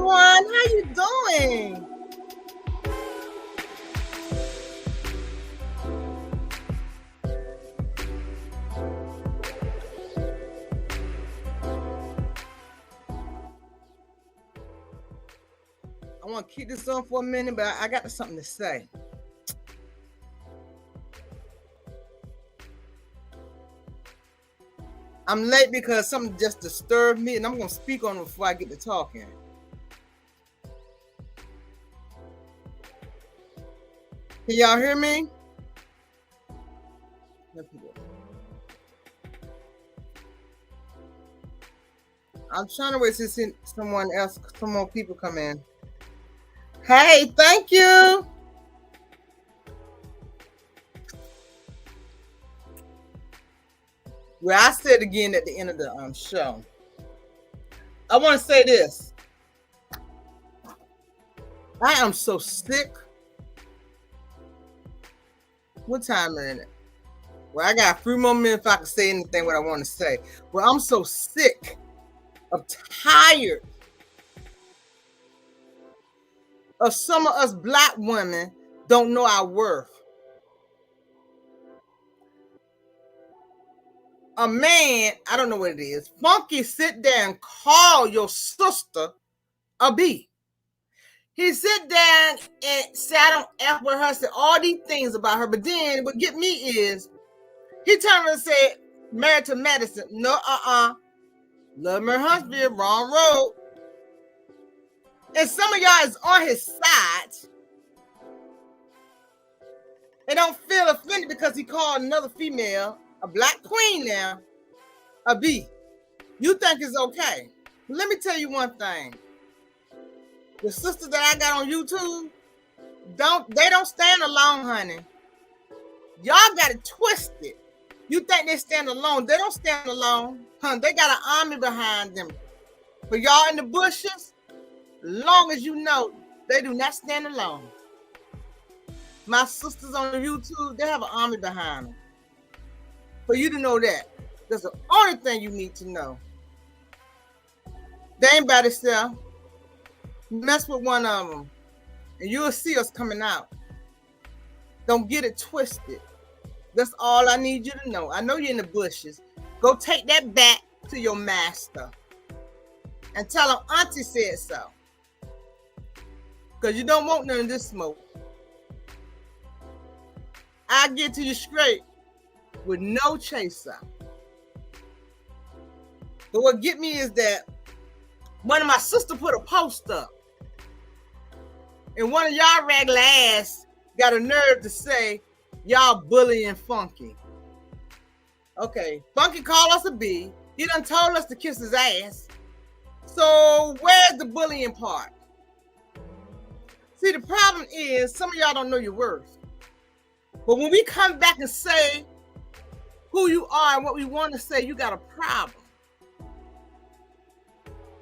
everyone. How you doing? I want to keep this on for a minute, but I got something to say. I'm late because something just disturbed me, and I'm going to speak on it before I get to talking. Can y'all hear me? I'm trying to wait to see someone else, some more people come in. Hey, thank you. Well, I said again at the end of the show. I want to say this. I am so sick. What time is it? Well, I got a few more minutes if I can say anything what I want to say. Well, I'm so sick of tired of some of us black women don't know our worth. A man, I don't know what it is, Funky sit there and call your sister a B. He sit down and say, I don't F with her, say all these things about her, but then what get me is, he turned around and said, married to Madison. No, Love Mary Huntsville, wrong road. And some of y'all is on his side and don't feel offended because he called another female, a black queen now, a B. You think it's okay. Let me tell you one thing. The sisters that I got on YouTube, they don't stand alone, honey. Y'all got it twisted. You think they stand alone. They don't stand alone. Honey, they got an army behind them. For y'all in the bushes, long as you know, they do not stand alone. My sisters on the YouTube, they have an army behind them. For you to know that, that's the only thing you need to know. They ain't by themselves. Mess with one of them, and you'll see us coming out. Don't get it twisted. That's all I need you to know. I know you're in the bushes. Go take that back to your master and tell him Auntie said so. Because you don't want none of this smoke. I'll get to you straight with no chaser. But what get me is that one of my sisters put a post up. And one of y'all regular ass got a nerve to say, y'all bullying Funky. Okay, Funky called us a B. He done told us to kiss his ass. So where's the bullying part? See, the problem is some of y'all don't know your worth. But when we come back and say who you are and what we want to say, you got a problem.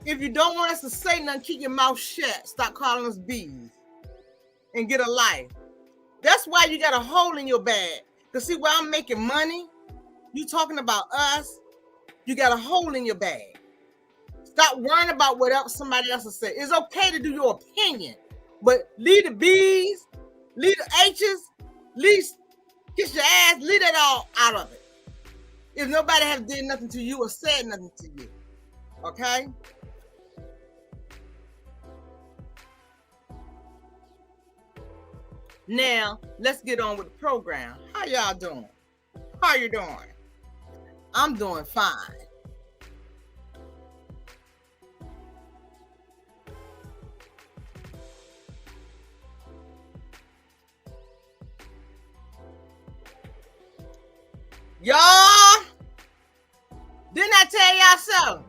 If you don't want us to say nothing, keep your mouth shut. Stop calling us B's and get a life. That's why you got a hole in your bag. Because see, where I'm making money, you talking about us, you got a hole in your bag. Stop worrying about what else somebody else will say. It's okay to do your opinion, but leave the B's, leave the H's, kiss your ass, leave that all out of it. If nobody has did nothing to you or said nothing to you, okay? Now, let's get on with the program. How y'all doing? How you doing? I'm doing fine. Y'all, didn't I tell y'all so?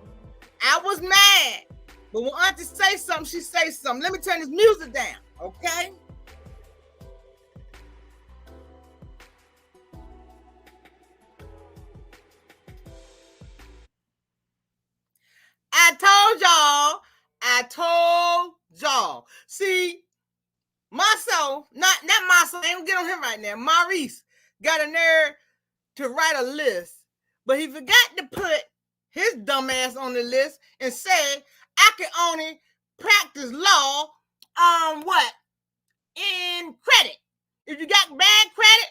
I was mad. But when Auntie say something, she say something. Let me turn this music down, okay? I told y'all. See, myself, not myself, I ain't gonna get on him right now. Maurice got a nerve to write a list, but he forgot to put his dumb ass on the list and said, I can only practice law what? In credit. If you got bad credit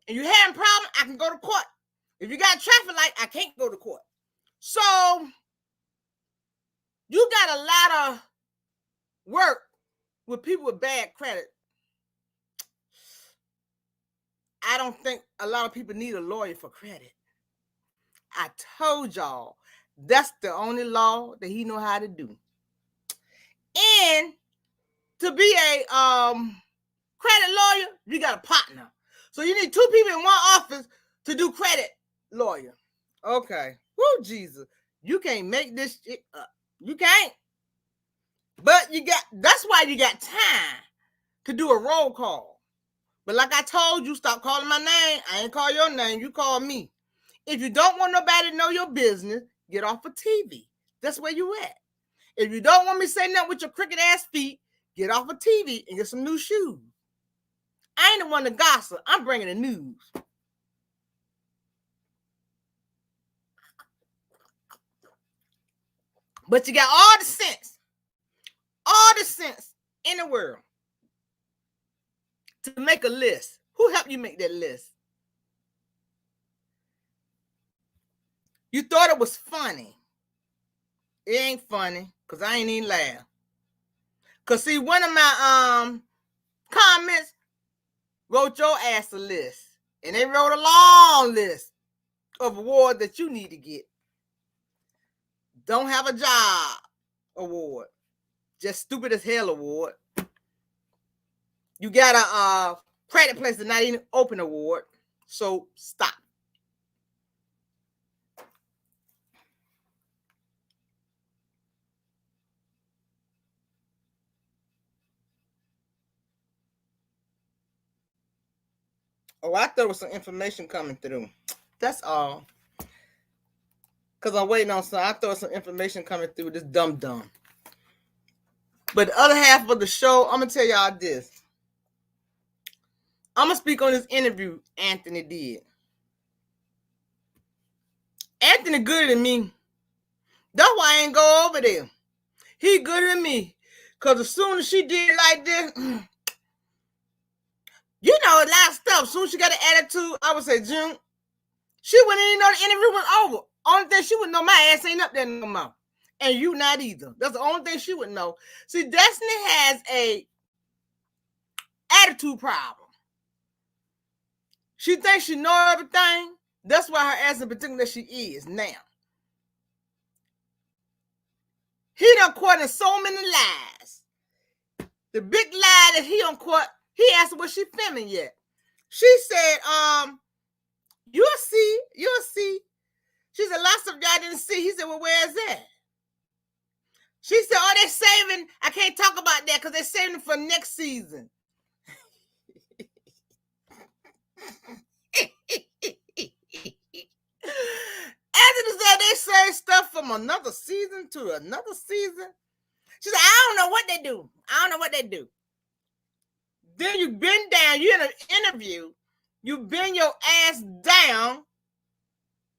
and you're having problems, I can go to court. If you got a traffic light, I can't go to court. So you got a lot of work with people with bad credit. I don't think a lot of people need a lawyer for credit. I told y'all that's the only law that he know how to do. And to be a credit lawyer, you got a partner. So you need two people in one office to do credit lawyer. Okay. Woo, Jesus. You can't make this shit up. You can't. But that's why you got time to do a roll call. But like I told you, stop calling my name. I ain't call your name. You call me. If you don't want nobody to know your business, get off of TV. That's where you at. If you don't want me saying nothing with your crooked ass feet, get off of TV and get some new shoes. I ain't the one to gossip. I'm bringing the news. But you got all the sense in the world to make a list. Who helped you make that list? You thought it was funny. It ain't funny because I ain't even laugh. Because see, one of my comments wrote your ass a list. And they wrote a long list of awards that you need to get. Don't have a job award. Just stupid as hell award. You got a credit place that's not even open award. So stop. Oh, I thought there was some information coming through. That's all. Because I'm waiting on some. I thought there was some information coming through. This dumb. But the other half of the show, I'm going to tell y'all this. I'm going to speak on this interview Anthony did. Anthony gooder than me. That's why I ain't go over there. He gooder than me. Because as soon as she did like this, you know, a lot of stuff. As soon as she got an attitude, I would say, June, she wouldn't even know the interview was over. Only thing she would know, my ass ain't up there no more. And you not either. That's the only thing she would know. See, Destiny has a attitude problem. She thinks she know everything. That's why her ass in particular that she is now. He done caught in so many lies. The big lie that he done caught, he asked her, was she feminine yet? She said, you'll see. She said, lots of y'all didn't see. He said, well, where is that? She said, oh, they're saving. I can't talk about that because they're saving it for next season. Anthony said they save stuff from another season to another season. She said, I don't know what they do. Then you bend down. You're in an interview. You bend your ass down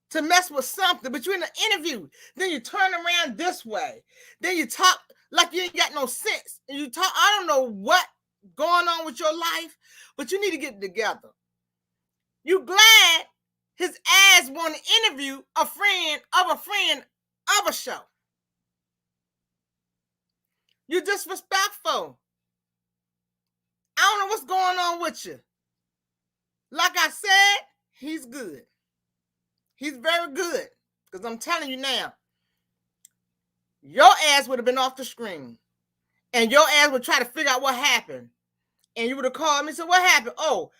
to mess with something, but you're in an interview. Then you turn around this way. Then you talk like you ain't got no sense. And you talk, I don't know what going on with your life, but you need to get it together. You glad his ass want to interview a friend of a show. You're disrespectful. I don't know what's going on with you. Like I said, he's good. He's very good. Because I'm telling you now, your ass would have been off the screen. And your ass would try to figure out what happened. And you would have called me and said, what happened? Oh,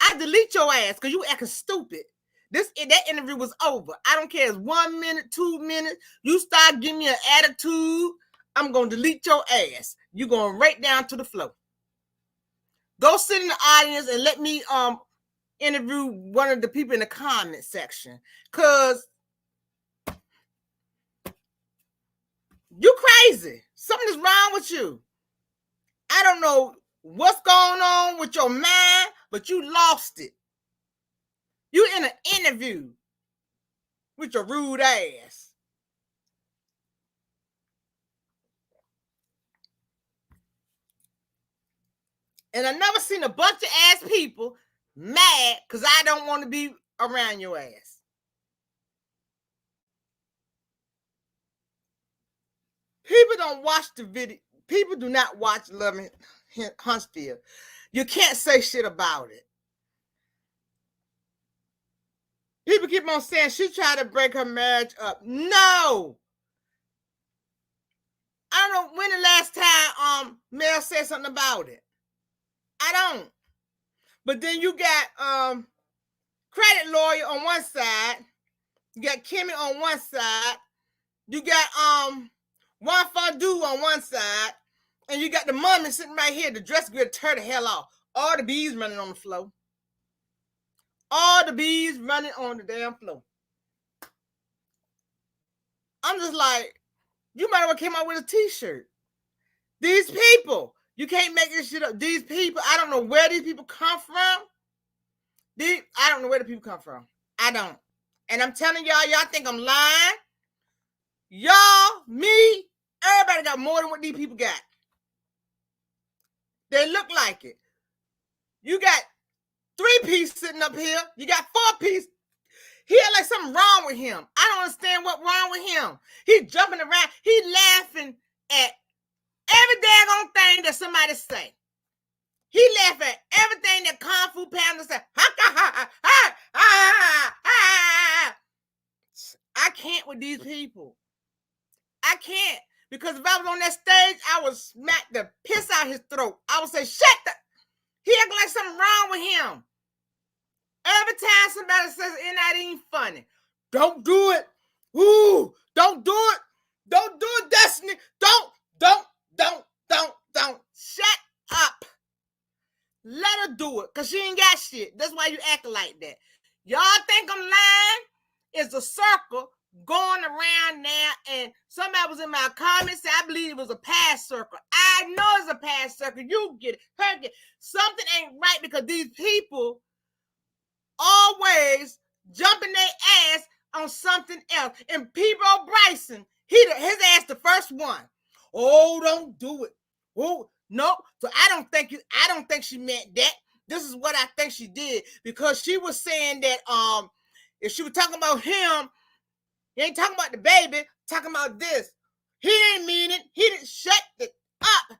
I delete your ass because you acting stupid. That interview was over. I don't care if it's 1 minute, 2 minutes. You start giving me an attitude, I'm going to delete your ass. You're going right down to the floor. Go sit in the audience and let me interview one of the people in the comment section. Because you crazy. Something is wrong with you. I don't know what's going on with your mind, but you lost it. You in an interview with your rude ass. And I never seen a bunch of ass people mad because I don't want to be around your ass. People don't watch the video. People do not watch Love in Huntsville. You can't say shit about it. People keep on saying she tried to break her marriage up. No. I don't know when the last time Mel said something about it. I don't. But then you got Credit Lawyer on one side. You got Kimmy on one side. You got Juan Fondu on one side. And you got the mummy sitting right here. The dress girl tear the hell off. All the bees running on the floor. All the bees running on the damn floor. I'm just like, you might have well came out with a t-shirt. These people, you can't make this shit up. These people, I don't know where these people come from. I don't know where the people come from. I don't. And I'm telling y'all think I'm lying. Y'all, me, everybody got more than what these people got. They look like it. You got 3-piece sitting up here. You got 4-piece. He had like something wrong with him. I don't understand what's wrong with him. He's jumping around. He laughing at every daggone thing that somebody say. He laugh at everything that Kung Fu Panda say. I can't with these people. I can't. Because if I was on that stage, I would smack the piss out his throat. I would say, shut the... He acting like something wrong with him. Every time somebody says it ain't funny. Don't do it. Ooh, don't do it. Don't do it, Destiny. Don't. Shut up. Let her do it, because she ain't got shit. That's why you acting like that. Y'all think I'm lying? It's a circle going around now, and somebody was in my comments said, I believe it was a past circle. I know it's a past circle. You get it. Her get it. Something ain't right because these people always jumping their ass on something else. And P-Bo Bryson, his ass the first one. Oh, don't do it. Oh, no. So I don't think she meant that. This is what I think she did, because she was saying that if she was talking about him, he ain't talking about the baby, talking about this. He didn't mean it. He didn't. Shut it up.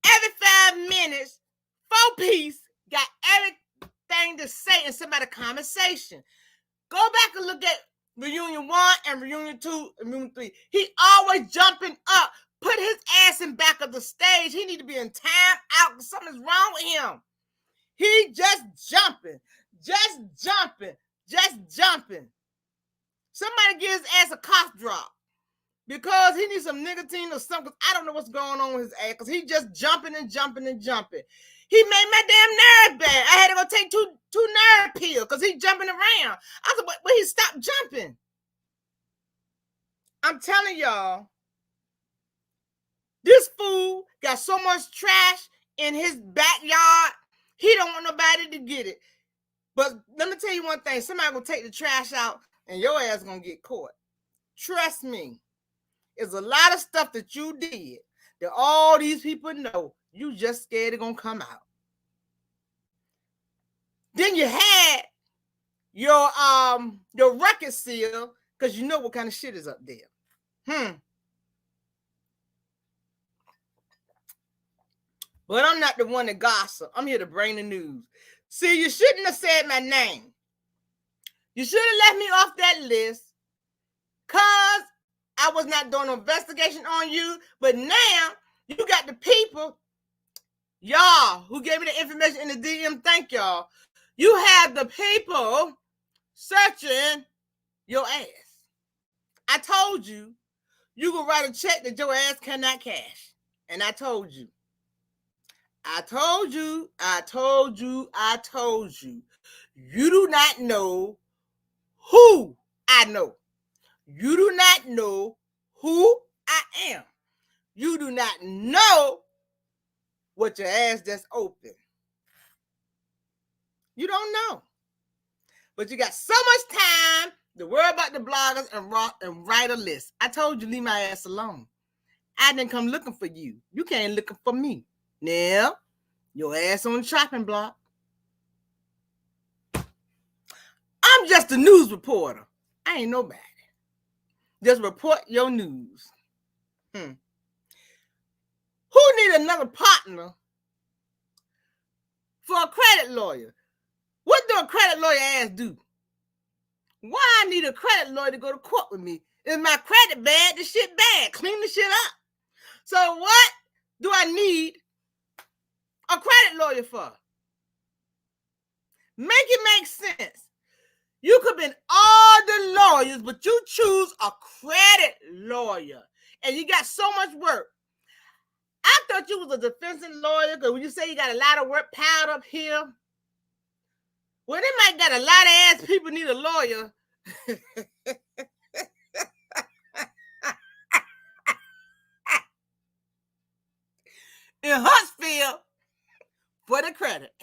Every 5 minutes, 4-piece got everything to say in somebody's conversation. Go back and look at Reunion 1 and Reunion 2 and Reunion 3. He always jumping up. Put his ass in back of the stage. He need to be in time out. Something's wrong with him. He just jumping. Somebody give his ass a cough drop, because he needs some nicotine or something. I don't know what's going on with his ass, because he just jumping. He made my damn nerve bad. I had to go take two nerve pills because he jumping around. I said, but he stopped jumping. I'm telling y'all, this fool got so much trash in his backyard, he don't want nobody to get it. But let me tell you one thing. Somebody gonna take the trash out and your ass gonna get caught. Trust me. There's a lot of stuff that you did that all these people know. You just scared it's gonna come out. Then you had your record seal, because you know what kind of shit is up there. But I'm not the one to gossip. I'm here to bring the news. See, you shouldn't have said my name. You should have left me off that list, because I was not doing no investigation on you. But now you got the people, y'all, who gave me the information in the DM. Thank y'all. You have the people searching your ass. I told you, you could write a check that your ass cannot cash. And I told you. You do not know who I know. You do not know who I am. You do not know what your ass that's open. You don't know. But you got so much time to worry about the bloggers and write a list. I told you, leave my ass alone. I didn't come looking for you. You came looking for me. Now, Your ass on the chopping block. I'm just a news reporter. I ain't nobody. Just report your news. Who need another partner for a credit lawyer? What do a credit lawyer ass do? Why I need a credit lawyer to go to court with me? Is my credit bad? The shit bad. Clean the shit up. So what do I need a credit lawyer for? Make it make sense. You could be all the lawyers, but you choose a credit lawyer, and you got so much work. I thought you was a defensive lawyer, because when you say you got a lot of work piled up here, well, they might got a lot of ass people need a lawyer. In Huntsville for the credit.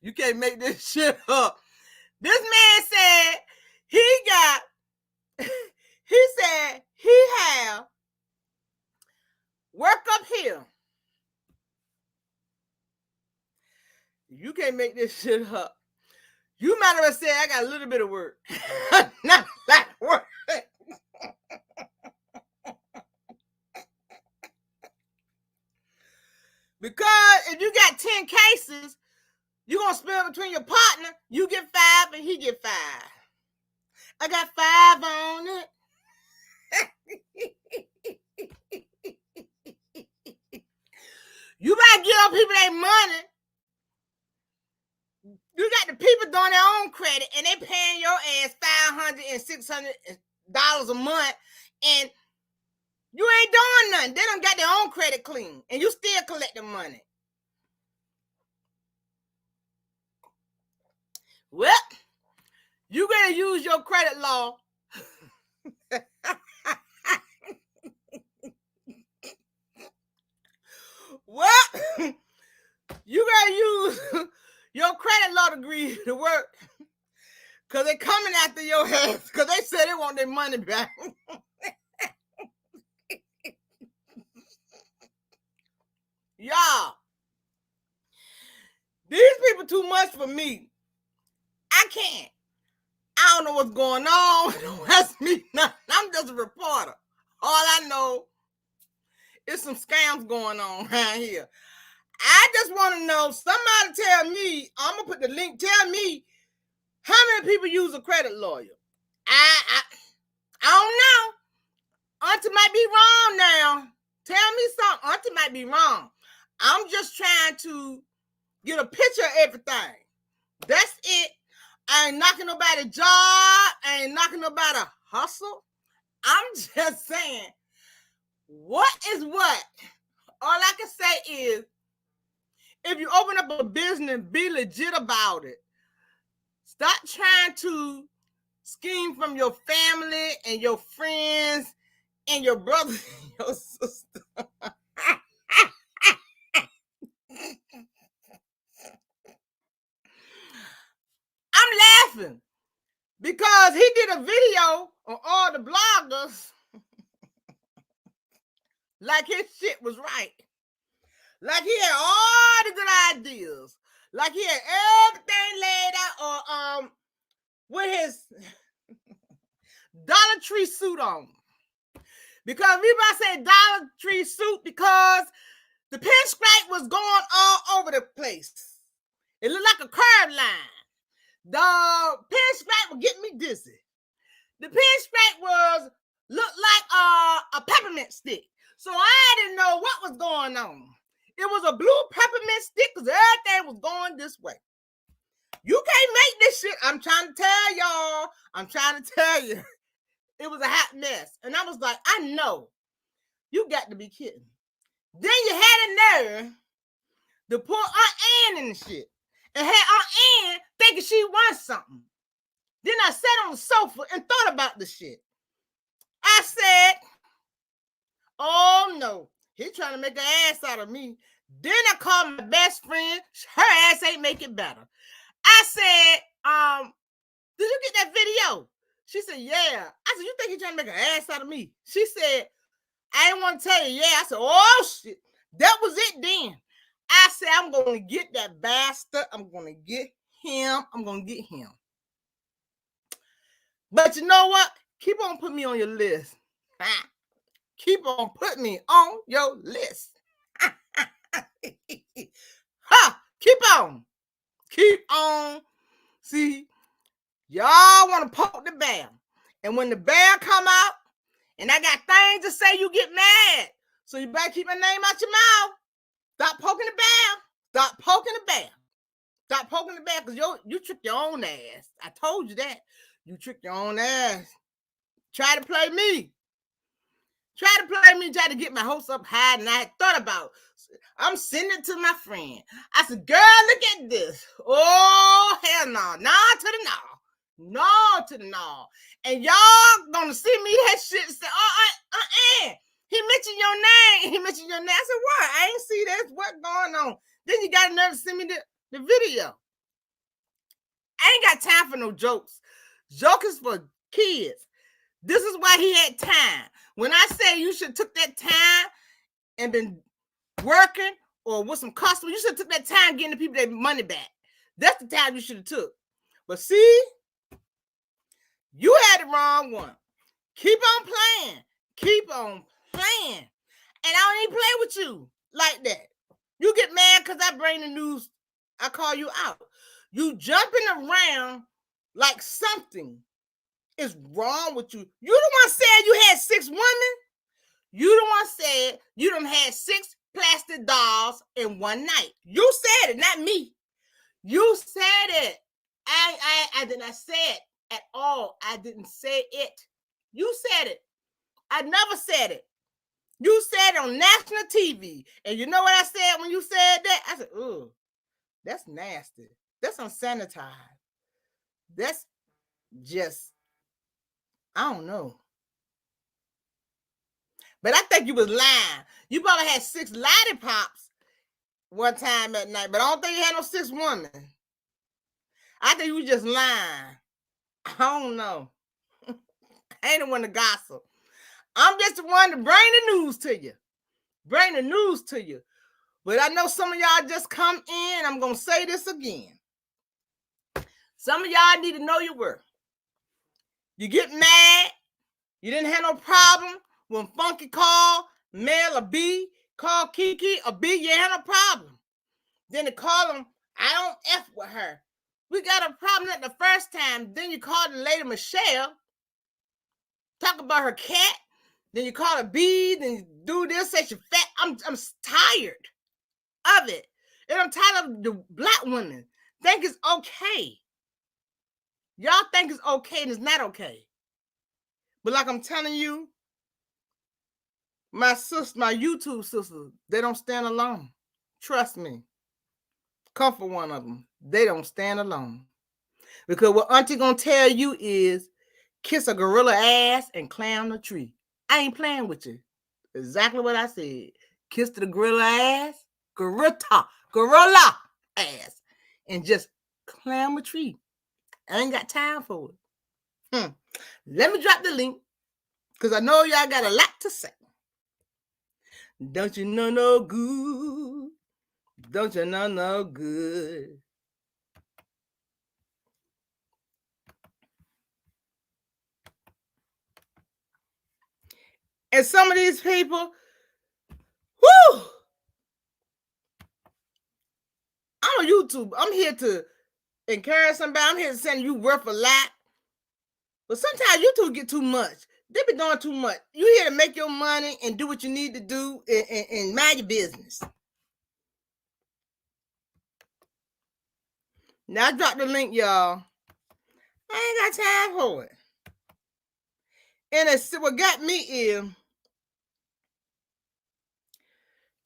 You can't make this shit up. This man said he have work up here. You can't make this shit up. You might have said I got a little bit of work. Not a lot of work. Because if you got 10 cases, you're going to split between your partner. You get 5 and he get 5. I got 5 on it. You better give up people their money. You got the people doing their own credit and they paying your ass $500 and $600 a month, and you ain't doing nothing. They done got their own credit clean, and you still collecting money. Well, you gonna use your credit law. Well, you gotta use your credit law degree to work, because they coming after your ass, because they said they want their money back. Y'all, these people too much for me. I can't. I don't know what's going on. Don't ask me nothing. I'm just a reporter. All I know is some scams going on around here. I just want to know, somebody tell me, I'm going to put the link, tell me how many people use a credit lawyer. I don't know. Auntie might be wrong now. Tell me something. Auntie might be wrong. I'm just trying to get a picture of everything. That's it. I ain't knocking nobody's job. I ain't knocking nobody's hustle. I'm just saying, what is what? All I can say is, if you open up a business, be legit about it. Stop trying to scheme from your family and your friends and your brother and your sister. I'm laughing because he did a video on all the bloggers like his shit was right. Like he had all the good ideas. Like he had everything laid out, or with his Dollar Tree suit on. Because we about to say Dollar Tree suit because the pinstripe was going all over the place. It looked like a curve line. The pinstripe was getting me dizzy. The pinstripe looked like a peppermint stick. So I didn't know what was going on. It was a blue peppermint stick because everything was going this way. You can't make this shit. I'm trying to tell y'all. I'm trying to tell you. It was a hot mess. And I was like, I know. You got to be kidding. Then you had a nerve to pull Aunt Ann in the shit. And had Aunt Ann thinking she won something. Then I sat on the sofa and thought about the shit. I said, oh no, he trying to make an ass out of me. Then I called my best friend. Her ass ain't make it better. I said, did you get that video? She said, yeah. I said, you think he trying to make an ass out of me? She said, I didn't want to tell you. Yeah, I said, oh shit, that was it then. I said, I'm gonna get that bastard. I'm gonna get him. I'm gonna get him. But you know what? Keep on putting me on your list. Keep on putting me on your list. Ha! Keep on. Keep on. See, y'all want to poke the bear. And when the bear come out, and I got things to say, you get mad. So you better keep my name out your mouth. Stop poking the bear. Stop poking the bear. Stop poking the bear, because you trick your own ass. I told you that. You trick your own ass. Try to play me. Try to get my hopes up high, and I thought about it. I'm sending it to my friend. I said, girl, look at this. Oh, hell no. No to the no. No to the no. And y'all gonna see me that shit and say, he mentioned your name. He mentioned your name. I said, what? I ain't see this. What's going on? Then you got another send me the video. I ain't got time for no jokes. Jokes is for kids. This is why he had time. When I say you should took that time and been working or with some customers, you should have took that time getting the people their money back. That's the time you should have took. But see, you had the wrong one. Keep on playing. Keep on playing. And I don't even play with you like that. You get mad because I bring the news. I call you out. You jumping around like something is wrong with you. You the one said you had 6 women. You the one said you done had 6 plastic dolls in one night. You said it, not me. You said it. I did not say it at all. I didn't say it. You said it. I never said it. You said it on national TV. And you know what I said when you said that? I said, ooh, that's nasty. That's unsanitized. That's just, I don't know. But I think you was lying. You probably had 6 lollipops one time at night, but I don't think you had no 6 women. I think you was just lying. I don't know. I ain't the one to gossip. I'm just the one to bring the news to you. Bring the news to you. But I know some of y'all just come in. I'm going to say this again. Some of y'all need to know your worth. You get mad. You didn't have no problem when Funky called Mel or B, called Kiki or B, you had no problem. Then they call them, I don't F with her. We got a problem at the first time. Then you call the lady Michelle, talk about her cat. Then you call her B, then you do this, say she's fat. I'm tired of it. And I'm tired of the black women think it's okay. Y'all think it's okay and it's not okay. But like I'm telling you, my sister, my YouTube sisters, they don't stand alone. Trust me. Comfort one of them. They don't stand alone. Because what Auntie gonna tell you is kiss a gorilla ass and climb the tree. I ain't playing with you. Exactly what I said. Kiss the gorilla ass, gorilla ass, and just climb a tree. I ain't got time for it. Let me drop the link because I know y'all got a lot to say. Don't you know no good? Don't you know no good? And some of these people, whoo! I'm on YouTube. I'm here to encourage somebody. I'm here to send you worth a lot. But sometimes YouTube get too much. They be doing too much. You here to make your money and do what you need to do and mind your business. Now I dropped the link, y'all. I ain't got time for it. And it's what got me is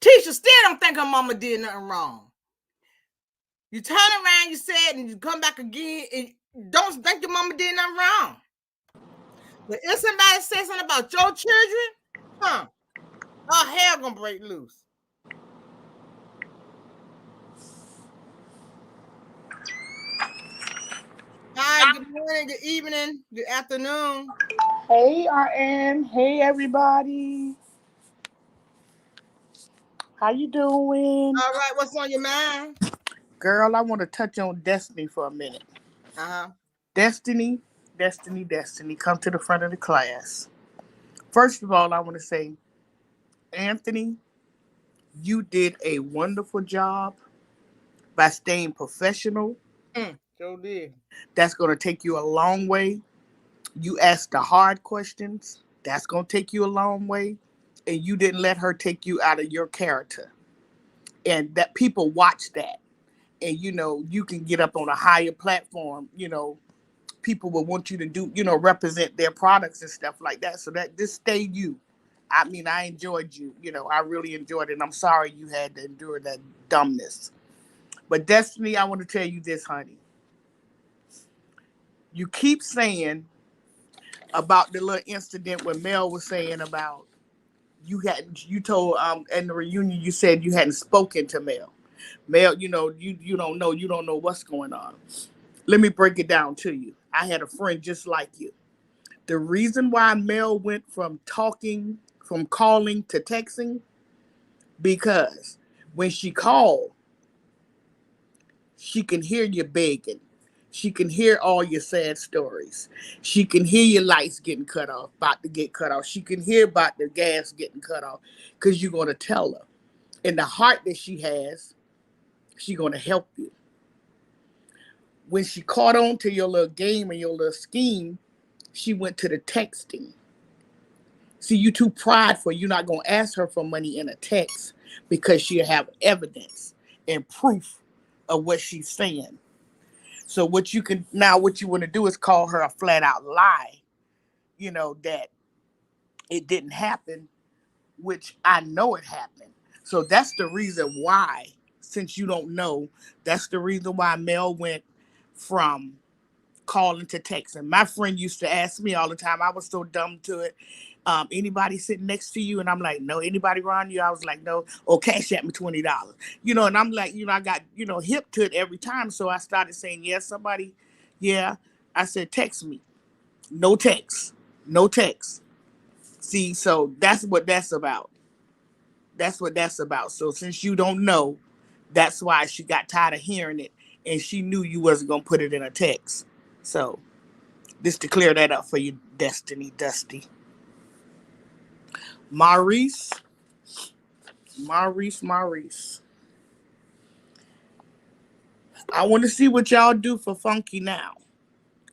Tisha still don't think her mama did nothing wrong. You turn around, you said, and you come back again, and don't think your mama did nothing wrong. But if somebody says something about your children, our hair gonna break loose. Hi, good morning, good evening, good afternoon. Hey, RM. Hey, everybody. How you doing? All right, what's on your mind? Girl, I want to touch on Destiny for a minute. Uh-huh. Destiny, Destiny, come to the front of the class. First of all, I want to say, Anthony, you did a wonderful job by staying professional. Sure did. That's going to take you a long way. You asked the hard questions. That's going to take you a long way. And you didn't let her take you out of your character. And that people watch that. And, you can get up on a higher platform, people will want you to do, represent their products and stuff like that. So that this stay you. I mean, I enjoyed you. I really enjoyed it. And I'm sorry you had to endure that dumbness. But Destiny, I want to tell you this, honey. You keep saying about the little incident where Mel was saying about you told in the reunion you said you hadn't spoken to Mel. Mel, you don't know what's going on. Let me break it down to you. I had a friend just like you. The reason why Mel went from calling to texting, because when she called, she can hear you begging. She can hear all your sad stories. She can hear your lights getting cut off, about to get cut off. She can hear about the gas getting cut off because you're going to tell her. And the heart that she has, she's going to help you. When she caught on to your little game and your little scheme, she went to the texting. See, you too prideful. You're not going to ask her for money in a text because she'll have evidence and proof of what she's saying. So what you want to do is call her a flat out lie, that it didn't happen, which I know it happened. So that's the reason why, since you don't know, that's the reason why Mel went from calling to texting. My friend used to ask me all the time. I was so dumb to it. Anybody sitting next to you? And I'm like, no. Anybody around you? I was like, no. Or cash at me $20. And I'm like, I got, hip to it every time. So I started saying, yes, somebody, yeah. I said, text me. No text. No text. See, so that's what that's about. That's what that's about. So since you don't know, that's why she got tired of hearing it. And she knew you wasn't going to put it in a text. So just to clear that up for you, Destiny Dusty. Maurice. I want to see what y'all do for Funky now.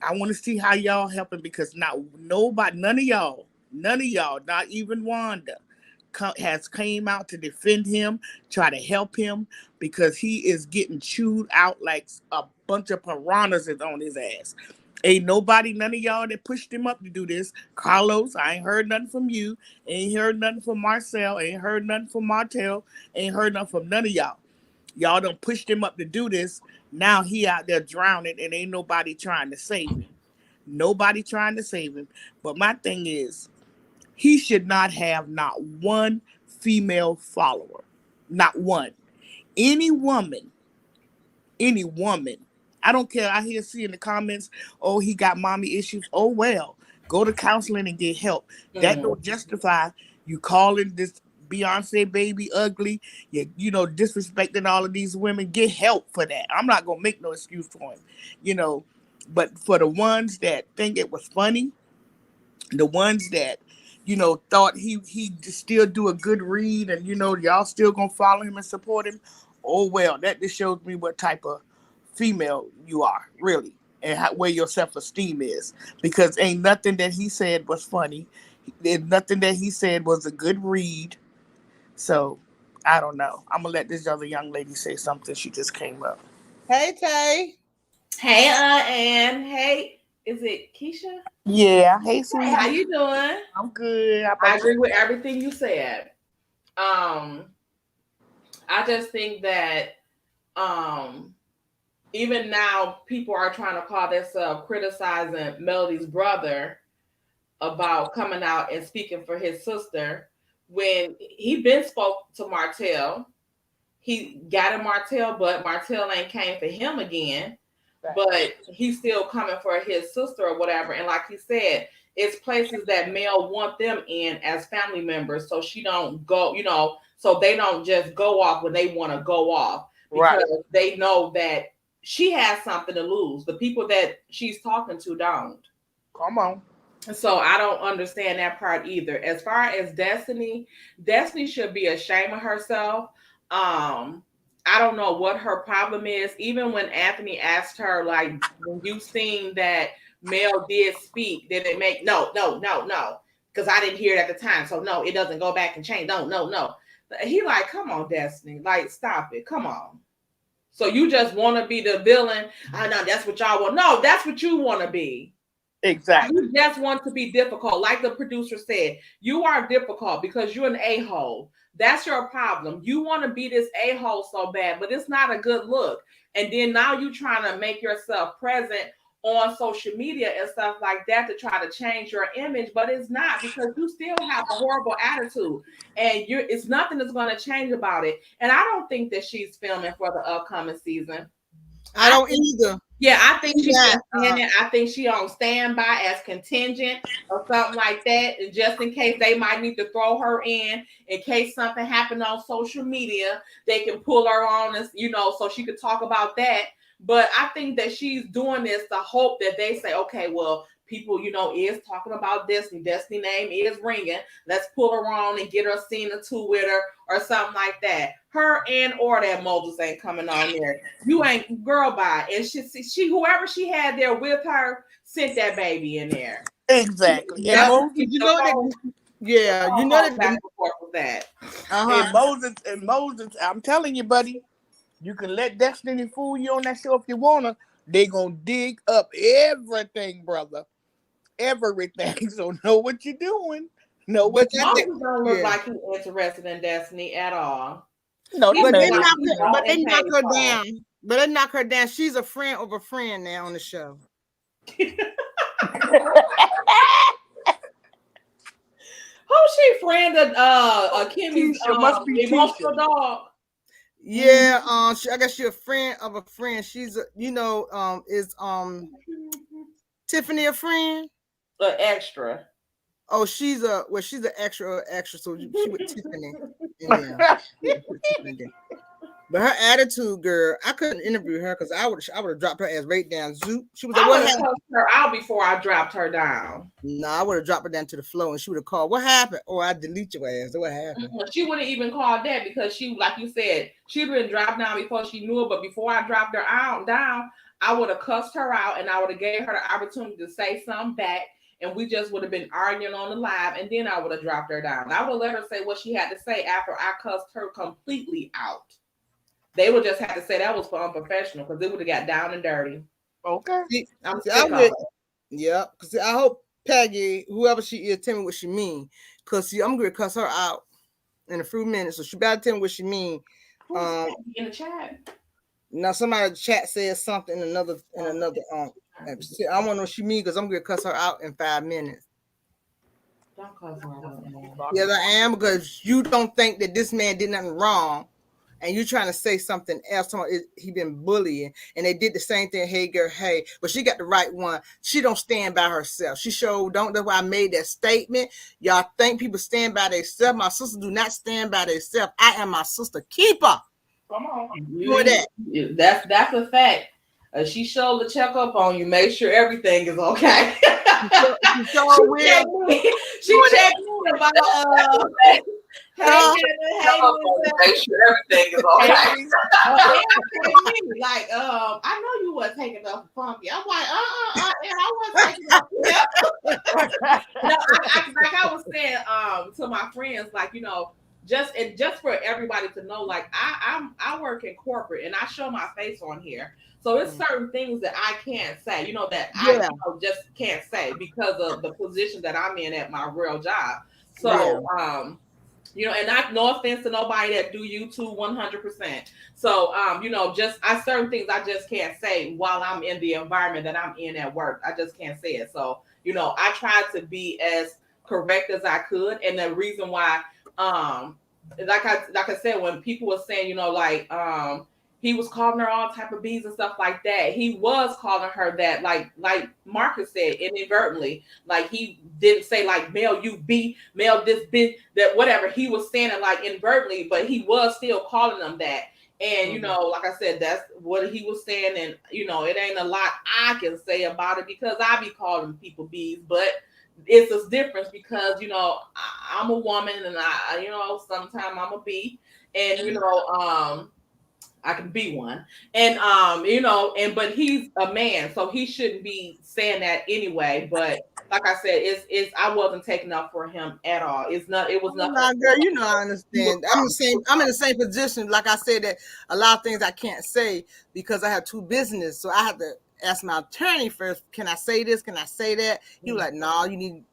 I want to see how y'all helping, because now none of y'all, not even Wanda, has came out to defend him, try to help him, because he is getting chewed out like a bunch of piranhas is on his ass. Ain't nobody, none of y'all that pushed him up to do this. Carlos, I ain't heard nothing from you. Ain't heard nothing from Marcel. Ain't heard nothing from Martel. Ain't heard nothing from none of y'all. Y'all done pushed him up to do this. Now he out there drowning and ain't nobody trying to save him. Nobody trying to save him. But my thing is, he should not have not one female follower. Not one. Any woman, I don't care. I see in the comments, oh, he got mommy issues. Oh, well, go to counseling and get help. That don't justify you calling this Beyonce baby ugly, disrespecting all of these women. Get help for that. I'm not going to make no excuse for him, but for the ones that think it was funny, the ones that, thought he still do a good read and, y'all still going to follow him and support him. Oh, well, that just shows me what type of female you are, really, and where your self-esteem is, because ain't nothing that he said was funny. There's nothing that he said was a good read. So I don't know. I'm gonna let this other young lady say something. She just came up. Hey, Tay. Hey, Ann. Hey, is it Keisha? Yeah. Hey, sweetie. Hey, how you doing? I'm good. I agree with everything you said. I just think that even now people are trying to call themselves criticizing Melody's brother about coming out and speaking for his sister when he been spoke to Martell. He got in Martell, but Martell ain't came for him again. Right. But he's still coming for his sister or whatever. And like he said, it's places that Mel want them in as family members, so she don't go, so they don't just go off when they want to go off, because they know that she has something to lose. The people that she's talking to don't. Come on. So I don't understand that part either. As far as Destiny should be ashamed of herself. I don't know what her problem is. Even when Anthony asked her, like, when you seen that Mel did speak, did it make no, because I didn't hear it at the time. So no, it doesn't go back and change. No. He like, come on, Destiny, like, stop it. Come on. So you just want to be the villain? I know that's what y'all want. No, that's what you want to be. Exactly. You just want to be difficult. Like the producer said, you are difficult because you're an a-hole. That's your problem. You want to be this a-hole so bad, but it's not a good look. And then now you're trying to make yourself present on social media and stuff like that to try to change your image, but it's not, because you still have a horrible attitude, and it's nothing that's going to change about it. And I don't think that she's filming for the upcoming season. I don't either. Yeah, I think she's I think she on standby as contingent or something like that, and just in case they might need to throw her in case something happened on social media, they can pull her on, as so she could talk about that. But I think that she's doing this to hope that they say, okay, well, people, is talking about Destiny. Destiny name is ringing. Let's pull her on and get her scene or two with her or something like that. Her or that Moses ain't coming on there. You ain't, girl, bye. And she whoever she had there with her sent that baby in there. Exactly. Yeah, you know that. And Moses, I'm telling you, buddy, you can let Destiny fool you on that show if you wanna. They gonna dig up everything, brother. Everything. So know what you're doing. Moses don't look like he's interested in Destiny at all. No, but they knock her down. But they knock her down. She's a friend of a friend now on the show. Who's she friend of Kimmy's must be emotional dog? Yeah, I guess she's a friend of a friend. She's is Tiffany a friend? An extra. Oh, she's an extra, so she with Tiffany. But her attitude, girl, I couldn't interview her because I would have dropped her ass right down. Zoop. She was like, I would have cussed her out before I dropped her down. No, I would have dropped her down to the floor, and she would have called, "What happened?" Or I delete your ass. What happened? She wouldn't even call that, because she, like you said, she'd been dropped down before she knew it. But before I dropped her down, I would have cussed her out, and I would have gave her the opportunity to say something back, and we just would have been arguing on the live, and then I would have dropped her down. I would let her say what she had to say after I cussed her completely out. They would just have to say that was for unprofessional, because it would have got down and dirty. Okay. Yeah, because I hope Peggy, whoever she is, tell me what she mean. Because I'm going to cuss her out in a few minutes, so she better tell me what she mean. In the chat. Now somebody in the chat says something in another I want to know what she mean, because I'm going to cuss her out in 5 minutes. Don't cuss her out. Yes, I am, because you don't think that this man did nothing wrong, and you trying to say something else. He been bullying, and they did the same thing. Hey, girl, hey, but she got the right one. She don't stand by herself. She showed don't. That's why I made that statement. Y'all think people stand by themselves. My sister do not stand by themselves. I am my sister keeper. Come on, do that. That's a fact. She showed the checkup on you. Make sure everything is okay. She checked me about make sure everything is okay. Like, I know you wasn't taking enough funky. I'm like, and I wasn't taking enough. Like I was saying to my friends, like, just for everybody to know, like, I work in corporate and I show my face on here. So it's certain things that I can't say, that I just can't say because of the position that I'm in at my real job. So, and no offense to nobody that do YouTube 100%. So, just certain things I just can't say while I'm in the environment that I'm in at work. I just can't say it. So, I tried to be as correct as I could. And the reason why, like I said, when people were saying, he was calling her all type of bees and stuff like that. He was calling her that, like Marcus said, inadvertently. Like he didn't say like Mel you be, Mel this bitch, that whatever. He was saying it like inadvertently, but he was still calling them that. And you know, like I said, that's what he was saying. And you know, it ain't a lot I can say about it because I be calling people bees, but it's a difference because you know I'm a woman and I you know sometimes I'm a bee, and you know I can be one, and you know, and but he's a man, so he shouldn't be saying that anyway. But like I said, it's I wasn't taking up for him at all. It was nothing. Nah, girl, you know I understand. I'm in the same position. Like I said, that a lot of things I can't say because I have two businesses, so I have to ask my attorney first. Can I say this? Can I say that? He was like, no, you need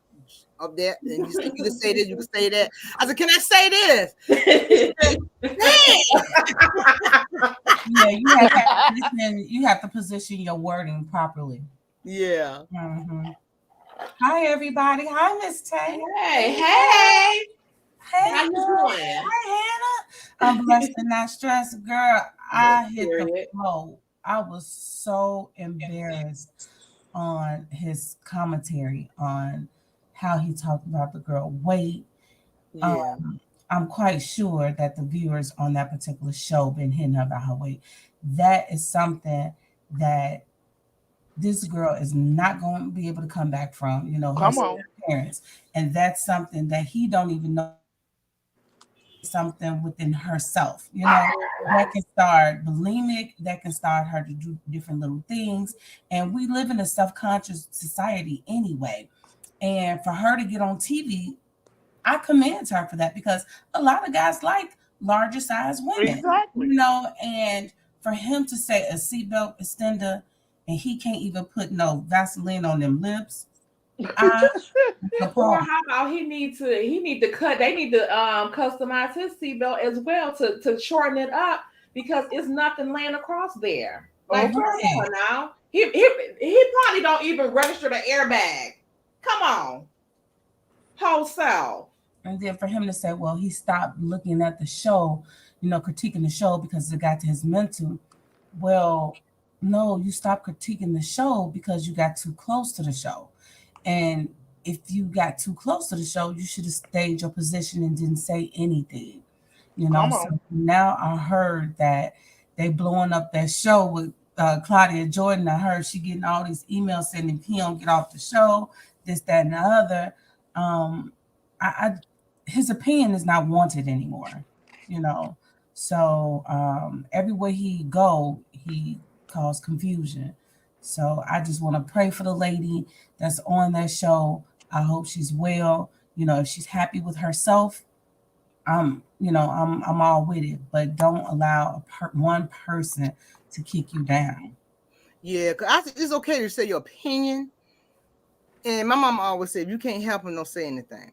up there, and you can say this, you can say that. I said, can I say this? Yeah, you have to position your wording properly. Yeah. Mm-hmm. Hi, everybody. Hi, Miss Tay. Hey. How you girl. doing? Hi, Hannah. I'm blessed and not stressed. Girl, I hit the flow. I was so embarrassed on his commentary on how he talked about the girl weight. Yeah. I'm quite sure that the viewers on that particular show been hitting her about her weight. That is something that this girl is not going to be able to come back from, you know, her parents. And that's something that he don't even know something within herself, you know, that can start bulimic, that can start her to do different little things. And we live in a self-conscious society anyway. And for her to get on TV, I commend her for that because a lot of guys like larger size women, you know, and for him to say a seatbelt extender and he can't even put no Vaseline on them lips. Or how about they need to customize his seatbelt as well to shorten it up because it's nothing laying across there. Like come on now. He probably don't even register the airbag. Come on. Whole self. And then for him to say, well, he stopped looking at the show, you know, critiquing the show because it got to his mental. Well, no, you stopped critiquing the show because you got too close to the show. And if you got too close to the show, you should have stayed your position and didn't say anything. You know, so now I heard that they blowing up that show with Claudia Jordan. I heard she getting all these emails saying if he don't get off the show, this, that, and the other. His opinion is not wanted anymore, you know. So everywhere he go, he caused confusion. So I just want to pray for the lady that's on that show. I hope she's well. You know, if she's happy with herself, I'm all with it. But don't allow one person to kick you down. Yeah, because it's okay to say your opinion. And my mom always said, you can't help him, don't say anything.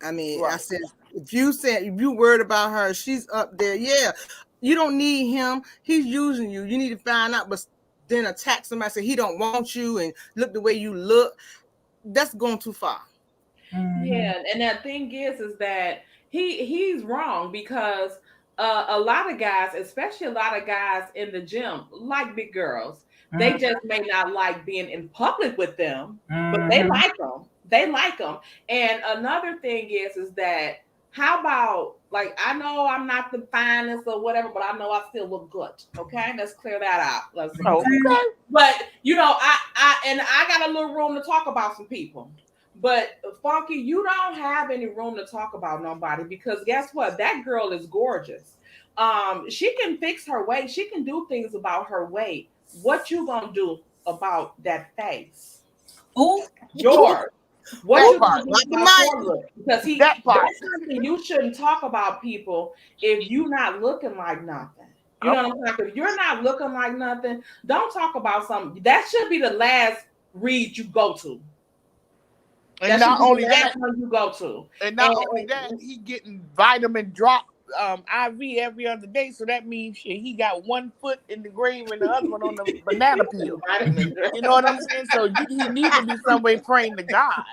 I mean, I said, if you worried about her, she's up there. Yeah, you don't need him. He's using you. You need to find out, but then attack somebody, say he don't want you and look the way you look. That's going too far. Mm-hmm. Yeah, and that thing is that he's wrong because a lot of guys, especially a lot of guys in the gym, like big girls. They just may not like being in public with them, but they like them. They like them. And another thing is that how about, like, I know I'm not the finest or whatever, but I know I still look good. Okay, let's clear that out. But you know, I got a little room to talk about some people. But Funky, you don't have any room to talk about nobody because guess what? That girl is gorgeous. She can fix her weight. She can do things about her weight. What you gonna do about that face? Oh, yours. What you gonna do about your look? Because that's something you shouldn't talk about people if you're not looking like nothing. You know what I'm saying? If you're not looking like nothing, don't talk about something. That should be the last read you go to. And not only that, you go to. And not only that, he getting vitamin drop IV every other day. So that means he got one foot in the grave and the other one on the banana peel. You know what I'm saying? So he needs to be somewhere praying to God.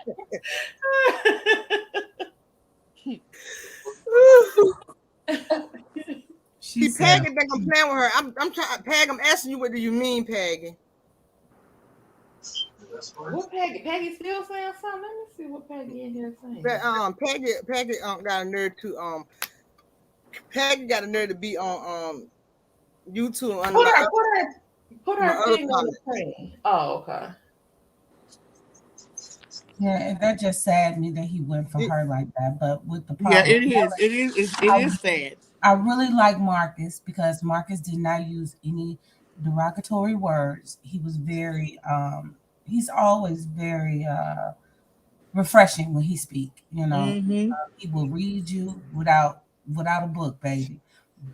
She See, said, Peggy think I'm playing with her. I'm trying, Peggy. I'm asking you, what do you mean, Peggy? What Peggy? Peggy still saying something? Let me see what Peggy in here saying. But, Peggy got a nerve to Peggy got a nerve to be on YouTube on Put my her other thing on the screen. Oh, okay. yeah, and that just saddened me that he went for her like that. But with the Yeah, problem, it is sad. I really like Marcus because Marcus did not use any derogatory words. He was very he's always very refreshing when he speak, you know. Mm-hmm. He will read you without a book, baby.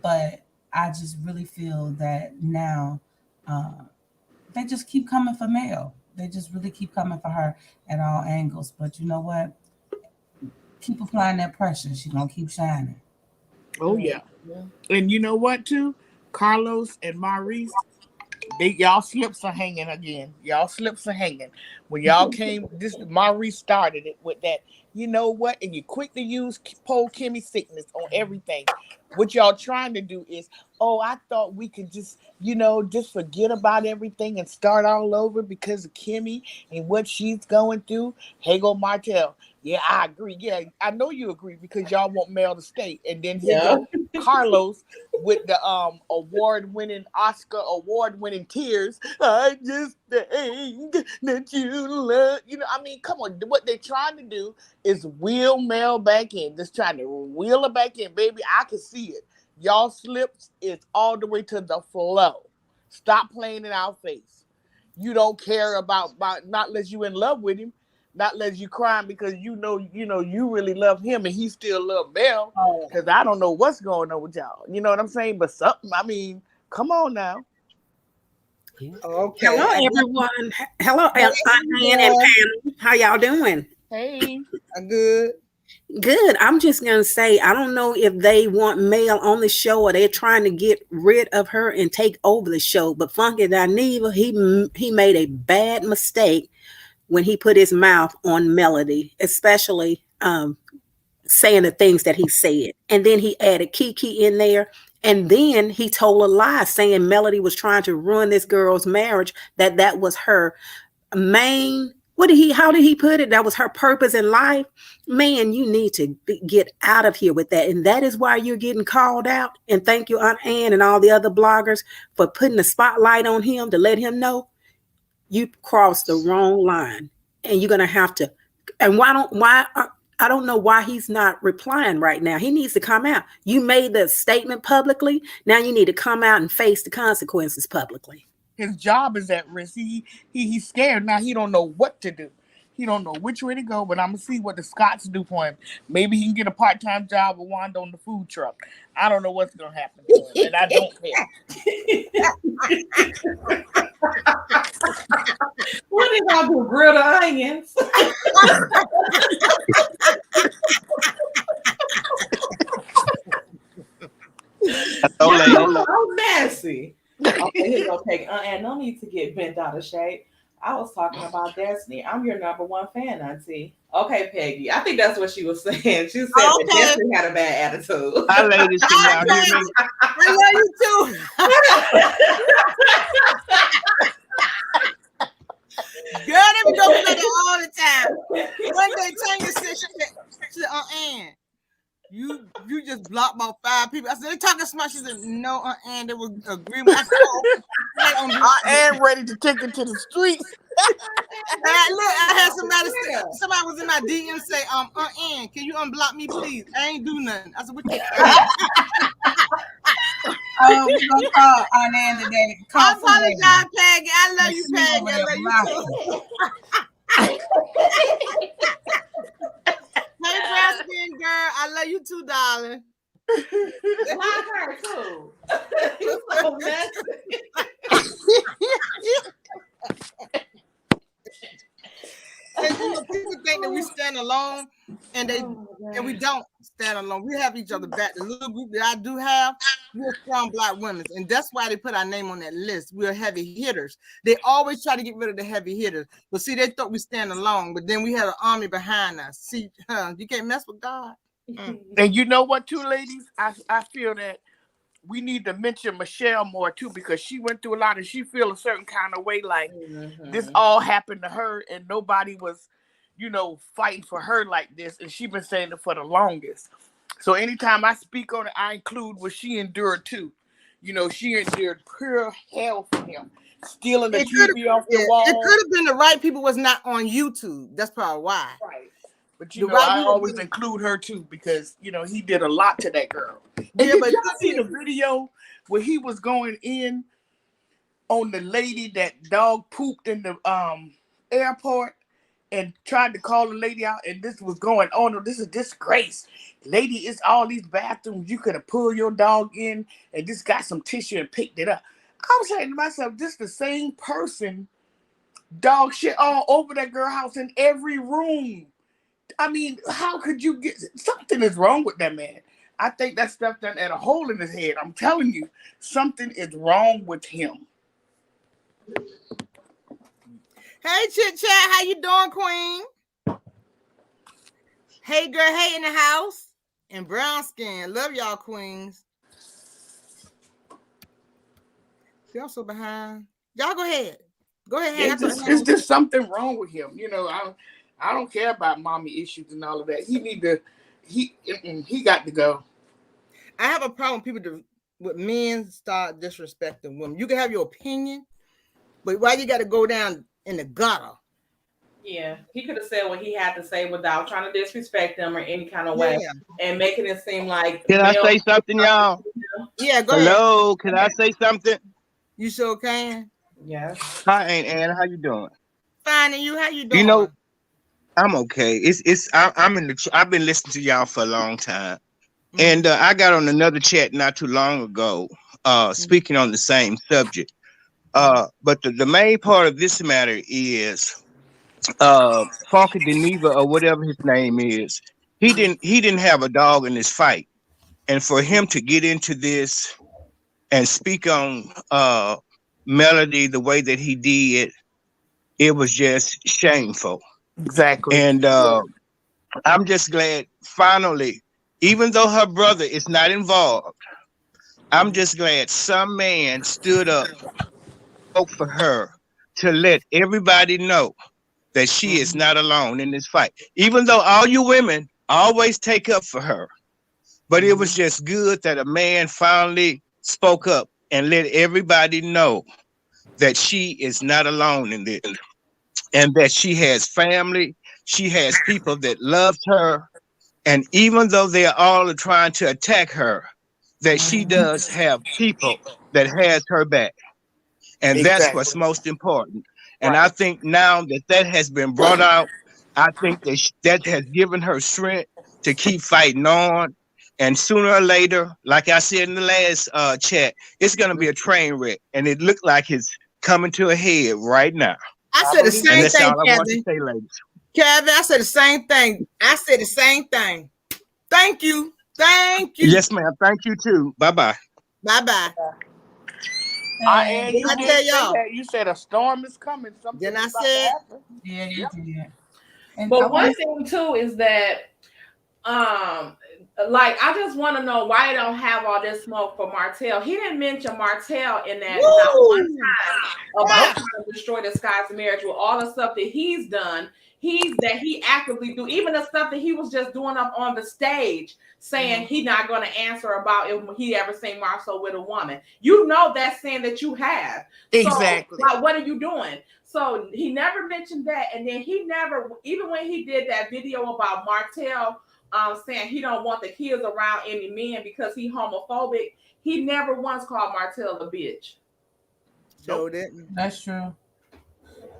But I just really feel that now they just keep coming for Mel. They just really keep coming for her at all angles. But you know what? Keep applying that pressure. She's gonna keep shining. Oh yeah. And you know what too? Carlos and Maurice, y'all slips are hanging again. Y'all slips are hanging. When y'all came, this Maurice started it with that. You know what? And you quick to use Pole Kimmy sickness on everything. What y'all trying to do is, oh, I thought we could just, just forget about everything and start all over because of Kimmy and what she's going through. Here go Martell. Yeah, I agree. Yeah, I know you agree because y'all want Mel to stay. And then here go Carlos with the Oscar award-winning tears. I just think that you love, I mean, come on. What they're trying to do is wheel Mel back in. Just trying to wheel her back in, baby. I can see it. Y'all slips is all the way to the flow. Stop playing in our face. You don't care about not unless you in love with him. Not unless you crying because you really love him and he still love Mel. Because I don't know what's going on with y'all. You know what I'm saying? But something, I mean, come on now. Okay. Hello, everyone. Hello, Aunt Ann and Pam. How y'all doing? Hey. Good. Good. I'm just going to say, I don't know if they want Mel on the show or they're trying to get rid of her and take over the show. But Funky Dineva, he made a bad mistake when he put his mouth on Melody, especially saying the things that he said. And then he added Kiki in there. And then he told a lie saying Melody was trying to ruin this girl's marriage, that was her main, how did he put it? That was her purpose in life. Man, you need to get out of here with that. And that is why you're getting called out. And thank you, Aunt Ann and all the other bloggers for putting the spotlight on him to let him know you crossed the wrong line. And you're going to have to, and I don't know why he's not replying right now. He needs to come out. You made the statement publicly. Now you need to come out and face the consequences publicly. His job is at risk. He's scared now. He don't know what to do. He don't know which way to go. But I'm gonna see what the Scots do for him. Maybe he can get a part-time job with Wanda on the food truck. I don't know what's gonna happen to him, and I don't care. What did I do? Grill the onions. So messy. Okay, here go Peggy. And no need to get bent out of shape. I was talking about Destiny. I'm your number one fan, Auntie. Okay, Peggy. I think that's what she was saying. She said that Destiny had a bad attitude. Hi, ladies. Can y'all hear me? I love you too. Girl, they be going together all the time. One day, Tanya said, she said, Ann, you just blocked about 5 people. I said, they talking smart. She said, no, Ann, they will agree with me. Ann ready to take it to the streets. I had somebody was in my DM say, Ann, can you unblock me, please? I ain't do nothing. I said, what you we're gonna call Aunt Ann today. I apologize, Peggy. I love you, Peggy. I love you too. Hey, brown skin girl. I love you too, darling. Love her too. You're so messy. And people think that we stand alone, and we don't stand alone. We have each other back. The little group that I do have, we're strong Black women, and that's why they put our name on that list. We're heavy hitters. They always try to get rid of the heavy hitters, but see, they thought we stand alone, but then we had an army behind us. See, you can't mess with God. And you know what, too, ladies? I feel that we need to mention Michelle more too, because she went through a lot and she feel a certain kind of way, like this all happened to her and nobody was, fighting for her like this. And she been saying it for the longest. So anytime I speak on it, I include what she endured too. She endured pure hell from him, stealing the TV off the wall. It could have been the right people was not on YouTube. That's probably why. Right. But I always include her too, because he did a lot to that girl. And did y'all see the video where he was going in on the lady that dog pooped in the airport and tried to call the lady out, and this was going on? Oh, this is a disgrace. Lady, it's all these bathrooms. You could have pulled your dog in and just got some tissue and picked it up. I was saying to myself, this the same person, dog shit all over that girl house in every room. I mean, how could you get something is wrong with that man? I think that stuff done at a hole in his head. I'm telling you, something is wrong with him. Hey, Chit Chat, how you doing, Queen? Hey, girl, hey in the house. And brown skin. Love y'all, queens. See, I'm so behind. Y'all go ahead. Go ahead. It's just something wrong with him. I don't care about mommy issues and all of that. He got to go. I have a problem with men start disrespecting women. You can have your opinion, but why you got to go down in the gutter? Yeah, he could have said what he had to say without trying to disrespect them or any kind of way, and making it seem like. Can I say something, y'all? Yeah, go ahead. Hello, can I say something? You sure can. Yes. Hi, Aunt Ann. How you doing? Fine, and you? How you doing? I'm okay. I've been listening to y'all for a long time, and I got on another chat not too long ago, speaking on the same subject. But the main part of this matter is. Funky Dineva or whatever his name is, he didn't have a dog in this fight, and for him to get into this and speak on Melody the way that he did, it was just shameful. Exactly. And I'm just glad finally, even though her brother is not involved, I'm just glad some man stood up, spoke for her to let everybody know that she is not alone in this fight. Even though all you women always take up for her. But it was just good that a man finally spoke up and let everybody know that she is not alone in this. And that she has family, she has people that loved her. And even though they're all trying to attack her, that she does have people that has her back. And that's what's most important. And I think now that has been brought out, I think that has given her strength to keep fighting on. And sooner or later, like I said in the last chat, it's going to be a train wreck. And it looked like it's coming to a head right now. I said the same that's thing, all I want to Kevin. say, ladies. Kevin, I said the same thing. Thank you. Yes, ma'am. Thank you, too. Bye-bye. Bye-bye. And I tell y'all, you said a storm is coming. Then I said, Yeah, you did. And But one thing too is that, like I just want to know why they don't have all this smoke for Martell. He didn't mention Martell in that not one time about trying to destroy this guy's marriage with all the stuff that he's done. He actively do, even the stuff that he was just doing up on the stage, saying he's not going to answer about if he ever seen Marcel with a woman. That's saying that you have. Exactly. So, like, what are you doing? So he never mentioned that, and then he never, even when he did that video about Martell saying he don't want the kids around any men because he homophobic, he never once called Martell a bitch. So didn't. That's true.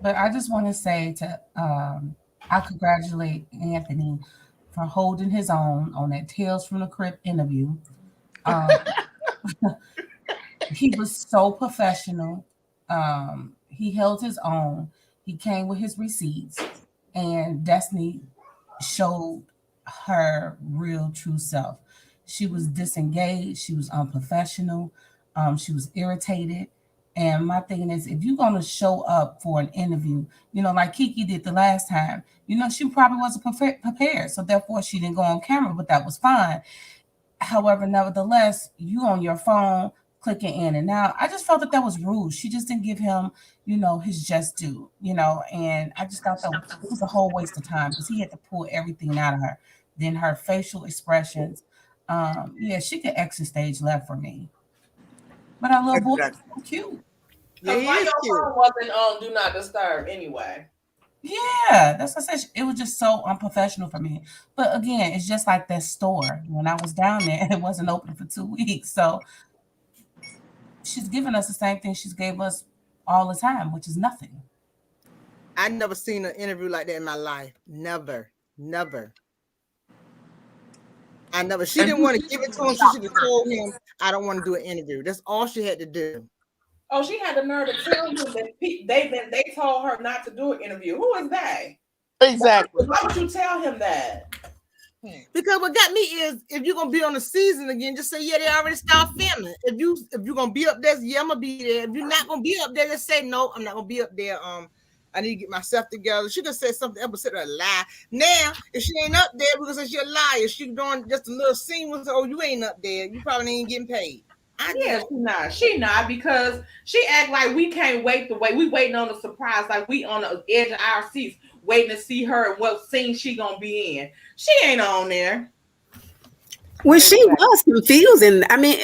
But I just want to say I congratulate Anthony for holding his own on that Tales from the Crypt interview. He was so professional. He held his own. He came with his receipts, and Destiny showed her real true self. She was disengaged. She was unprofessional. She was irritated. And my thing is, if you're going to show up for an interview, like Kiki did the last time, she probably wasn't prepared. So therefore she didn't go on camera, but that was fine. However, nevertheless, you on your phone clicking in and out. I just felt that was rude. She just didn't give him, his just due, and I just thought that it was a whole waste of time because he had to pull everything out of her. Then her facial expressions. Yeah, she could exit stage left for me. But our little boy is so cute. Yeah, he why is your cute. phone wasn't on Do Not Disturb anyway? Yeah, that's what I said. It was just so unprofessional for me. But again, it's just like that store. When I was down there, it wasn't open for 2 weeks. So she's giving us the same thing she's gave us all the time, which is nothing. I never seen an interview like that in my life. Never. I never. She didn't want to give it to him. She should have told him, I don't want to do an interview. That's all she had to do. Oh, she had the nerve to tell him that they told her not to do an interview. Who is they? Exactly. Why would you tell him that? Because what got me is, if you're gonna be on the season again, just say, yeah, they already started filming. If you're gonna be up there, yeah, I'm gonna be there. If you're not gonna be up there, just say no, I'm not gonna be up there. I need to get myself together. She just said something else, said a lie. Now, if she ain't up there, we're gonna say she's a liar. She doing just a little scene with her, oh, you ain't up there. You probably ain't getting paid. She not because she act like we can't wait to wait. We waiting on the surprise, like we on the edge of our seats, waiting to see her and what scene she gonna be in. She ain't on there. Well, she was confusing. I mean,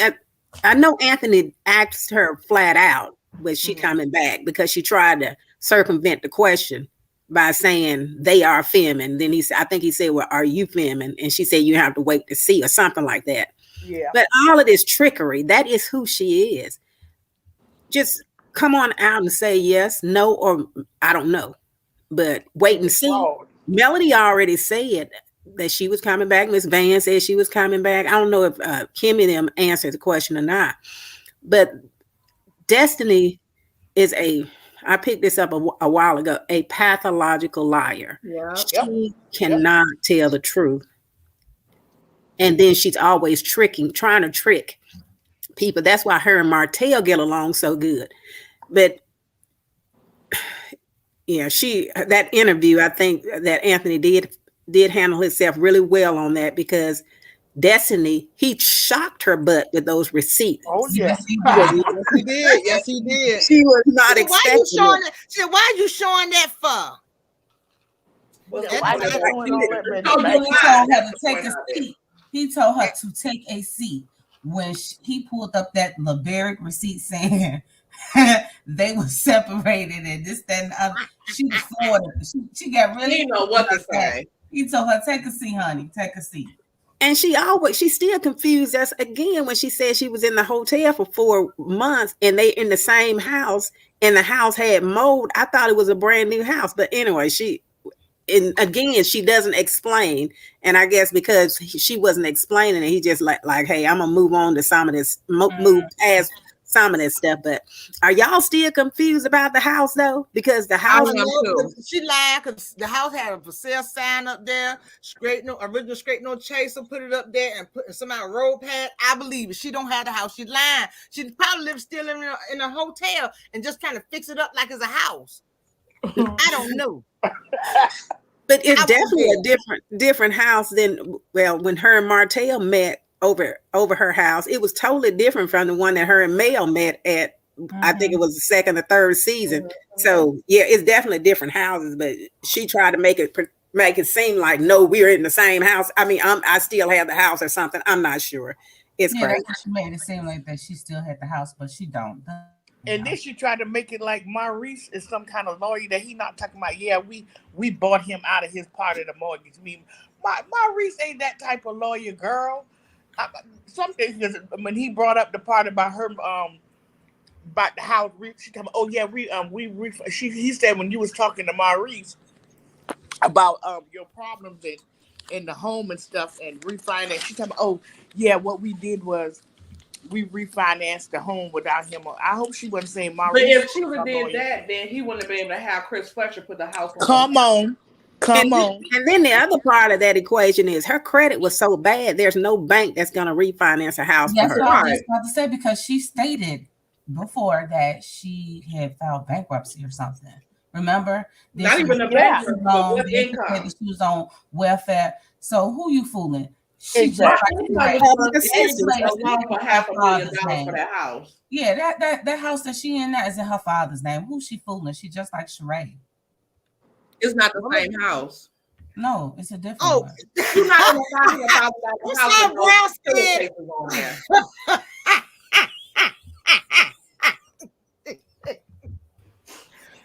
I know Anthony asked her flat out, was she coming back? Because she tried to circumvent the question by saying they are filming. Then I think he said, well, are you filming? And she said, you have to wait to see, or something like that. Yeah. But all of this trickery, that is who she is. Just come on out and say yes, no, or I don't know. But wait and see. Oh. Melody already said that she was coming back. Miss Van said she was coming back. I don't know if Kim and them answered the question or not. But Destiny is I picked this up a while ago, a pathological liar. Yeah. She cannot tell the truth. And then she's always trying to trick people. That's why her and Martell get along so good. But yeah, that interview, I think that Anthony did handle himself really well on that, because Destiny, he shocked her butt with those receipts. Oh yeah. Yes, he did. Yes, he did. She was not expecting it. She said, why are you showing that for? He told her to take a seat when he pulled up that Liberic receipt saying they were separated and this, that, and the other. She was Florida. She got really. You know what to say. He told her, take a seat, honey. Take a seat. And she's still confused us again when she said she was in the hotel for 4 months and they in the same house and the house had mold. I thought it was a brand new house. But anyway, she doesn't explain. And I guess because she wasn't explaining it, he just like, hey, I'm gonna move on to some of this, move past some of this stuff. But are y'all still confused about the house though? Because the house, she lied because the house had a for sale sign up there. Original Straight No Chaser put it up there and put some out road pad. I believe it. She don't have the house. She lying. She probably still in a hotel and just trying to fix it up like it's a house. I don't know. But it's definitely a different house than, well, when her and Martell met over her house, it was totally different from the one that her and Mel met at. I think it was the second or third season. So yeah, it's definitely different houses. But she tried to make it seem like, no, we're in the same house. I mean, I still have the house or something. I'm not sure. It's crazy. She made it seem like that she still had the house, but she don't. And then she tried to make it like Maurice is some kind of lawyer that he not talking about. Yeah, we bought him out of his part of the mortgage. Maurice ain't that type of lawyer, girl. Something, because when he brought up the part about her about the house, she told me, oh yeah, he said when you was talking to Maurice about your problems in the home and stuff and refinance, she told me, oh yeah, what we did was we refinanced the home without him. I hope she wasn't saying Maurice. But if she would have did that, then he wouldn't have been able to have Chris Fletcher put the house on. Come on. And then the other part of that equation is her credit was so bad, there's no bank that's going to refinance a house for her. What I was about to say, because she stated before that she had filed bankruptcy or something. Remember? Not even a bankruptcy, but what income? She was on welfare. So who you fooling? She just Exactly. like For $500,000 for name. that house. Yeah, that house that she in that is in her father's name. Who's she fooling? She just like Sheree. It's not the same house. No, it's a different Oh, one. You're not gonna find a $500,000 what's house up, with no brown skin? pillowcases on there.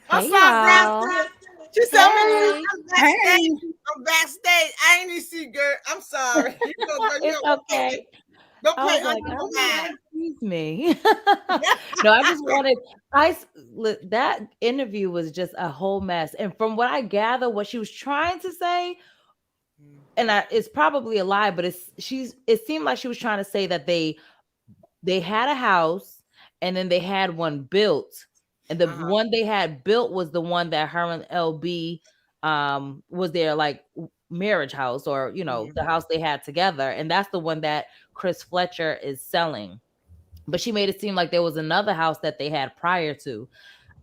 What's Hey, up, brown y'all. skin? She said, Hey. I'm backstage. I ain't even see girl. I'm sorry. You know, girl, you It's don't okay. Don't I play was like, under oh, the yeah, line. excuse me. No, I just wanted. That interview was just a whole mess, and from what I gather, what she was trying to say, and it's probably a lie, but it seemed like she was trying to say that they had a house, and then they had one built, and the one they had built was the one that her and LB was their like marriage house, or the house they had together, and that's the one that Chris Fletcher is selling. But she made it seem like there was another house that they had prior to.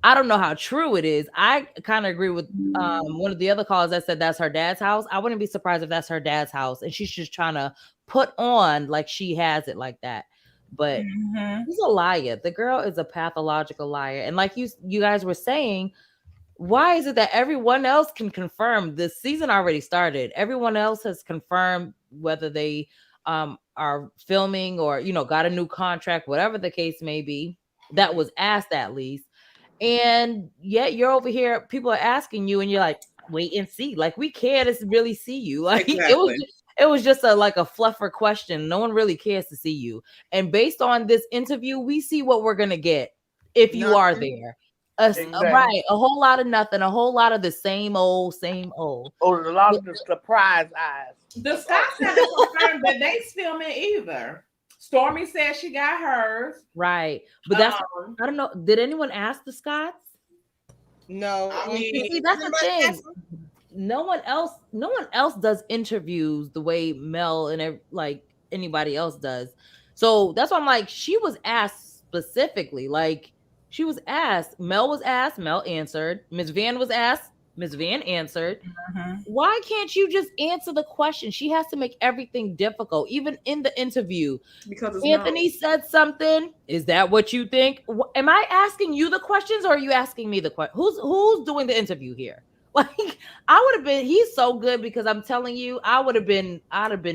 I don't know how true it is. I kind of agree with one of the other callers that said that's her dad's house. I wouldn't be surprised if that's her dad's house and she's just trying to put on like she has it like that. But she's a liar. The girl is a pathological liar. And like you guys were saying, why is it that everyone else can confirm the season already started? Everyone else has confirmed whether they are filming or got a new contract, whatever the case may be, that was asked at least. And yet you're over here, people are asking you and you're like, wait and see. Like, we care to really see you. Like Exactly. it was just a fluffer question. No one really cares to see you. And based on this interview, we see what we're gonna get if you are there. Right, a whole lot of nothing, a whole lot of the same old. Oh, a lot of the surprise eyes. The Scotts haven't confirmed that they filming either. Stormy said she got hers. Right, but that's I don't know. Did anyone ask the Scotts? No, I mean, see, that's the thing. No one else does interviews the way Mel and like anybody else does. So that's why I'm like, she was asked specifically. Like, she was asked. Mel was asked. Mel answered. Ms. Van was asked. Ms. Van answered. Why can't you just answer the question? She has to make everything difficult, even in the interview. Because Anthony said something. Is that what you think? Am I asking you the questions, or are you asking me the question? Who's doing the interview here? Like, I would have been. He's so good because I'm telling you, I'd have been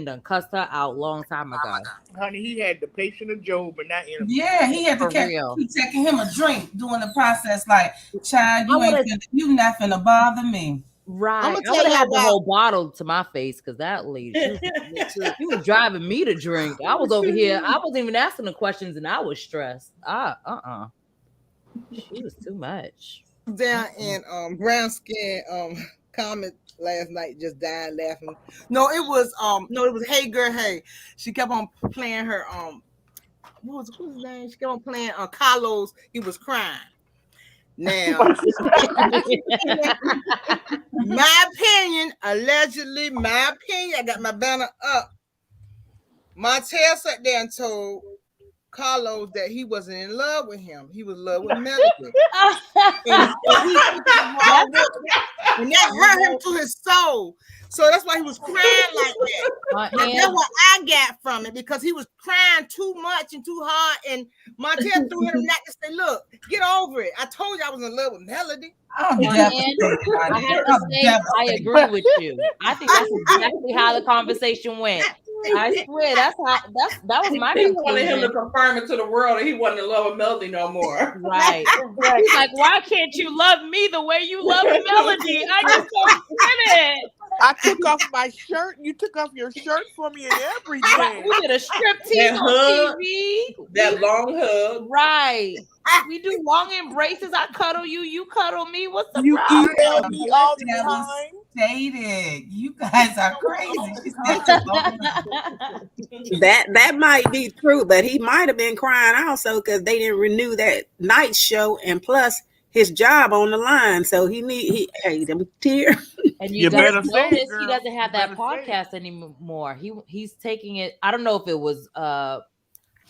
done cussed her out long time ago. Honey, he had the patient of Job in that interview. Yeah, he had to keep taking him a drink during the process. Like, child, you not finna bother me. Right. I would have had the whole bottle to my face because that lady, she was driving me to drink. I was over here. I wasn't even asking the questions and I was stressed. She was too much. Down in brown skin comment last night, just dying laughing. No, it was Hey Girl Hey. She kept on playing her what's his name? She kept on playing Carlos. He was crying. Now, my opinion, allegedly, my opinion, I got my banner up. Martell sat there and told Carlos that he wasn't in love with him. He was in love with Melody. and that hurt him to his soul. So that's why he was crying like that. That's what I got from it, because he was crying too much and too hard. And Martell threw him that to say, look, get over it. I told you I was in love with Melody. I agree with you. I think that's exactly how the conversation went. I swear that was my conclusion. He wanted him to confirm it to the world that he wasn't in love with Melody no more. Right. He's like, why can't you love me the way you love Melody? I just don't get it. I took off my shirt. You took off your shirt for me and everything. We did a striptease on TV. That long hug. Right. We do long embraces. I cuddle you. You cuddle me. What's the you problem? email me all the time. Dated. You guys are crazy. That might be true, but he might have been crying also because they didn't renew that night show, and plus his job on the line. So he them tears. And you guys notice he doesn't have that podcast anymore. He's taking it. I don't know if it was a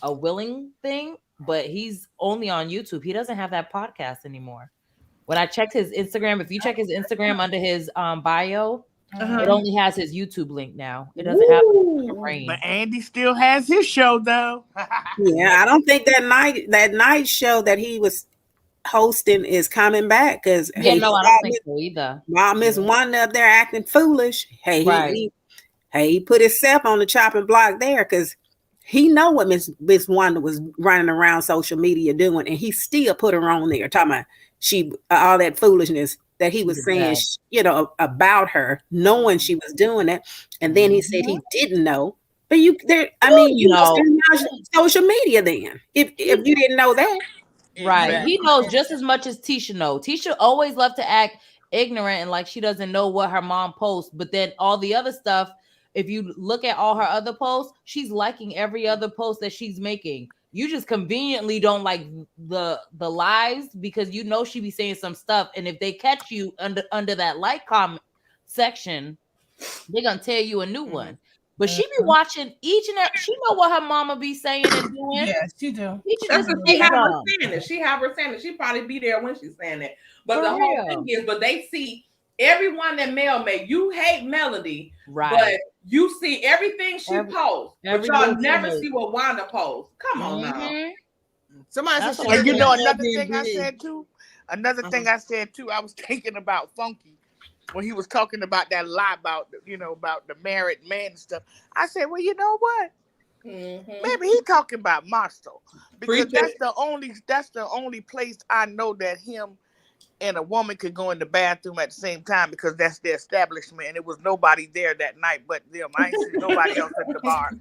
willing thing, but he's only on YouTube. He doesn't have that podcast anymore. When I checked his Instagram, if you check his Instagram under his bio, It only has his YouTube link now. It doesn't have the brain. But Andy still has his show though. Yeah, I don't think that night show that he was hosting is coming back because Yeah, no, I don't think so either. While Miss Wanda up there acting foolish, he put himself on the chopping block there because he know what Miss Wanda was running around social media doing, and he still put her on there talking about all that foolishness that he was saying, about her, knowing she was doing it, and then he said he didn't know. But you know social media then if you didn't know that. Right. He knows just as much as Tisha knows. Tisha always loved to act ignorant and like she doesn't know what her mom posts. But then all the other stuff, if you look at all her other posts, she's liking every other post that she's making. You just conveniently don't like the lies because you know she be saying some stuff. And if they catch you under that like comment section, they're gonna tell you a new one. But she be watching each and every. She know what her mama be saying and doing. Yeah, she do. That's what she have her saying it. She have her saying it. She probably be there when she's saying it. But the whole thing is, but they see everyone that Mel made. You hate Melody, right? But you see everything she posts, but y'all never see what Wanda posts. Come on now. Somebody said, and you know another thing I said too. Another thing I said too. I was thinking about Funky. When he was talking about that lie about the married man and stuff, I said, well, you know what? Maybe he's talking about Marcel because that's the only place I know that him and a woman could go in the bathroom at the same time because that's the establishment and it was nobody there that night but them. I ain't seen nobody else at the bar.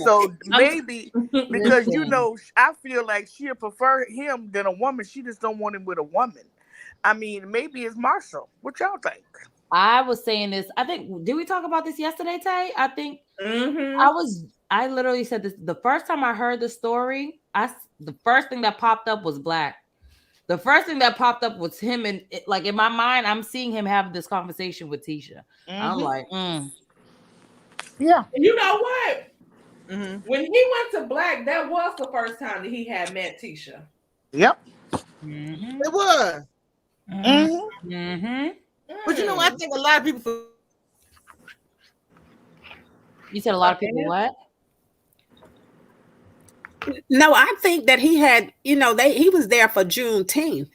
So maybe because I feel like she'll prefer him than a woman. She just don't want him with a woman. I mean, maybe it's Marcel. What y'all think? I was saying this. I think, did we talk about this yesterday, Tay? I think I literally said this. The first time I heard the story, the first thing that popped up was Black. The first thing that popped up was him. And like in my mind, I'm seeing him have this conversation with Tisha. I'm like, yeah. And you know what? When he went to Black, that was the first time that he had met Tisha. Yep. It was. But I think a lot of people. You said a lot of people what? No, I think that he had. He was there for Juneteenth.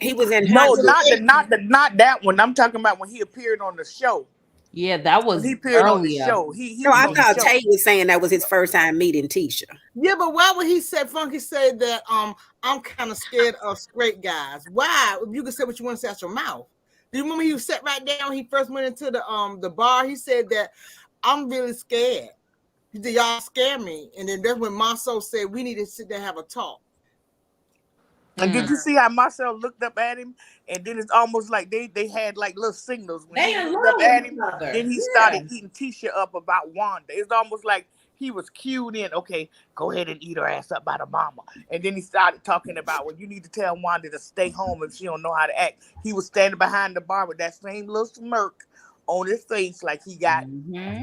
He was in. No, not that one. I'm talking about when he appeared on the show. Yeah, that was he appeared on the show. I thought Tay was saying that was his first time meeting Tisha. Yeah, but why would Funky say that? I'm kind of scared of straight guys. Why? You can say what you want to say out your mouth. Do you remember he sat right down? He first went into the bar. He said that I'm really scared. He said, y'all scare me. And then that's when Marcel said we need to sit there and have a talk. And did you see how Marcel looked up at him? And then it's almost like they had like little signals when he looked up at him. Then he started eating Tisha up about Wanda. It's almost like he was cued in. Okay, go ahead and eat her ass up by the mama. And then he started talking about, well, you need to tell Wanda to stay home if she don't know how to act. He was standing behind the bar with that same little smirk on his face, like he got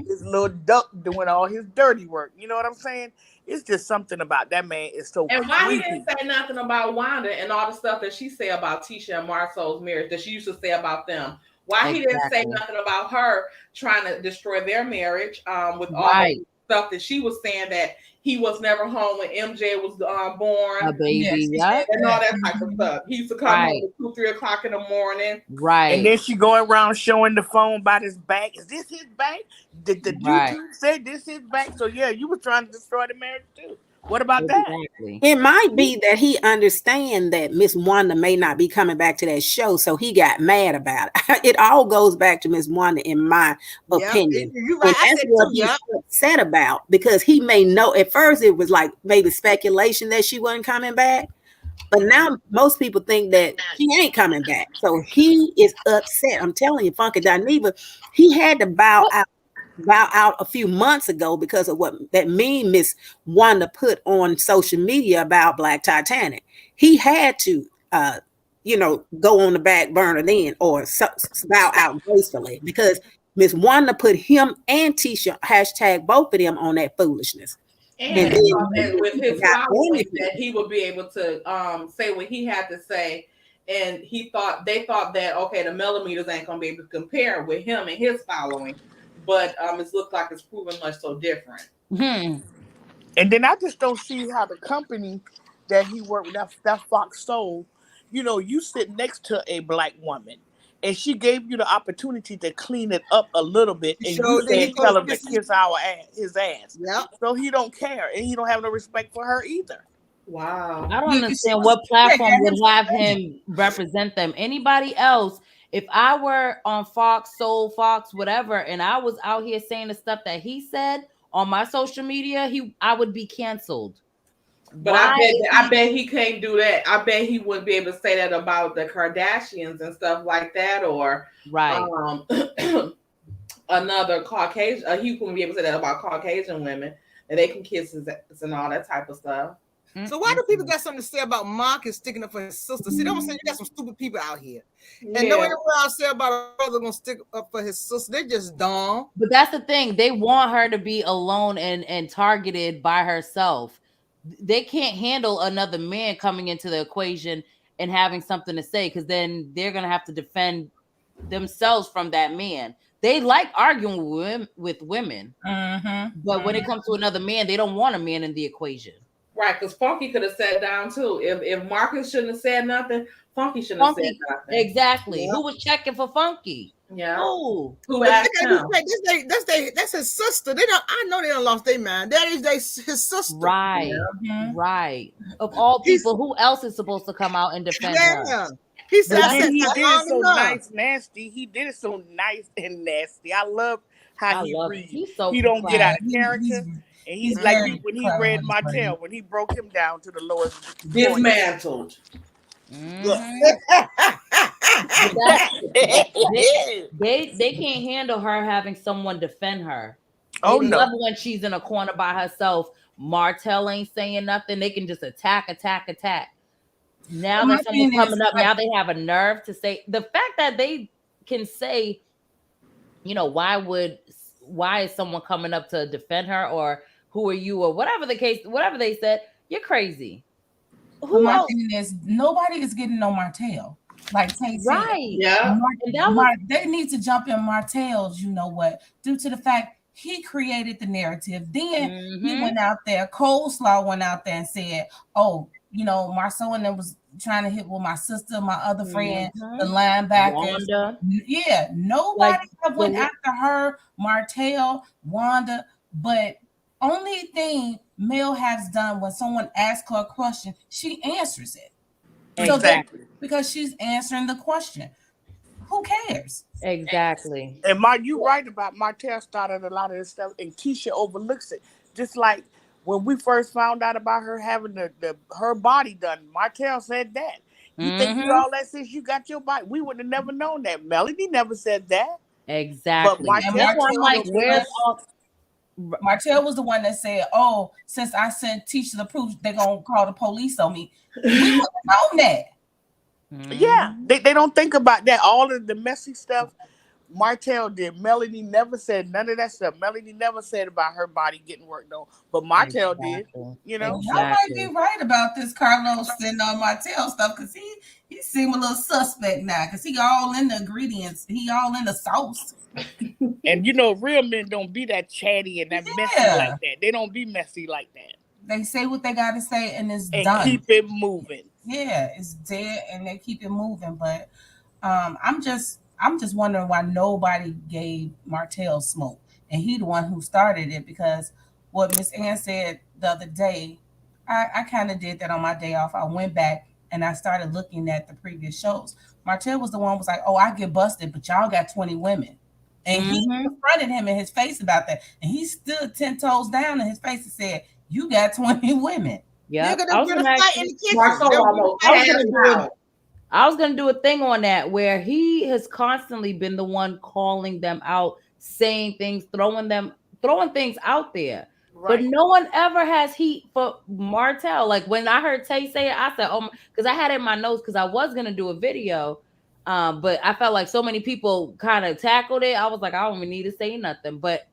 his little duck doing all his dirty work. You know what I'm saying? It's just something about that man is so And why creepy. he didn't say nothing about Wanda and all the stuff that she said about Tisha and Marcel's marriage that she used to say about them? Why he didn't say nothing about her trying to destroy their marriage with all the stuff that she was saying that he was never home when MJ was born, a baby, and all that type of stuff. He used to come home at 2-3 o'clock in the morning, right? And then she going around showing the phone by his back. Is this his bank? Did the YouTube say this his bank? So yeah, you were trying to destroy the marriage too. What about that? It might be that he understands that Miss Wanda may not be coming back to that show, so he got mad about it. It all goes back to Miss Wanda, in my opinion. You're right. And that's what he's upset about, because he may know. At first, it was like maybe speculation that she wasn't coming back, but now most people think that she ain't coming back. So he is upset. I'm telling you, Funky Dineva, he had to bow out a few months ago because of what that meme Miss Wanda put on social media about Black Titanic. He had to go on the back burner then, or bow out gracefully, because Miss Wanda put him and Tisha, hashtag both of them, on that foolishness. And with his following, that he would be able to say what he had to say and they thought that okay, the millimeters ain't gonna be able to compare with him and his following, but it's looked like it's proven much so different. Hmm. And then I just don't see how the company that he worked with, that Fox Soul, you know, you sit next to a black woman and she gave you the opportunity to clean it up a little bit, and Sure you did. He said tell him to goes, kiss his ass. Yep. So he don't care, and he don't have no respect for her either. Wow. I don't Yeah, 'cause understand she what was- platform yeah, would him have saying him represent them. Anybody else, if I were on Fox, Soul, Fox, whatever, and I was out here saying the stuff that he said on my social media, I would be canceled. But Why? I bet he can't do that. I bet he wouldn't be able to say that about the Kardashians and stuff like that, or Right. another Caucasian. He wouldn't be able to say that about Caucasian women, and they can kiss his ass and all that type of stuff. So why do people got something to say about Marcus sticking up for his sister? See, I'm saying you got some stupid people out here, and no one else say about a brother gonna stick up for his sister. They just dumb. But that's the thing. They want her to be alone and targeted by herself. They can't handle another man coming into the equation and having something to say, because then they're gonna have to defend themselves from that man. They like arguing with women, but when it comes to another man, they don't want a man in the equation. Right, because Funky could have sat down too. If Marcus shouldn't have said nothing, Funky shouldn't have said nothing. Exactly. Yeah. Who was checking for Funky? Yeah. Oh, Who But asked they him? that's his sister. They don't. I know they don't lost their mind. That is his sister. right, Yeah. right. Of all people, who else is supposed to come out and defend her? Yeah. He said, But I then said, he "That's did long it so enough." nice, nasty. He did it so nice and nasty. I love how I he love it. reads. He's so He don't get out of He's- character. And he's he's like very when he clever read with his brain. Martell, when he broke him down to the lowest point. Dismantled. Mhm. They can't handle her having someone defend her. Oh They no. love when she's in a corner by herself. Martell ain't saying nothing. They can just attack. Now My that someone's thing is, coming up, now they have a nerve to say the fact that they can say, you know, why is someone coming up to defend her, or who are you, or whatever the case, whatever they said, you're crazy. Who my else? thing is, nobody is getting on Martell. Like Tay said, Right. Yeah. they need to jump in Martell's, you know what, due to the fact he created the narrative. Then he went out there, Coleslaw went out there and said, oh, you know, Marceau and them was trying to hit with my sister, my other friend, the linebackers. Wanda. Yeah, nobody went after her, Martell, Wanda, but only thing Mel has done when someone asks her a question, she answers it. Exactly. So because she's answering the question. Who cares? Exactly. And you right about Martell started a lot of this stuff, and Keisha overlooks it. Just like when we first found out about her having her body done, Martell said that. You think you all that since you got your body? We would have never known that. Melody never said that. Exactly. But I'm like, where's all? Martell was the one that said, oh, since I sent Teacher the proof, they're going to call the police on me. We would have known that. Yeah, they don't think about that. All of the messy stuff Martell did. Melody never said none of that stuff. Melody never said about her body getting worked on, but Martell did. You know, y'all might be right about this Carlos and Martell stuff, because he seemed a little suspect now, because he all in the ingredients. He all in the sauce. And you know, real men don't be that chatty and that messy like that. They don't be messy like that. They say what they got to say, and it's and done. Keep it moving. Yeah, it's dead, and they keep it moving. But I'm just wondering why nobody gave Martell smoke, and he the one who started it. Because what Miss Ann said the other day, I kind of did that on my day off. I went back and I started looking at the previous shows. Martell was the one who was like, "Oh, I get busted, but y'all got 20 women." And he confronted him in his face about that. And he stood 10 toes down in his face and said, "You got 20 women." Yeah, I was gonna do a thing on that where he has constantly been the one calling them out, saying things, throwing things out there. Right. But no one ever has heat for Martell. Like when I heard Tay say it, I said, "Oh," because I had it in my notes because I was gonna do a video, but I felt like so many people kind of tackled it. I was like, I don't even need to say nothing. But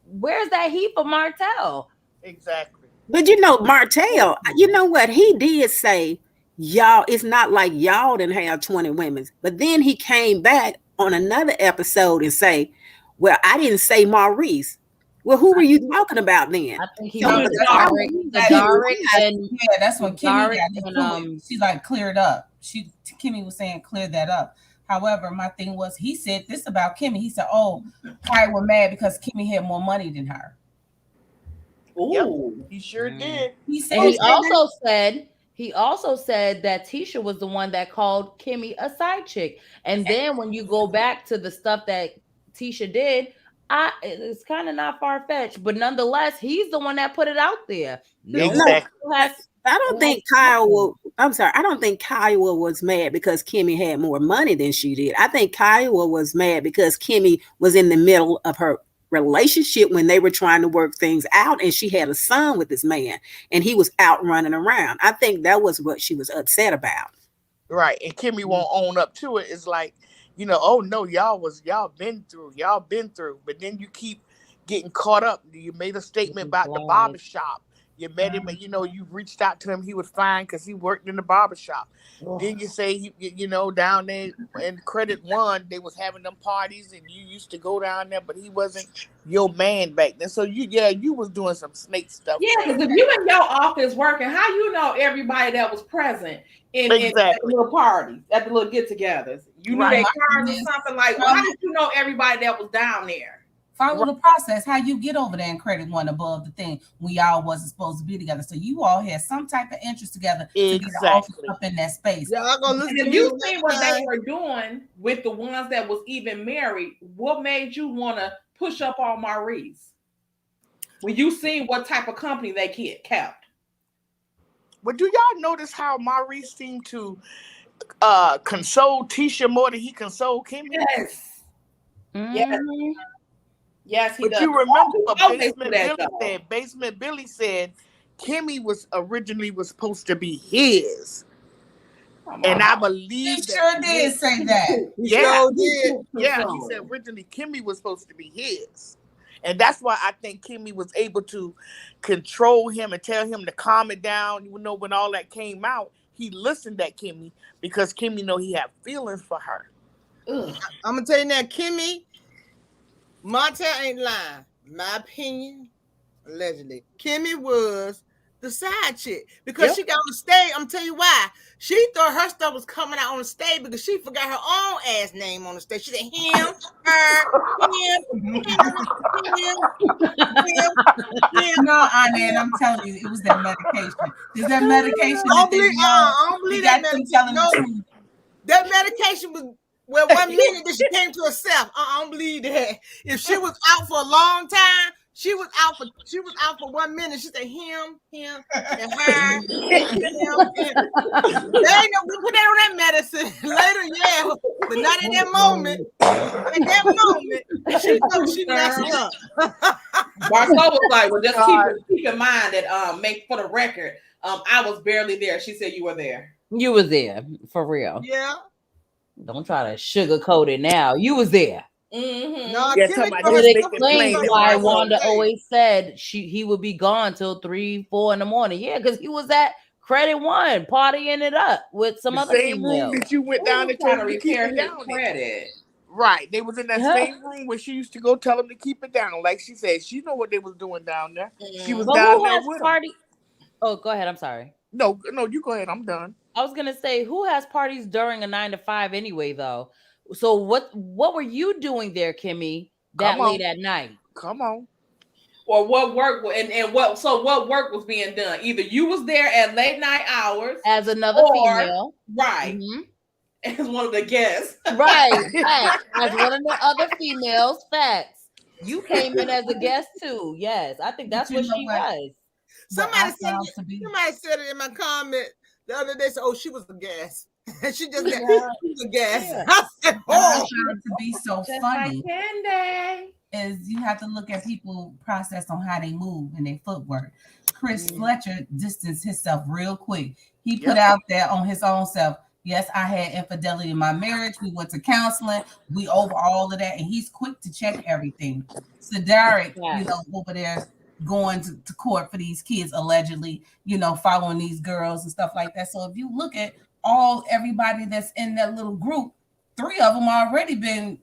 where's that heat for Martell? Exactly. But you know, Martell, you know what? He did say y'all, it's not like y'all didn't have 20 women. But then he came back on another episode and say, well, I didn't say Maurice. Well, who were you talking about then? I think he So means the Derek and Yeah, that's when Kimmy Derek got into it. She like cleared up. Kimmy was saying clear that up. However, my thing was he said this about Kimmy. He said, "Oh, Kai were mad because Kimmy had more money than her." Ooh, he sure did. He said, and he also said that Tisha was the one that called Kimmy a side chick. And then when you go back to the stuff that Tisha did, it's kind of not far-fetched, but nonetheless, he's the one that put it out there. Exactly. I don't think I don't think Kiowa was mad because Kimmy had more money than she did. I think Kiowa was mad because Kimmy was in the middle of her relationship when they were trying to work things out, and she had a son with this man, and he was out running around. I think that was what she was upset about. Right. And Kimmy won't own up to it. It's like, oh no, y'all been through. But then you keep getting caught up. You made a statement about the barbershop. You met him and you reached out to him. He was fine because he worked in the barbershop. Then you say down there in Credit One, they was having them parties and you used to go down there, but he wasn't your man back then. So you was doing some snake stuff. Yeah, because if you in your office working, how you know everybody that was present in at the little parties, at the little get-togethers? You knew their cars or something like. Well, how did you know everybody that was down there? Follow the process. How you get over there in Credit One above the thing we all wasn't supposed to be together. So you all had some type of interest together to get up in that space. Yeah, if you see what they were doing with the ones that was even married, what made you want to push up on Maurice? When you seen what type of company they kept. But do y'all notice how Maurice seemed to console Tisha more than he consoled Kimmy? Yes. Mm-hmm. Yes. Yes, he does. You remember what Basement Billy said Kimmy was originally supposed to be his. And I believe he sure did say that. Yeah, he said originally Kimmy was supposed to be his. And that's why I think Kimmy was able to control him and tell him to calm it down. When all that came out, he listened at Kimmy because Kimmy know he had feelings for her. I'm gonna tell you now, Kimmy, Montel ain't lying. My opinion, allegedly, Kimmy was the side chick because she got on the stage. I'm tell you why. She thought her stuff was coming out on the stage because she forgot her own ass name on the stage. She said him, him. No, Anand, I'm telling you, it was that medication. Is that medication? I don't believe that medication. That medication was. Well, 1 minute that she came to herself. I don't believe that. If she was out for a long time, she was out for 1 minute. She said him, and her, him. They ain't no we put that on that medicine later, yeah, but not in that moment. In that moment, she thought she messed up. Marcel was like, "Well, just keep in mind that make for the record, I was barely there." She said you were there. You was there for real. Yeah. Don't try to sugarcoat it now. You was there. Mm-hmm. No, it explains why Wanda always said he would be gone till 3-4 in the morning. Yeah, because he was at Credit One partying it up with some other female. That you went down and told him to keep it down. Credit. Right, they was in that same room where she used to go tell him to keep it down. Like she said, she know what they was doing down there. She was down there with him. Oh, go ahead. I'm sorry. No, you go ahead. I'm done. I was gonna say, who has parties during a 9 to 5 anyway, though? So what were you doing there, Kimmy, that late at night? Come on. Or what work what work was being done? Either you was there at late night hours as another female, right? Mm-hmm. As one of the guests, right? As one of the other females. Facts. You came in as a guest too. Yes, I think that's what she was. Somebody said it in my comment the other day. So, she was a guest. She just got a guest. Yeah. I said, to be so funny is you have to look at people process on how they move and their footwork. Chris Fletcher distanced himself real quick. He put out there on his own self, yes, I had infidelity in my marriage. We went to counseling. We over all of that. And he's quick to check everything. So Derek, over there, going to court for these kids allegedly, following these girls and stuff like that. So if you look at everybody that's in that little group, 3 of them already been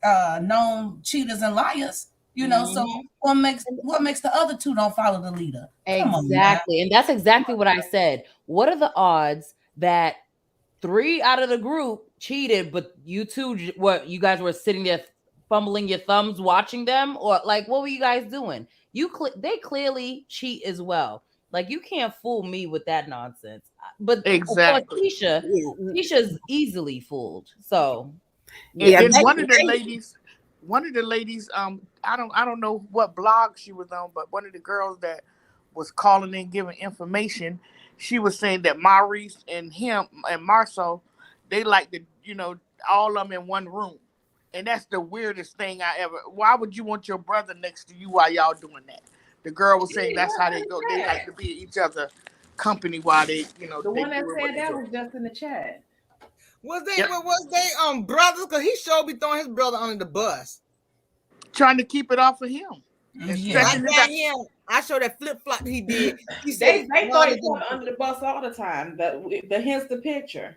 known cheaters and liars. So what makes the other 2 don't follow the leader? Come on, Exactly. And that's exactly what I said. What are the odds that 3 out of the group cheated, but you two, what, you guys were sitting there fumbling your thumbs watching them? Or like, what were you guys doing? They clearly cheat as well. Like, you can't fool me with that nonsense. But Exactly. of course, Keisha's easily fooled. So and then one of the ladies, I don't know what blog she was on, but one of the girls that was calling in giving information, she was saying that Maurice and him and Marceau, they like to, all of them in one room. And that's the weirdest thing I ever. Why would you want your brother next to you while y'all doing that? The girl was saying that's how they go. They like to be each other company while they, The one that said that was just in the chat. Was they brothers? Because he sure be throwing his brother under the bus. Trying to keep it off of him. I showed that flip flop he did. He said they throw each other under the bus all the time. Hence the picture.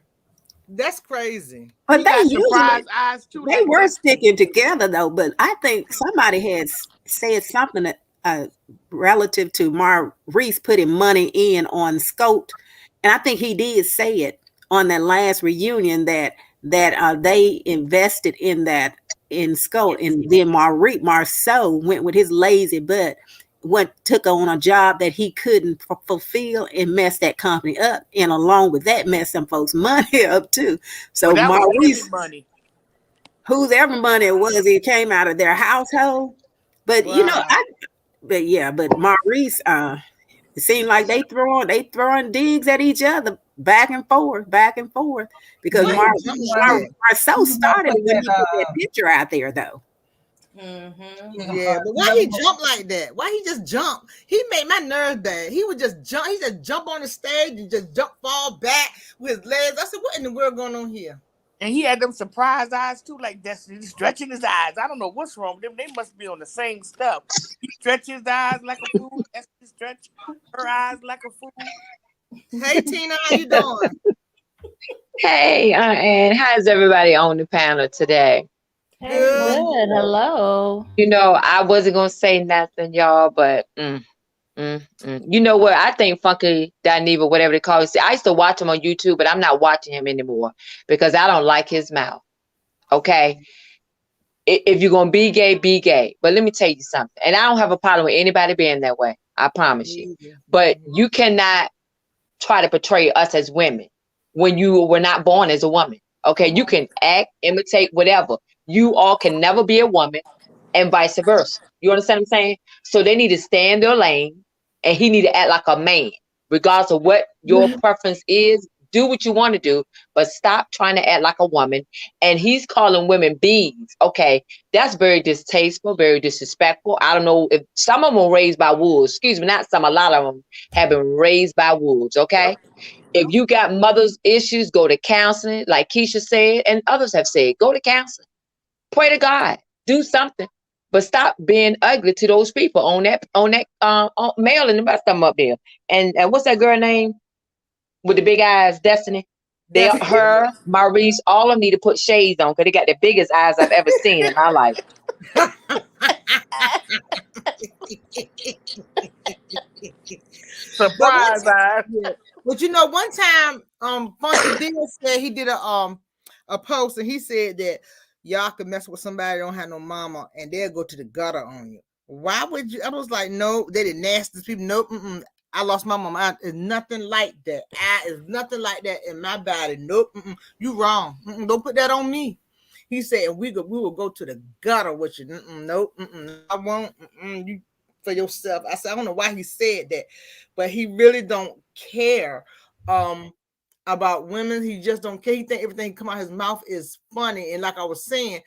That's crazy. But they were sticking together though. But I think somebody had said something that, relative to Maurice putting money in on Scott, and I think he did say it on that last reunion that they invested in that in Scott, and then Marceau went with his lazy butt, took on a job that he couldn't fulfill and messed that company up, and along with that messed some folks' money up too. So Maurice, whoever money it was, it came out of their household. But but Maurice, it seemed like they throwing digs at each other back and forth because Marceau started when he put that picture out there though. Yeah, but why he jump like that? Why he just jump? He made my nerves bad. He would just jump. He just jump on the stage and just fall back with his legs. I said, what in the world going on here? And he had them surprise eyes too, like Destiny stretching his eyes. I don't know what's wrong with them. They must be on the same stuff. He stretches his eyes like a fool. Destiny stretch her eyes like a fool. Hey Tina, how you doing? Hey, and how's everybody on the panel today? Hey, good. Hello. I wasn't gonna say nothing, y'all, but you know what? I think Funky Dineva, whatever they call it. See, I used to watch him on YouTube, but I'm not watching him anymore because I don't like his mouth. Okay. If you're gonna be gay, be gay. But let me tell you something. And I don't have a problem with anybody being that way. I promise you. But you cannot try to portray us as women when you were not born as a woman. Okay. You can act, imitate, whatever. You all can never be a woman and vice versa. You understand what I'm saying? So they need to stay in their lane and he need to act like a man, regardless of what your preference is. Do what you want to do, but stop trying to act like a woman. And he's calling women beings. Okay, that's very distasteful, very disrespectful. I don't know if some of them were raised by wolves. Excuse me, not some. A lot of them have been raised by wolves. Okay, if you got mother's issues, go to counseling, like Keisha said, and others have said. Go to counseling. Pray to God. Do something. But stop being ugly to those people on that male and the rest of them up there. And what's that girl name with the big eyes? Destiny. Her, Maurice, all of them need to put shades on because they got the biggest eyes I've ever seen in my life. Surprise eyes. But one time, Funky D said he did a post and he said that y'all could mess with somebody that don't have no mama and they'll go to the gutter on you. Why would you? I was like, no, they the nastiest people. Nope. I lost my mama. It's nothing like that. It's nothing like that in my body. Nope. You wrong. Don't put that on me. He said we will go to the gutter with you. Nope. I won't. You for yourself. I said I don't know why he said that, but he really don't care. About women, he just don't care. He think everything come out his mouth is funny, and like I was saying,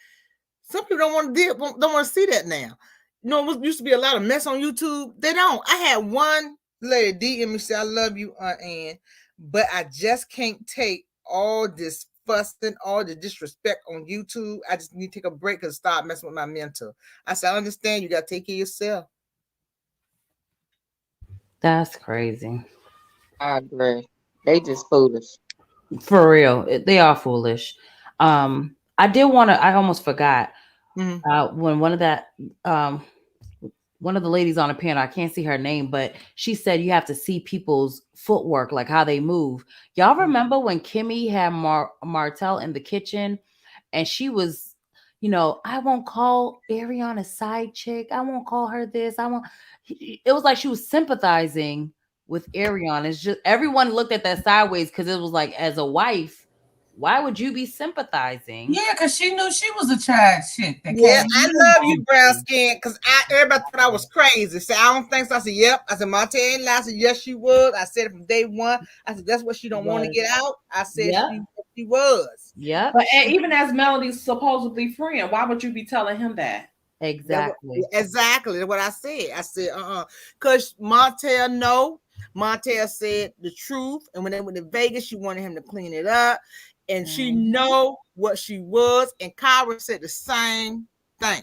some people don't want to see that now. It used to be a lot of mess on YouTube. They don't. I had one lady DM me say, "I love you, Aunt Ann, but I just can't take all this fussing, all the disrespect on YouTube. I just need to take a break and stop messing with my mental." I said, "I understand. You got to take care of yourself." That's crazy. I agree. They just foolish. For real. They are foolish. I did want to, I almost forgot. Mhm. When one of the ladies on the panel, I can't see her name, but she said you have to see people's footwork, like how they move. Y'all remember when Kimmy had Martell in the kitchen and she was, I won't call Ariana a side chick. I won't call her this. It was like she was sympathizing with Ariana. It's just everyone looked at that sideways because it was like, as a wife, why would you be sympathizing? Yeah, because she knew she was a child chick. Yeah, I love you, brown skin, because everybody thought I was crazy. So I don't think so. I said, yep. I said, Monte ain't lying. I said, yes, she was. I said it from day one. I said, that's what she don't want to get out. I said she was. Yeah. But even as Melody's supposedly friend, why would you be telling him that? Exactly. Exactly what I said. I said, because Montel said the truth. And when they went to Vegas, she wanted him to clean it up. And she know what she was. And Kyra said the same thing.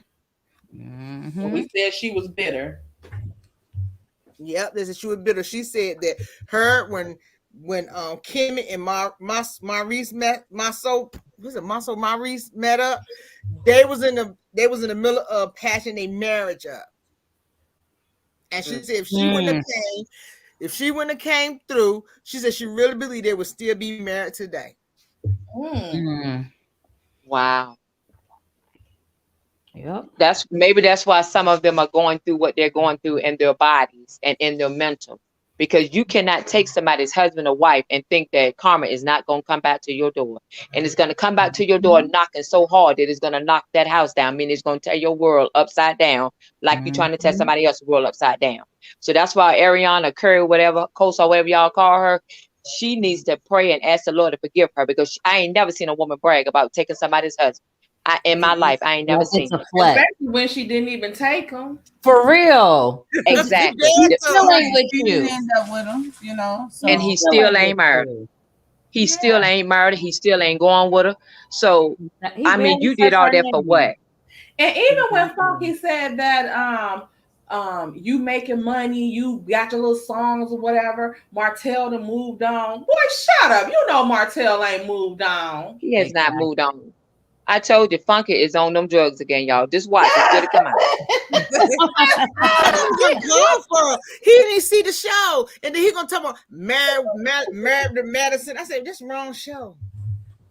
Well, we said she was bitter. Yep, this is she was bitter. She said that her when Kimmy and Maurice met Maurice met up, they was in the middle of patching their marriage up. And she said if she wouldn't have came through, she said she really believed they would still be married today. Wow. Yep. That's why some of them are going through what they're going through in their bodies and in their mental. Because you cannot take somebody's husband or wife and think that karma is not going to come back to your door. And it's going to come back to your door knocking so hard that it's going to knock that house down. I mean, it's going to tear your world upside down like you're trying to tear somebody else's world upside down. So that's why Ariana Curry, whatever, Kosa, whatever y'all call her, she needs to pray and ask the Lord to forgive her, because I ain't never seen a woman brag about taking somebody's husband. In my life, I ain't never seen it. Especially when she didn't even take him. For real. Exactly. Still ain't with you. Didn't end up with him, So. And he still ain't married. He still ain't married. He still ain't going with her. So, I mean, you did all that for what? And even when Funky said that you making money, you got your little songs or whatever, Martell done moved on. Boy, shut up. You know Martell ain't moved on. He has not moved on. I told you, Funky is on them drugs again, y'all. Just watch. It's going to come out. He didn't see the show. And then he going to talk about married to Madison. I said, this wrong show.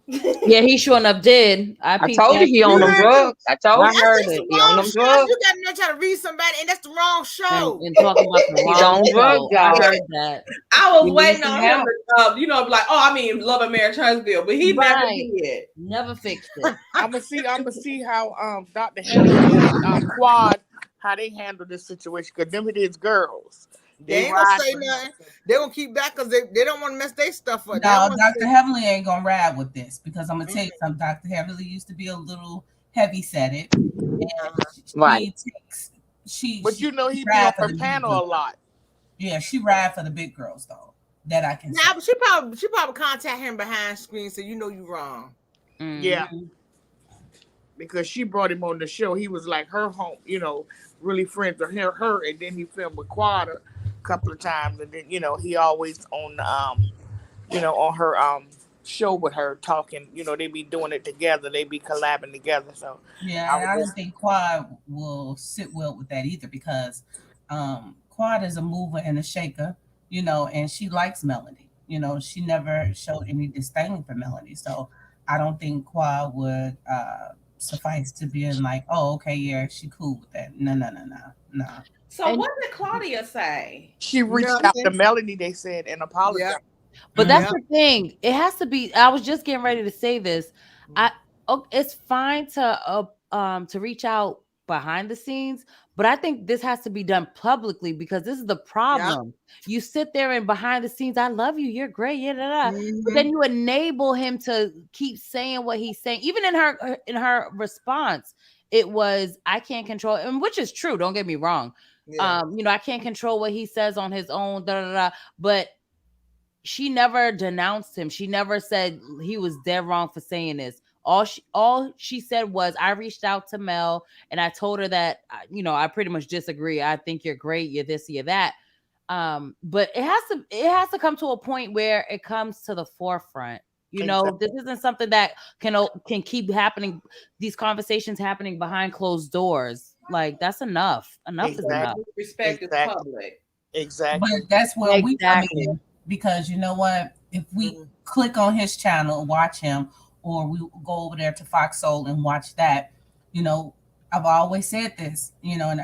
Yeah, he sure enough did. I told you he on them drugs. I told you. I heard it. He on them drugs. You got to try to read somebody, and that's the wrong show. And talking about the He's on drugs, I y'all. heard that. I was waiting on him to, like, Love and Marriage Huntsville, but he never did. Never fixed it. I'm gonna see how Dr. Henry Quad, how they handle this situation, because them it is girls. They ain't gonna say nothing. They're gonna keep back because they don't want to mess their stuff up. No, Dr. Heavenly ain't gonna ride with this, because I'm gonna tell you something. Dr. Heavenly used to be a little heavy-setted. Right. But he be on her panel a lot. Yeah, she ride for the big girls though. That I can. Yeah, but she probably contact him behind screen, so you wrong. Yeah. Because she brought him on the show. He was like her home, really friends with her, and then he filmed with Quad a couple of times, and then he always on on her show with her talking. They be doing it together. They be collabing together. So yeah, I don't think Quad will sit well with that either, because Quad is a mover and a shaker, and she likes Melody. She never showed any disdain for Melody, so I don't think Quad would suffice to being like, oh, okay, yeah, she cool with that. No. So what did Claudia say? She reached out to Melody, they said, and apologized. But that's the thing. It has to be. I was just getting ready to say this. It's fine to reach out behind the scenes, but I think this has to be done publicly, because this is the problem. You sit there and behind the scenes, I love you, you're great, but then you enable him to keep saying what he's saying. Even in her response, it was, I can't control it, and which is true. Don't get me wrong. I can't control what he says on his own. But she never denounced him. She never said he was dead wrong for saying this. All she said was, I reached out to Mel and I told her that, I pretty much disagree. I think you're great. You're this, you're that. But it has to come to a point where it comes to the forefront. You know, this isn't something that can keep happening. These conversations happening behind closed doors. Like, that's enough. Enough is enough. Respect is public. Exactly. But that's where we come in, because you know what? If we click on his channel and watch him, or we go over there to Fox Soul and watch that, you know, I've always said this, you know, and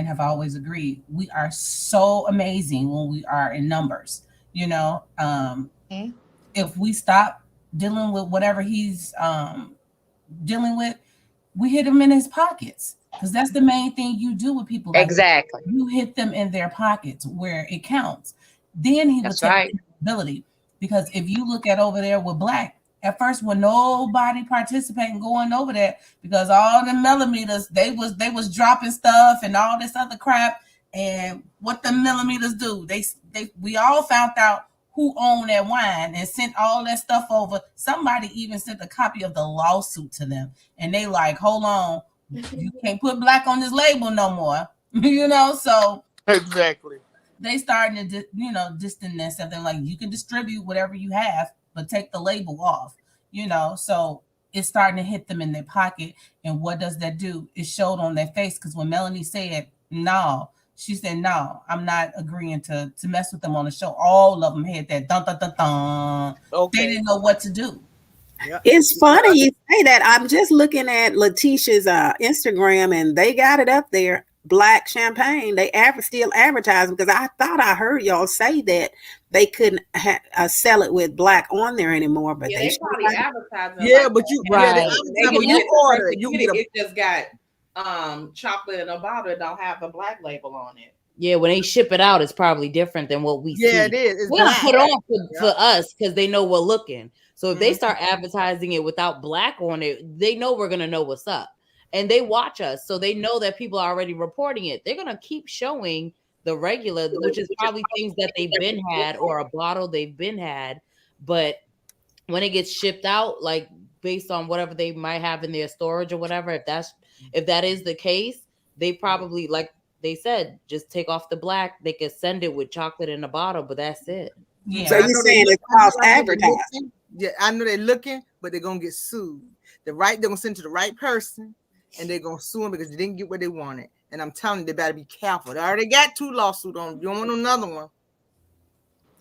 have always agreed. We are so amazing when we are in numbers, you know. If we stop dealing with whatever he's dealing with, we hit him in his pockets, because that's the main thing you do with people. Like Exactly. You hit them in their pockets where it counts. Then he will take accountability. Because if you look at over there with Black, at first when nobody participating going over there, because all the millimeters, they was dropping stuff and all this other crap. And what the millimeters do, we all found out who owned that wine and sent all that stuff over. Somebody even sent a copy of the lawsuit to them, and they like, hold on, you can't put Black on this label no more. You know, so exactly. They starting to, you know, distance themselves. They're like, you can distribute whatever you have, but take the label off, you know. So it's starting to hit them in their pocket. And what does that do? It showed on their face, because when Melanie said no, she said, no, I'm not agreeing to mess with them on the show. All of them had that dun dun dun dun. Okay. They didn't know what to do. Yep. It's funny you say that. I'm just looking at Letitia's Instagram, and they got it up there. Black champagne. They still advertising, because I thought I heard y'all say that they couldn't sell it with Black on there anymore. But they probably advertising. Yeah, like but you order it. You get it just got chocolate in a bottle. It don't have the Black label on it. Yeah, when they ship it out, it's probably different than what we see. Yeah, it is. We don't put on for us because they know we're looking. So if they start advertising it without Black on it, they know we're gonna know what's up. And they watch us, so they know that people are already reporting it. They're gonna keep showing the regular, which is probably things that they've been had, or a bottle they've been had. But when it gets shipped out, like based on whatever they might have in their storage or whatever, if that is the case, they probably, like they said, just take off the Black. They can send it with chocolate in a bottle, but that's it. Yeah. So you're saying it's false advertising? Yeah, I know they're looking, but they're gonna get sued. They're gonna send it to the right person. And they're gonna sue them because they didn't get what they wanted. And I'm telling you, they better be careful. They already got 2 lawsuits on them. You don't want another one.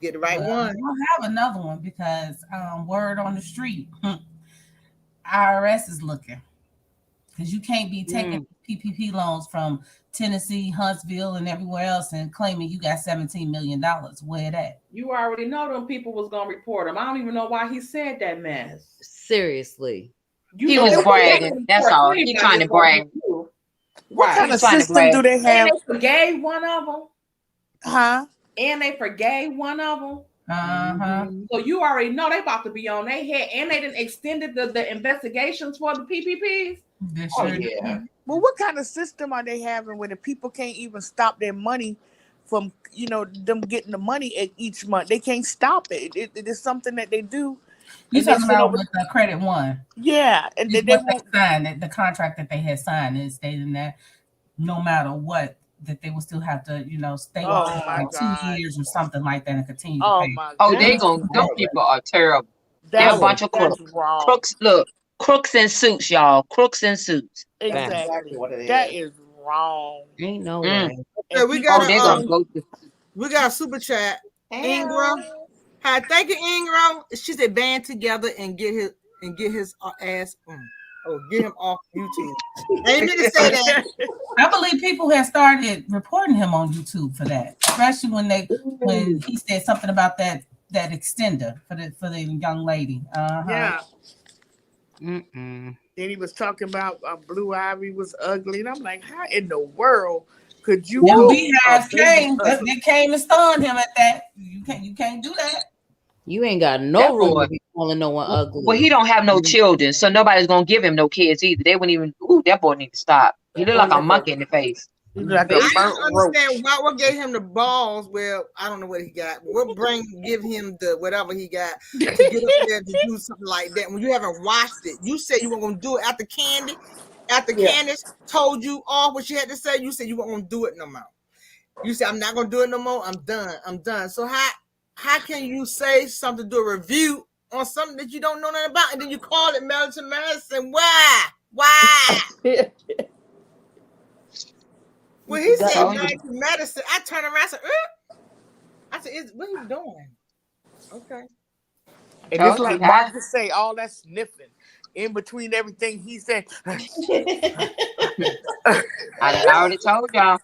Get the right one. We'll have another one, because word on the street, IRS is looking, because you can't be taking PPP loans from Tennessee, Huntsville, and everywhere else and claiming you got $17 million. Where that? You already know them people was gonna report him. I don't even know why he said that mess. Seriously. He was bragging. That's all. He trying to brag. What kind of system do they have? And they forgave one of them. Huh? And they forgave one of them. Uh-huh. So you already know they about to be on their head. And they didn't extended the investigations for the PPPs. Oh, yeah. Well, what kind of system are they having where the people can't even stop their money from, you know, them getting the money each month? They can't stop it. It is something that they do. You talking about with the Credit One? Yeah, and they won't sign the contract that they had signed is stating that no matter what, that they will still have to, you know, stay on for 2 years or something like that and continue to pay. They gonna. Those people are terrible. They're a bunch of crooks. Crooks, look, crooks in suits, y'all. Crooks in suits. Exactly what it is. That is wrong. Ain't no way. Okay, we got a super chat. Ingram. Hi, thank you, Ingram. She said band together and get his ass get him off YouTube. I didn't mean to say that. I believe people have started reporting him on YouTube for that, especially when he said something about that extender for the young lady. Yeah. Then he was talking about Blue Ivy was ugly, and I'm like, how in the world could you? They came and stunned him at that. You can't do that. You ain't got no room to be calling no one ugly. Well, he don't have no children, so nobody's gonna give him no kids either. They wouldn't even. Ooh, that boy need to stop. He look like a monkey in the face. I don't understand what gave him the balls. Well, I don't know what he got. What give him the whatever he got to get up there to do something like that when you haven't watched it? You said you weren't gonna do it after Candace told you all what she had to say. You said you weren't gonna do it no more. You say I'm not gonna do it no more. I'm done. I'm done. So how can you say something, do a review on something that you don't know nothing about, and then you call it Melton medicine? Why? Why? When he said told you. Melton medicine, I turned around and said, I said, what are you doing? Okay. And Told it's like you, huh? Marcus say, all that sniffing in between everything he said. I already told y'all.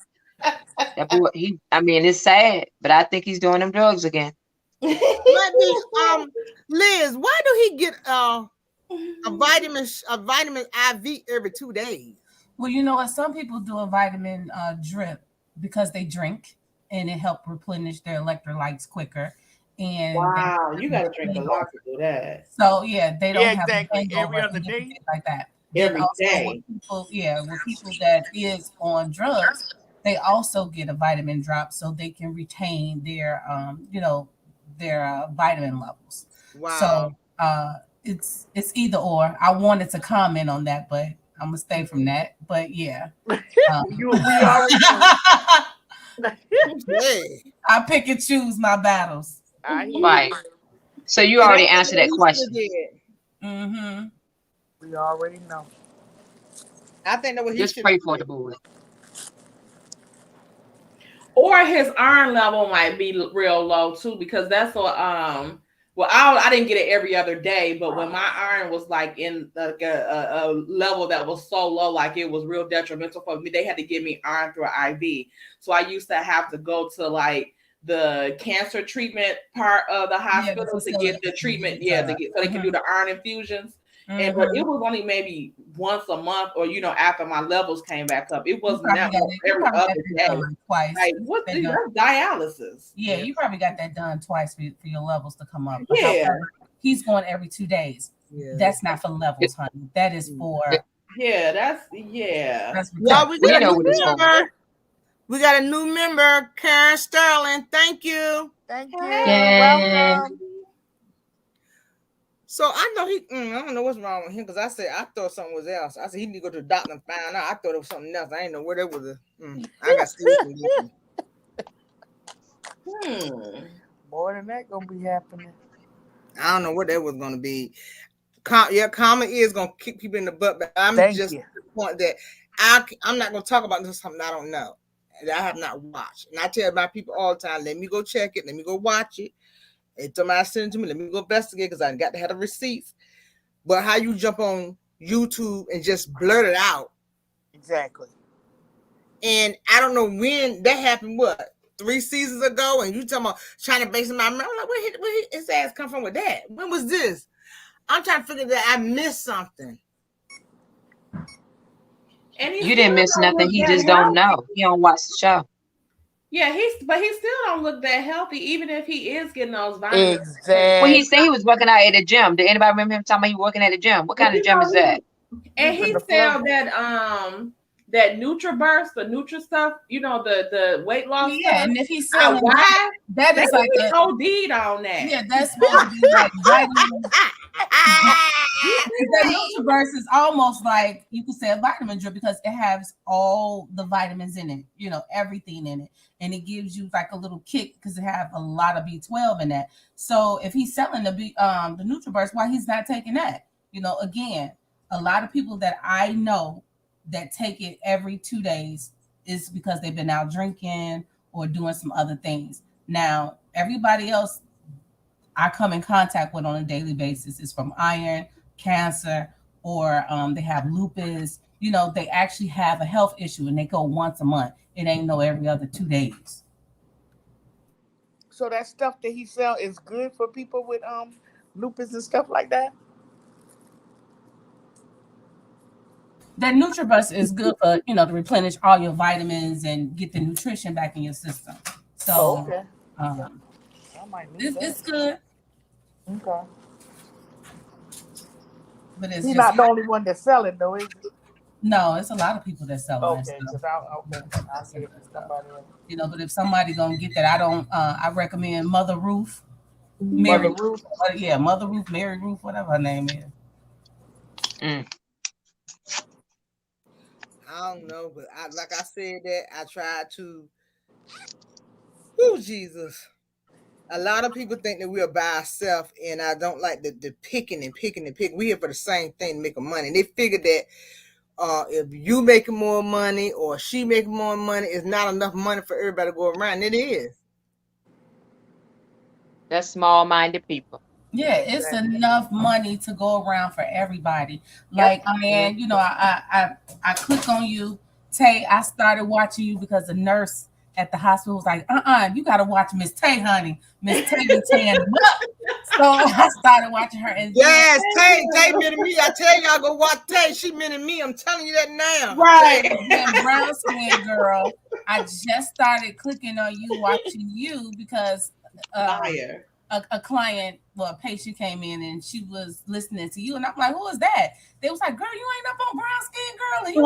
That boy, it's sad, but I think he's doing them drugs again. Liz, why do he get a vitamin IV every 2 days? Well, you know what? Some people do a vitamin drip because they drink, and it helps replenish their electrolytes quicker. And wow, you gotta drink a lot to do that. So yeah, they don't have exactly. a Every other day like that. Every day. With people that is on drugs, they also get a vitamin drop so they can retain their their vitamin levels. Wow. So it's either or. I wanted to comment on that, but I'm gonna stay from that. But yeah. we already I pick and choose my battles. Right. So you already answered that question. Mm-hmm. We already know. I think that what he just pray for the boy. Or his iron level might be real low too, because that's what well, I didn't get it every other day, but when my iron was like in like a level that was so low, like it was real detrimental for me, they had to give me iron through an IV. So I used to have to go to like the cancer treatment part of the hospital to get the treatment, so they can do the iron infusions. And but it was only maybe once a month, or after my levels came back up. It wasn't that every other day. Twice. Like what? That's dialysis. Yeah, you probably got that done twice for your levels to come up. Yeah, he's going every 2 days. Yeah. That's not for levels, honey. That is for That's yeah. We got a new member, Karen Sterling. Thank you. Thank you. Welcome. So I know I don't know what's wrong with him, because I thought something was else. I said he need to go to the doctor and find out. I thought it was something else. I didn't know what it was. I got sleeping. More than that gonna be happening. I don't know what that was gonna be. Karma is gonna kick people in the butt, but I'm just at the point that I'm not gonna talk about this something I don't know that I have not watched. And I tell my people all the time, let me go check it, let me go watch it. If somebody send it to me, let me go investigate, because I got to have the receipts. But how you jump on YouTube and just blurt it out? Exactly. And I don't know when that happened. What, 3 seasons ago? And you talking about trying to base my memory? I'm like, where his ass come from with that? When was this? I'm trying to figure that I missed something. And you didn't miss nothing. He just don't know. He don't watch the show. Yeah, he still don't look that healthy, even if he is getting those vitamins. Exactly. Well, he said he was working out at the gym. Did anybody remember him talking about he working at the gym? What kind of gym is that? And he said that NutriBurst, the Nutri stuff, the weight loss. Yeah, stuff. and if he's selling that is like an OD on that. Yeah, that's supposed to be like vitamins. The NutriBurst is almost like you could say a vitamin drip, because it has all the vitamins in it, everything in it, and it gives you like a little kick because it have a lot of B12 in that. So if he's selling the NutriBurst, why he's not taking that? Again, a lot of people that I know that take it every 2 days is because they've been out drinking or doing some other things. Now, everybody else I come in contact with on a daily basis is from iron, cancer, or they have lupus. They actually have a health issue and they go once a month. It ain't no every other 2 days. So that stuff that he sell is good for people with lupus and stuff like that? That NutriBurst is good for, to replenish all your vitamins and get the nutrition back in your system. So it's good. Okay. But it's He's not the only one that's selling, though, is it? No, it's a lot of people that sell Okay, that I'll see if somebody else. But if somebody gonna get that, I recommend Mother Ruth. Mother Ruth? Mother Ruth, Mary Ruth, whatever her name is. I don't know, but like I said, that I tried to Oh, Jesus. A lot of people think that we are by ourselves, and I don't like the picking and picking and picking. We here for the same thing, making money. And they figure that if you making more money or she making more money, it's not enough money for everybody to go around. It is. That's small-minded people. Yeah, it's enough money to go around for everybody. Like, man, you know, I click on you, Tay. I started watching you because the nurse at the hospital was like, you gotta watch Miss Tay, honey. Miss Tay be tearing them up. So I started watching her. And yes, Tay meant me. I tell y'all, go watch Tay. She meant me. I'm telling you that now. Right. And brown skin girl, I just started clicking on you, watching you because a client, well, a patient came in and she was listening to you, and I'm like, who is that? They was like, girl, you ain't up on brown skin girl, and you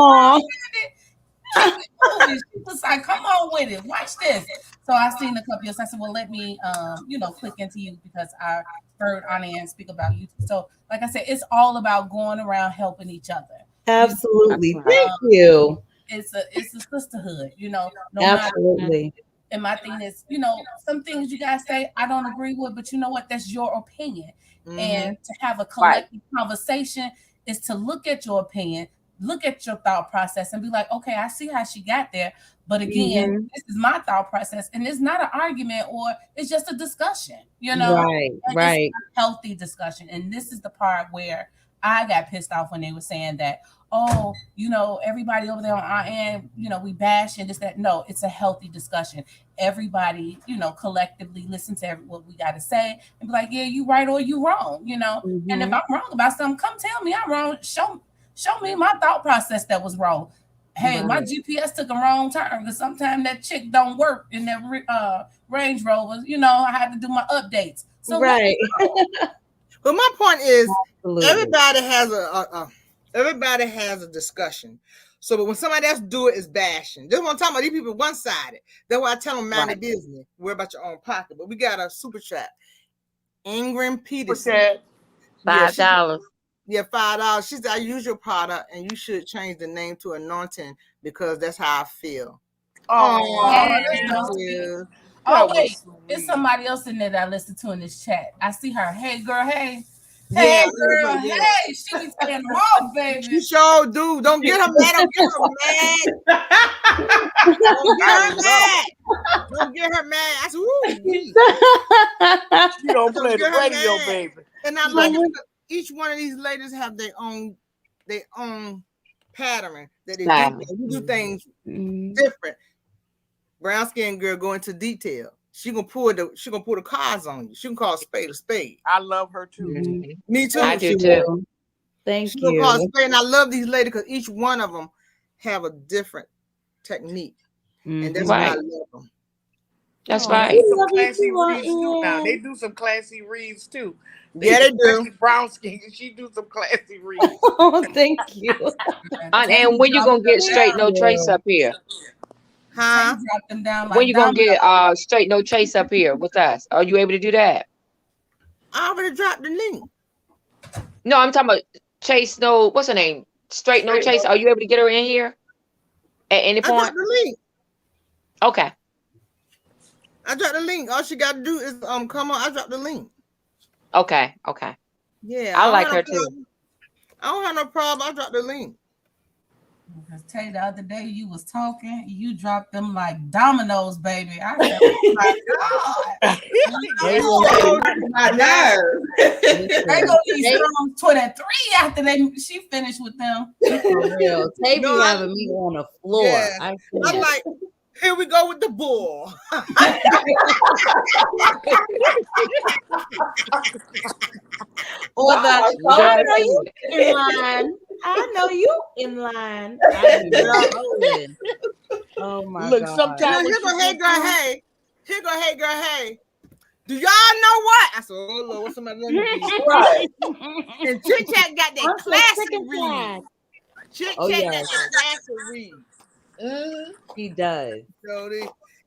she was like, come on with it, watch this. So I seen a couple years. I said, well, let me click into you because I heard Annie speak about you. So like I said, it's all about going around helping each other. Absolutely. Thank you. It's a sisterhood, you know. Absolutely. And my thing is, you know, some things you guys say I don't agree with, but you know what? That's your opinion. Mm-hmm. And to have a collective conversation is to look at your opinion, look at your thought process, and be like, okay, I see how she got there. But again, this is my thought process, and it's not an argument or it's just a discussion, you know? Right. It's a healthy discussion. And this is the part where I got pissed off when they were saying that, oh, you know, everybody over there on our end, you know, we bash and this, that. No, it's a healthy discussion. Everybody, you know, collectively listen to what we got to say and be like, yeah, you right or you wrong, you know. Mm-hmm. And if I'm wrong about something, come tell me I'm wrong. Show me my thought process that was wrong. Hey, my GPS took a wrong turn because sometimes that chick don't work in that Range Rover. You know, I had to do my updates. So But my point is, everybody has a discussion. So, but when somebody else do it, it's bashing. This is what I'm talking about. These people one-sided. That's why I tell them mind their business. Worry about your own pocket. But we got a super chat. Ingrid Peterson. $5. Yeah, $5. She said, I use your product and you should change the name to Anointing because that's how I feel. Oh, wait. There's somebody else in there that I listen to in this chat. I see her. Hey, girl. Hey. Hey, girl. Hey. She be saying them off, baby. She sure do. Don't get her mad. Don't get her mad. Don't get her mad. I said, ooh. She don't play the radio, baby. And I like it. Each one of these ladies have their own pattern that they do things different. Brown skin girl go into detail. She gonna pull the cards on you. She can call a spade a spade. I love her too. Mm-hmm. Me too. I do too. Thank she you. Call a spade, and I love these ladies because each one of them have a different technique, and that's why I love them. That's right. Some classy reads too now. They do some classy reads too. Yeah, they do. Brown skin, she do some classy reads. Oh, thank you. And when you gonna get straight no trace up here? Huh? Drop them down when you gonna get straight no trace up here with us? Are you able to do that? I already dropped the link. No, I'm talking about Chase. No, what's her name? Straight no chase. Are you able to get her in here at any point? I dropped the link. Okay. I dropped the link. All she got to do is come on. I dropped the link. Okay. Yeah, I like her too. I don't have no problem. I dropped the link. Because Tay, the other day you was talking, you dropped them like dominoes, baby. I said, oh my God. My nerve. They gonna be strong 23 after she finished with them. For real. Tay be having me on the floor. Yeah. I'm like, here we go with the bull. Or I know you in line. I know you in line. Oh my God. Sometimes here go, hey girl, hey. Here go, hey girl, hey. Do y'all know what? I said, oh Lord, what's somebody let me be? Right. And Chit Chat got that classic read. Chit Chat got that classic read. He does.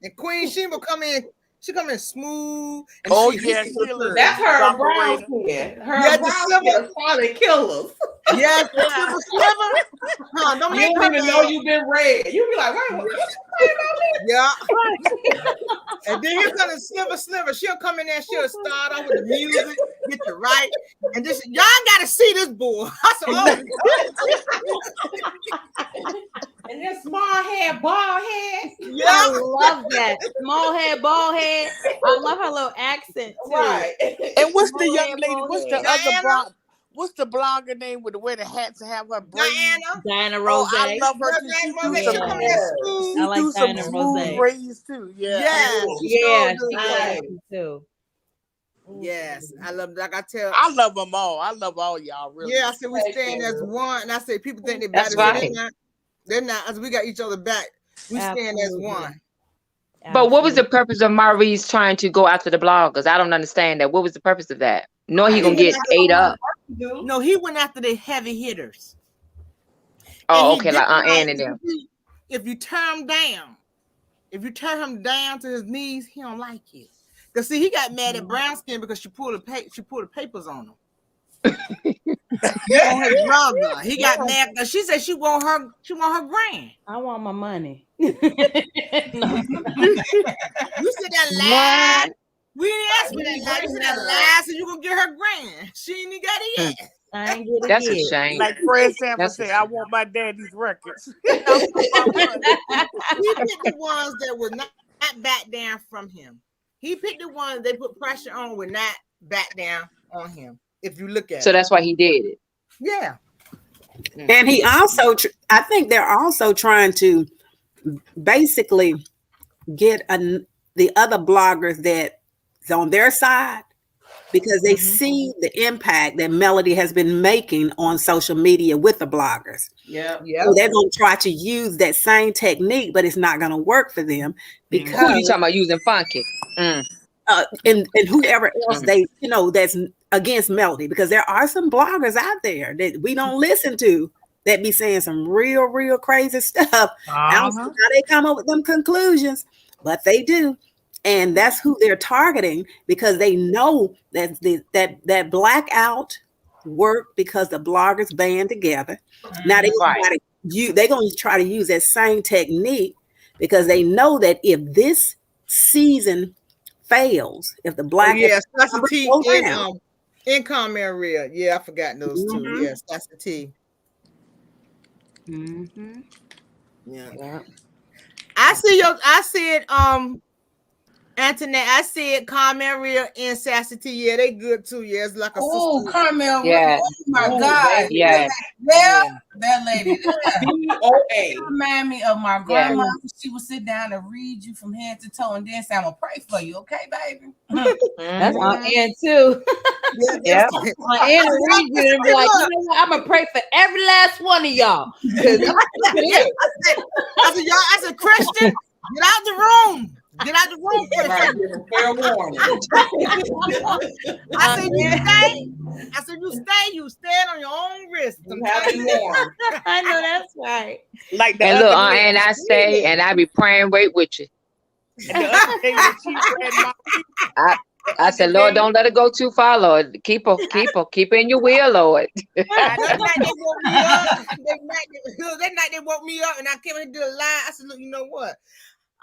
And Queen Sheba come in. She come in smooth. That's her brown skin. Her brown skin is solid killers. Yes, sliver. Huh, don't You make don't her even know mad. you've been read. You be like, wait, what you saying about me? Yeah. And then here comes Sliver. She'll come in there, she'll start off with the music, get you right. And this, y'all gotta see this boy. I said, oh, And then small head, bald head. yeah. I love that. Small head, bald head. I love her little accent too. Right. And what's the Small young head, lady? bald What's the head. other Diana? blog? What's the blogger name with the wear the hats and have her braids? Diana. Diana Rose. Oh, I love her too. She Rose, do she some, come in Yeah. there smooth. I like do some Diana smooth Rose. braids too. Yeah. Yes, she Yeah, sure do. she Right. does too. Yes, I love. Like I tell. I love them all. I love all y'all. Really. Yeah, I said we Thank stand you. as one, and I say people think they're That's better. So right. they're not. As we got each other back, we stand as Absolutely. one. But what was the purpose of Maurice trying to go after the bloggers? I don't understand that. What was the purpose of that? No, he gonna get ate up. No, he went after the heavy hitters. Oh, And he okay, like did Aunt Ann and them. if you turn him down to his knees, he don't like it. Cause see, he got mad at Brown Skin because she pulled the papers on him. On his brother. He got mad because she said she want her grand. I want my money. You said that lie. We didn't ask for that lie. You said that lie, so you gonna get her grand. She ain't even got it yet. I ain't get it That's a yet. shame. Like Fred Sanford That's said, a I want my daddy's records. He picked the ones that would not back down from him. He picked the ones they put pressure on would not back down on him. If you look at So it. that's why he did it. Yeah. And he also, I think they're also trying to basically get the other bloggers that's on their side, because they see the impact that Melody has been making on social media with the bloggers. Yeah. Yeah. So they're going to try to use that same technique, but it's not going to work for them Who you because talking about using Funky? and whoever else they, that's against Melody, because there are some bloggers out there that we don't listen to that be saying some real crazy stuff. I don't see how they come up with them conclusions, but they do. And that's who they're targeting, because they know that that blackout worked because the bloggers band together. Now they're going to try to use that same technique, because they know that if this season fails, if the black yes, that's the T goes down, income area. Yeah, I forgot those two. Yes, that's the T. Yeah. I see it, Antoinette, I see it, Carmen Real and Sassy T. Yeah, they good too. Yeah, it's like a Oh, sister. Carmel. Yeah. Oh my God. Yeah. Yeah, that lady. Yeah. B-O-A. Remind me of my grandma. She would sit down and read you from head to toe and then say, I'm gonna pray for you, okay, baby? That's Aunt Ann too. Yeah. Aunt Ann will read you and be like, you know what? I'm gonna pray for every last one of y'all. I said, Christian, get out the room. Get out the room. Fair warning. I said, you stay. You stand on your own risk. You have been warned. I know that's right. Like the And other look, day- and I say, and I be praying right with you. and the other day when she read my I said, Lord, don't let her go too far, Lord. Keep her in your will, Lord. That night they woke me up. That night they woke me up, and I came in and did a lie. I said, look, you know what?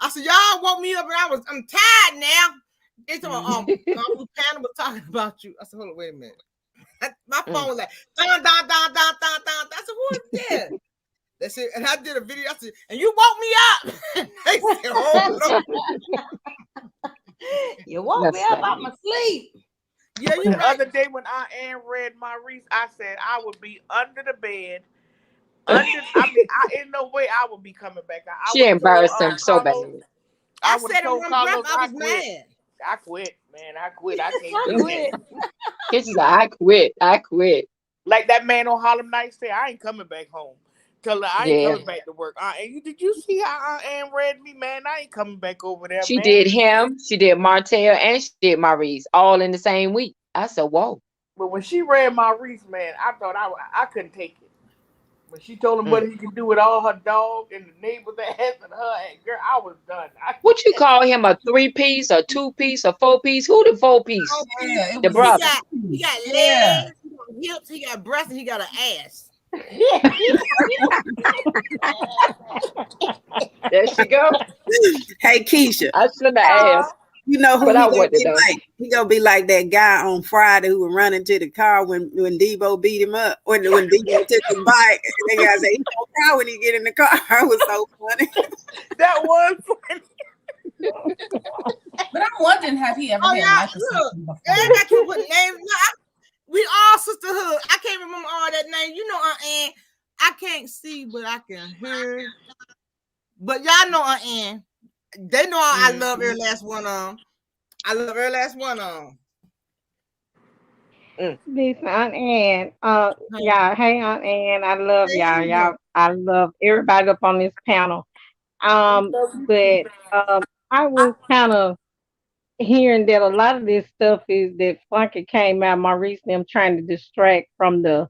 I said, y'all woke me up, and I'm tired now. They told me, Panda was talking about you. I said, hold on, wait a minute. My phone was like, dun, dun, dun, dun, dun, dun. I said, who is that? That's it. And I did a video. I said, and you woke me up. They said, oh, no. You woke me up out my sleep. Yeah, you the right. other day when Aunt Ann read Maurice, I said I would be under the bed. In no way I would be coming back. She embarrassed him so bad. I would've said in told one Carlos, breath, I was quit. mad. I quit, man. I quit. I can't do it. She's like, I quit. Like that man on Harlem Nights said, I ain't coming back home. Tell her I ain't Yeah. coming back to work. Did you see how Aunt Ann read me, man? I ain't coming back over there, She man. did him, she did Martell, and she did Maurice all in the same week. I said, whoa. But when she read Maurice, man, I thought I couldn't take it. When she told him what he could do with all her dog and the neighbor's ass and her ass, girl, I was done. What you call him, a 3-piece, a 2-piece, a 4-piece? Who the 4-piece? Yeah, The brother. He got Yeah. legs, hips, he got breasts, and he got an ass. There she go. Hey Keisha, I shouldn't have asked, you know who but he I gonna wouldn't be though. like? He gonna be like that guy on Friday who was running to the car when Debo beat him up. When Debo took his bike, that guy said he don't cry when he get in the car. It was so funny. That was funny. But I'm wondering, have he ever Oh, had yeah, life look, assistance before? everybody keep putting names. We all sisterhood. I can't remember all that name. You know, Aunt Ann. I can't see, but I can hear. But y'all know Aunt Ann. They know I love every last one of them. I love every last one of them. This Aunt Ann. Yeah, hey Aunt Ann. I love Hey, y'all. you Y'all, I love everybody up on this panel. But I was kind of hearing that a lot of this stuff is that Flunky came out. Maurice and them trying to distract from the.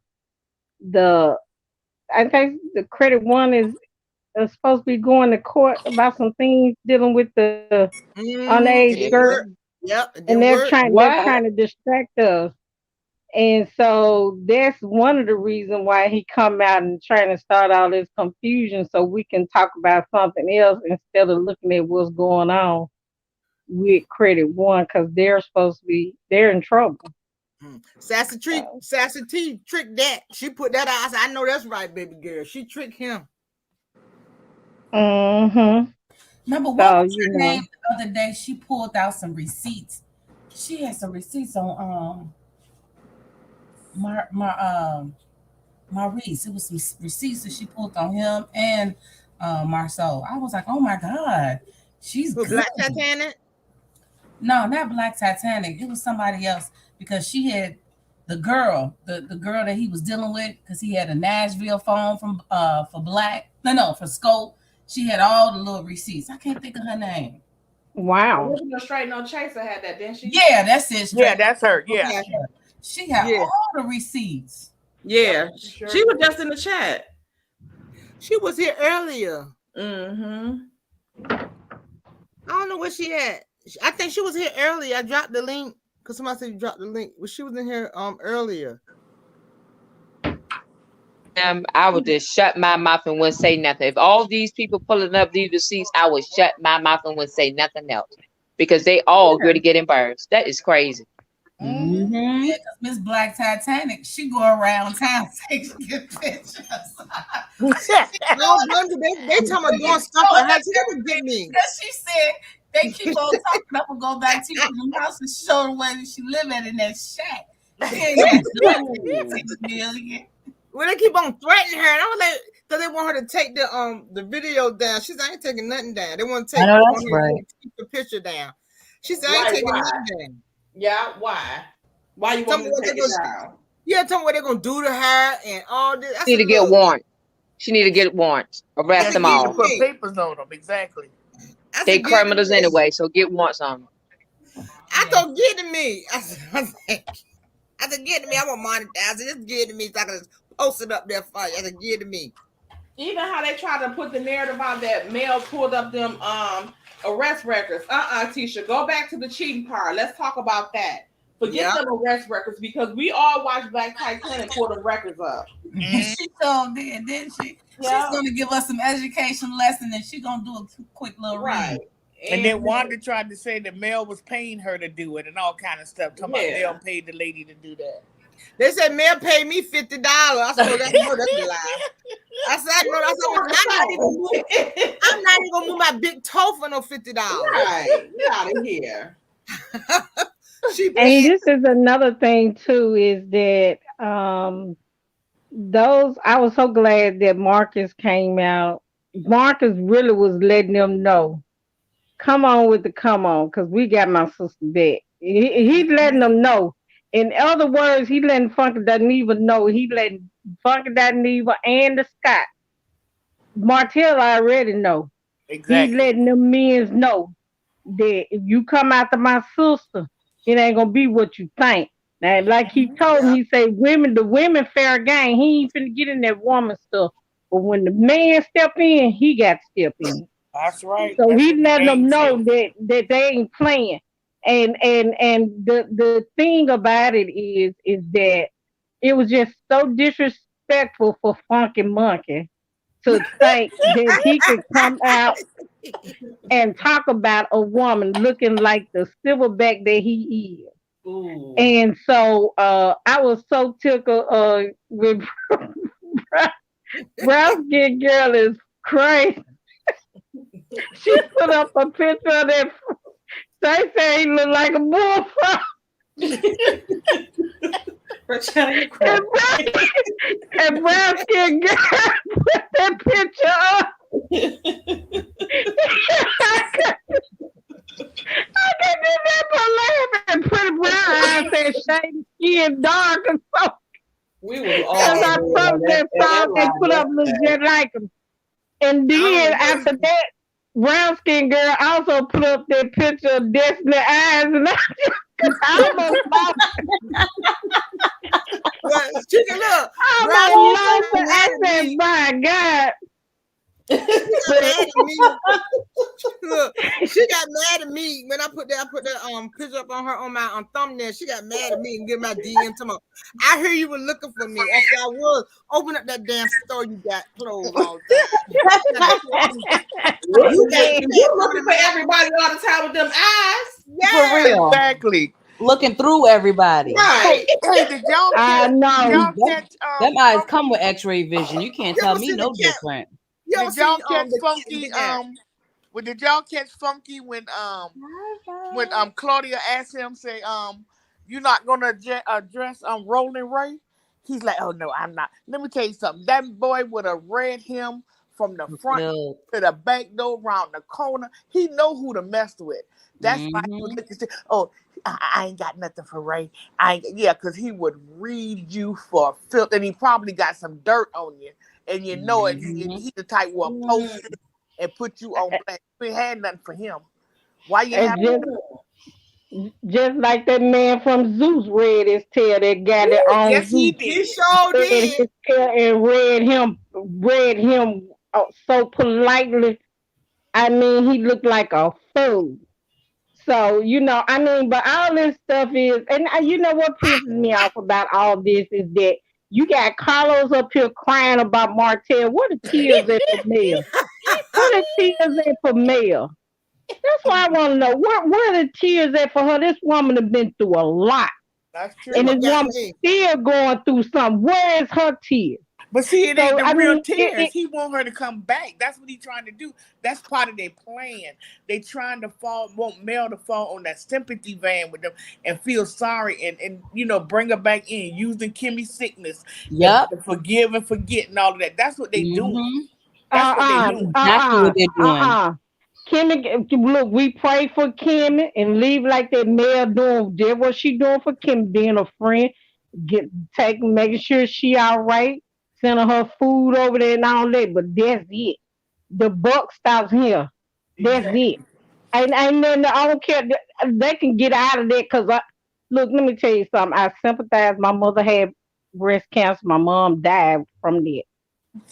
I think the credit one is supposed to be going to court about some things dealing with the underage girl, Yep, it and didn't they're work. trying to distract us. And so that's one of the reasons why he come out and trying to start all this confusion so we can talk about something else instead of looking at what's going on with Credit One, because they're in trouble. Sassy T tricked that. She put that out. I said, I know that's right, baby girl. She tricked him. Mm-hmm. Remember, what was her name the other day? She pulled out some receipts. She had some receipts on Maurice. It was some receipts that she pulled on him and Marceau. I was like, oh my God, she's good. Black Titanic? No, not Black Titanic. It was somebody else, because she had the girl that he was dealing with, because he had a Nashville phone from for Scope. She had all the little receipts. I can't think of her name. Wow. Original Straight No Chaser had that, didn't she? Yeah, that's it. Yeah, that's her. Yeah. She had all the receipts. Yeah, she was just in the chat. She was here earlier. Mm-hmm. I don't know where she at. I think she was here earlier. I dropped the link because somebody said you dropped the link. But she was in here earlier. I would just shut my mouth and wouldn't say nothing. If all these people pulling up these receipts, I would shut my mouth and wouldn't say nothing else, because they all going to get embarrassed. That is crazy. Mm-hmm. Yeah, Miss Black Titanic, she go around town taking pictures. No, they talking about doing stuff like that. She never get me. Because she said they keep on talking up and go back to the house and show the way that she live at in that shack. Well, they keep on threatening her, and I was like, because they want her to take the video down. She said, I ain't taking nothing down. They want to take the picture down. She said, I ain't taking nothing down. Yeah, why? Why you want me to take it down? Yeah, tell me what they're gonna do to her and all this. She need to get warrants. She need to get warrants. Arrest them all. Put papers on them, exactly. They criminals anyway, so get warrants on them. I thought, get to me. I said, get to me. I want monetizing. Just get to me so I can just post it up there for you. I said, get to me. Even how they try to put the narrative out that Mel pulled up them arrest records. Tisha, go back to the cheating part. Let's talk about that. Forget them arrest records, because we all watched Black Titanic pull the records up. She told did, didn't she? Yeah. She's gonna give us some education lesson, and she's gonna do a quick little read. And then Wanda tried to say that Mel was paying her to do it and all kind of stuff. Talking about Mel paid the lady to do that. They said Mel paid me $50. I said, that's a lie. I said, I'm not even gonna move my big toe for no $50. Right, get out of here. And this is another thing too, is that I was so glad that Marcus came out. Marcus really was letting them know, come on, because we got my sister back. He's letting them know. In other words, he letting Funky Dineva know. He letting Funky Dineva and the Scott. Martell already know. Exactly. He's letting them men know that if you come after my sister, it ain't gonna be what you think. Now, like he told me, he said, the women fair game. He ain't finna get in that woman stuff. But when the man step in, he got to step in. That's right. So he letting them know that they ain't playing. And the thing about it is that it was just so disrespectful for Funky Monkey to think that he could come out and talk about a woman looking like the silverback that he is. Ooh. And so I was so tickled with Brown Skin Girl is crazy. She put up a picture of that. They say he look like a bullfrog. And Brown Skin Girl put that picture up. I can't do that but laugh and pretty brown eyes and shady skin dark and so. We was all As I saw that song, they put up look just like him. And then after that, Brown Skin Girl also put up that picture of Destiny Eyes, and I almost lost it. Well, she can look. I almost lost it. I said, my God. She got mad at me. Look, she got mad at me when I put that picture up on my thumbnail. She got mad at me and give my DM to me. I hear you were looking for me. I said I was. Open up that damn store you got closed all the time. You looking for everybody all the time with them eyes. Yeah, For real. Exactly. Looking through everybody. Right. Hey, did y'all catch? know. Y'all catch? Them eyes come with X-ray vision. You can't You tell ever me seen no the cat? different. You ever Did y'all seen, catch the Funky? cat? Well, did y'all catch Funky when Claudia asked him, say, you're not gonna address Roland Ray? He's like, oh no, I'm not. Let me tell you something. That boy would have read him from the front No. to the back door, around the corner. He know who to mess with. That's why he would look and say, oh, I ain't got nothing for Ray. Because he would read you for filth, and he probably got some dirt on you, and you know it. He the type who will post it and put you on blast. We had nothing for him. Why you have Just like that man from Zeus read his tail, that guy that owns yes, he Zeus. did. He sure Read did. his tail and read him so politely. I mean, he looked like a fool. So, but all this stuff is, and you know what pisses me off about all this is that you got Carlos up here crying about Martell. What are tears at for Mel? What are tears at for Mel? That's why I want to know where are the tears at for her. This woman has been through a lot, That's true. and this woman still going through something. Where is her tears? But see, it ain't So, the I real mean, tears. He want her to come back. That's what he's trying to do. That's part of their plan. They trying to want Mel to fall on that sympathy van with them and feel sorry and bring her back in using Kimmy's sickness. Yep. To forgive and forget and all of that. That's what they doing. That's what they doing. Exactly what they're doing. Kimmy, look, we pray for Kimmy and leave like that Mel doing. Did what she doing for Kimmy, being a friend, making sure she all right, sending her food over there and all that. But that's it. The buck stops here. That's it. And then I don't care. They can get out of there because look. Let me tell you something. I sympathize. My mother had breast cancer. My mom died from that.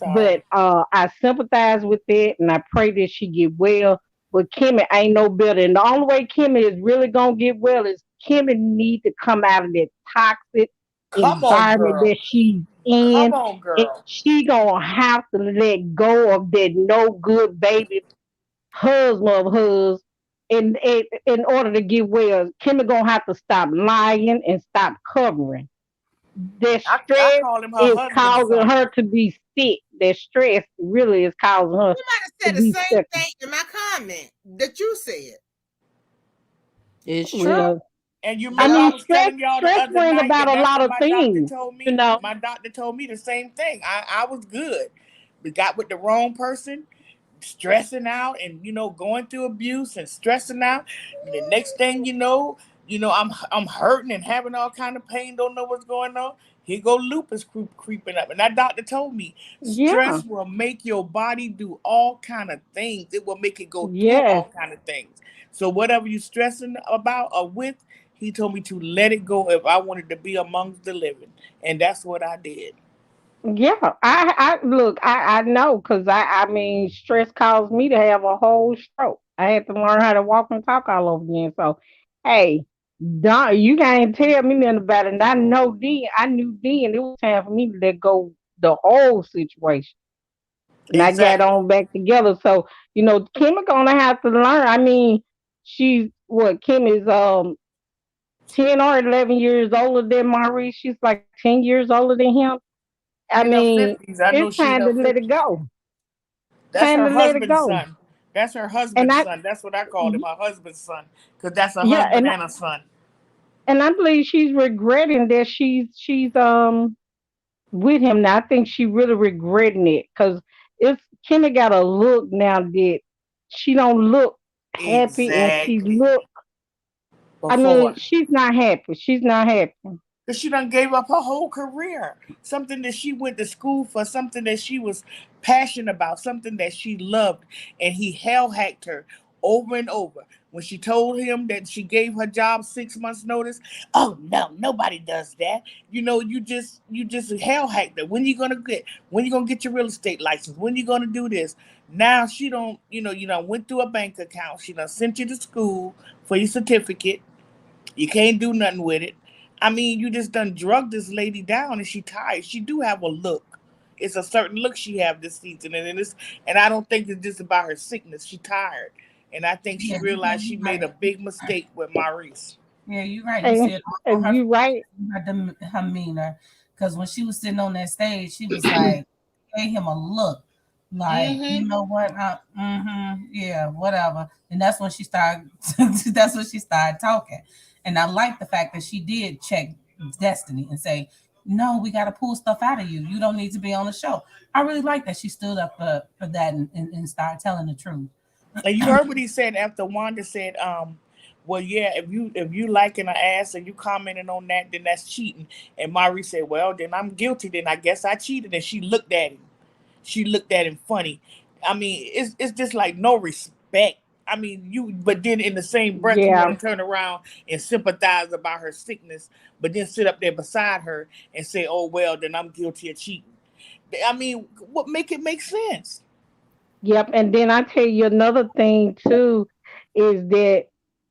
But I sympathize with that, and I pray that she get well. But Kimmy ain't no better. And the only way Kimmy is really gonna get well is Kimmy need to come out of that toxic environment that she's in. Come on, girl. And she gonna have to let go of that no good baby husband of hers in order to get well. Kimmy gonna have to stop lying and stop covering. That stress is causing her to be sick. That stress really is causing her. You might have said the same thing in my comment that you said. It's true. Well, and you remember I was telling y'all the other brings night about a lot of things. My doctor told me the same thing. I was good. We got with the wrong person, stressing out and going through abuse and stressing out. And the next thing you know, I'm hurting and having all kind of pain, don't know what's going on. Here go lupus creeping up. And that doctor told me stress will make your body do all kind of things. It will make it go through all kind of things. So whatever you're stressing about or with, he told me to let it go if I wanted to be amongst the living. And that's what I did. Yeah, I know because I mean, stress caused me to have a whole stroke. I had to learn how to walk and talk all over again. So, hey, Don't you can't tell me nothing about it. And I knew then it was time for me to let go the whole situation. And I got Exactly. on back together. So, Kim is gonna have to learn. I mean, she's what Kim is 10 or 11 years older than Maurice. She's like 10 years older than him. I In her mean, 50s. I know it's she in time her to let it 50s. go. That's Time her to let it husband's go. son. That's her And husband's I son. That's what I call him, her husband's son. Because that's a yeah, husband and a son. and I believe she's regretting that she's with him now. I think she really regretting it because it's Kimmy got a look now that she don't look happy and she Exactly. look. I Before. mean, she's not happy. She's not happy. Because she done gave up her whole career. Something that she went to school for, something that she was passionate about, something that she loved. And he hell hacked her over and over. When she told him that she gave her job 6 months notice, oh no, nobody does that. You just hell hacked her. When you gonna get your real estate license? When you gonna do this? Now she don't, you done went through a bank account. She done sent you to school for your certificate. You can't do nothing with it. I mean, you just done drug this lady down and she tired. She do have a look. It's a certain look she have this season. And I don't think it's just about her sickness. She tired. And I think she Yeah, realized she you're made a right. big mistake with Maurice. Yeah, you're right. You And said all her you right. her demeanor, because when she was sitting on that stage, she was like, gave him a look, like, Mm-hmm. you know what? Yeah, whatever. And that's when she started. That's when she started talking. And I like the fact that she did check Destiny and say, "No, we got to pull stuff out of you. You don't need to be on the show." I really like that she stood up for that and started telling the truth. And you heard what he said after Wanda said, well, yeah, if you liking her ass and you commenting on that, then that's cheating. And Maurice said, well, then I'm guilty. Then I guess I cheated. And she looked at him. She looked at him funny. I mean, it's just like no respect. I mean, but then in the same breath, you want Yeah. to turn around and sympathize about her sickness, but then sit up there beside her and say, oh, well, then I'm guilty of cheating. I mean, what make it make sense? Yep. And then I tell you another thing too is that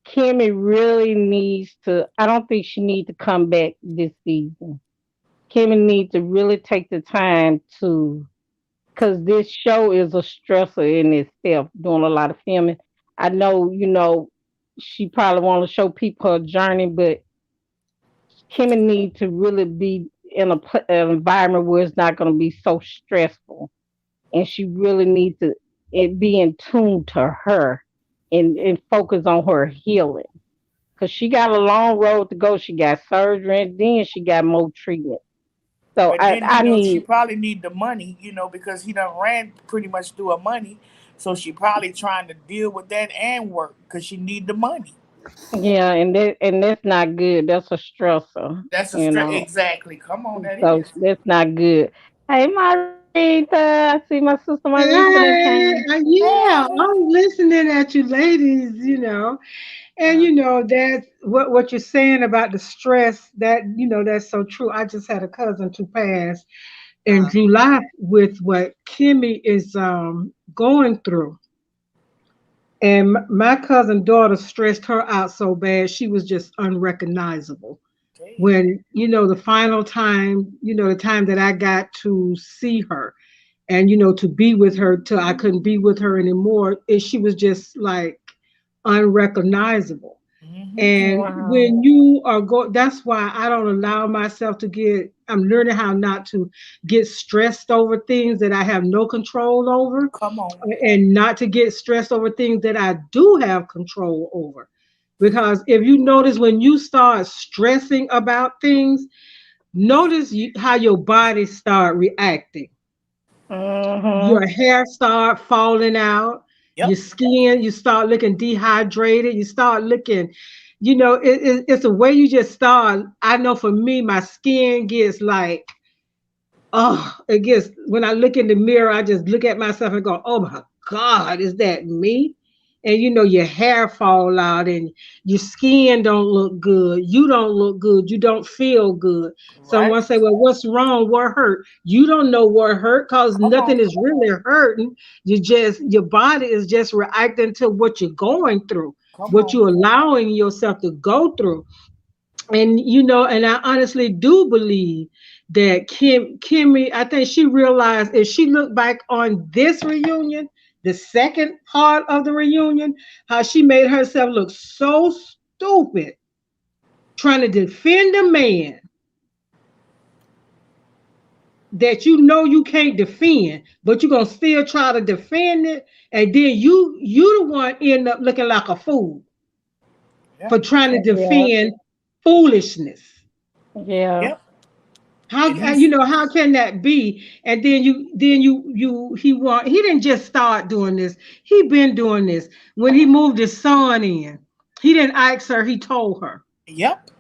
Kimmy really needs to. I don't think she needs to come back this season. Kimmy needs to really take the time to, because this show is a stressor in itself. Doing a lot of filming. I know, she probably want to show people her journey, but Kimmy needs to really be in an environment where it's not going to be so stressful, and she really needs to be in tune to her and focus on her healing because she got a long road to go. She got surgery and then she got more treatment. So And I then, I she need probably need the money, because he done ran pretty much through her money. So she probably trying to deal with that and work because she need the money. yeah, and that's not good. That's a stressor, That's a you stress. know. Exactly. Come on, that So is. that's not good. Hey, Marita, I see my sister Marita then Hey, came. yeah, Hey. I'm listening at you ladies. And Uh, that what you're saying about the stress, that's so true. I just had a cousin to pass in Uh, July with what Kimmy is going through. And my cousin daughter stressed her out so bad she was just unrecognizable. damn. When, the final time, the time that I got to see her and, to be with her till I couldn't be with her anymore, she was just like unrecognizable. Mm-hmm. And Wow. when you are that's why I don't allow myself to I'm learning how not to get stressed over things that I have no control over, Come on. and not to get stressed over things that I do have control over. Because if you notice, when you start stressing about things, notice how your body start reacting. Mm-hmm. Your hair start falling out, your Yep. skin, you start looking dehydrated, you start looking, it's a way you just start. I know for me, my skin gets like, oh, it gets, when I look in the mirror, I just look at myself and go, oh my God, is that me? And your hair fall out and your skin don't look good. You don't look good. You don't feel good. Right. Someone say, well, what's wrong? What hurt? You don't know what hurt because Come on. nothing is really hurting. Your body is just reacting to what you're going through. what you're allowing yourself to go through. And and I honestly do believe that Kimmy, I think she realized if she looked back on this reunion, the second part of the reunion, how she made herself look so stupid trying to defend a man that you can't defend, but you're gonna still try to defend it, and then you the one end up looking like a fool for trying to defend foolishness. Yeah. Yep. How how can that be? And then he didn't just start doing this. He been doing this. When he moved his son in, he didn't ask her, he told her. Yep.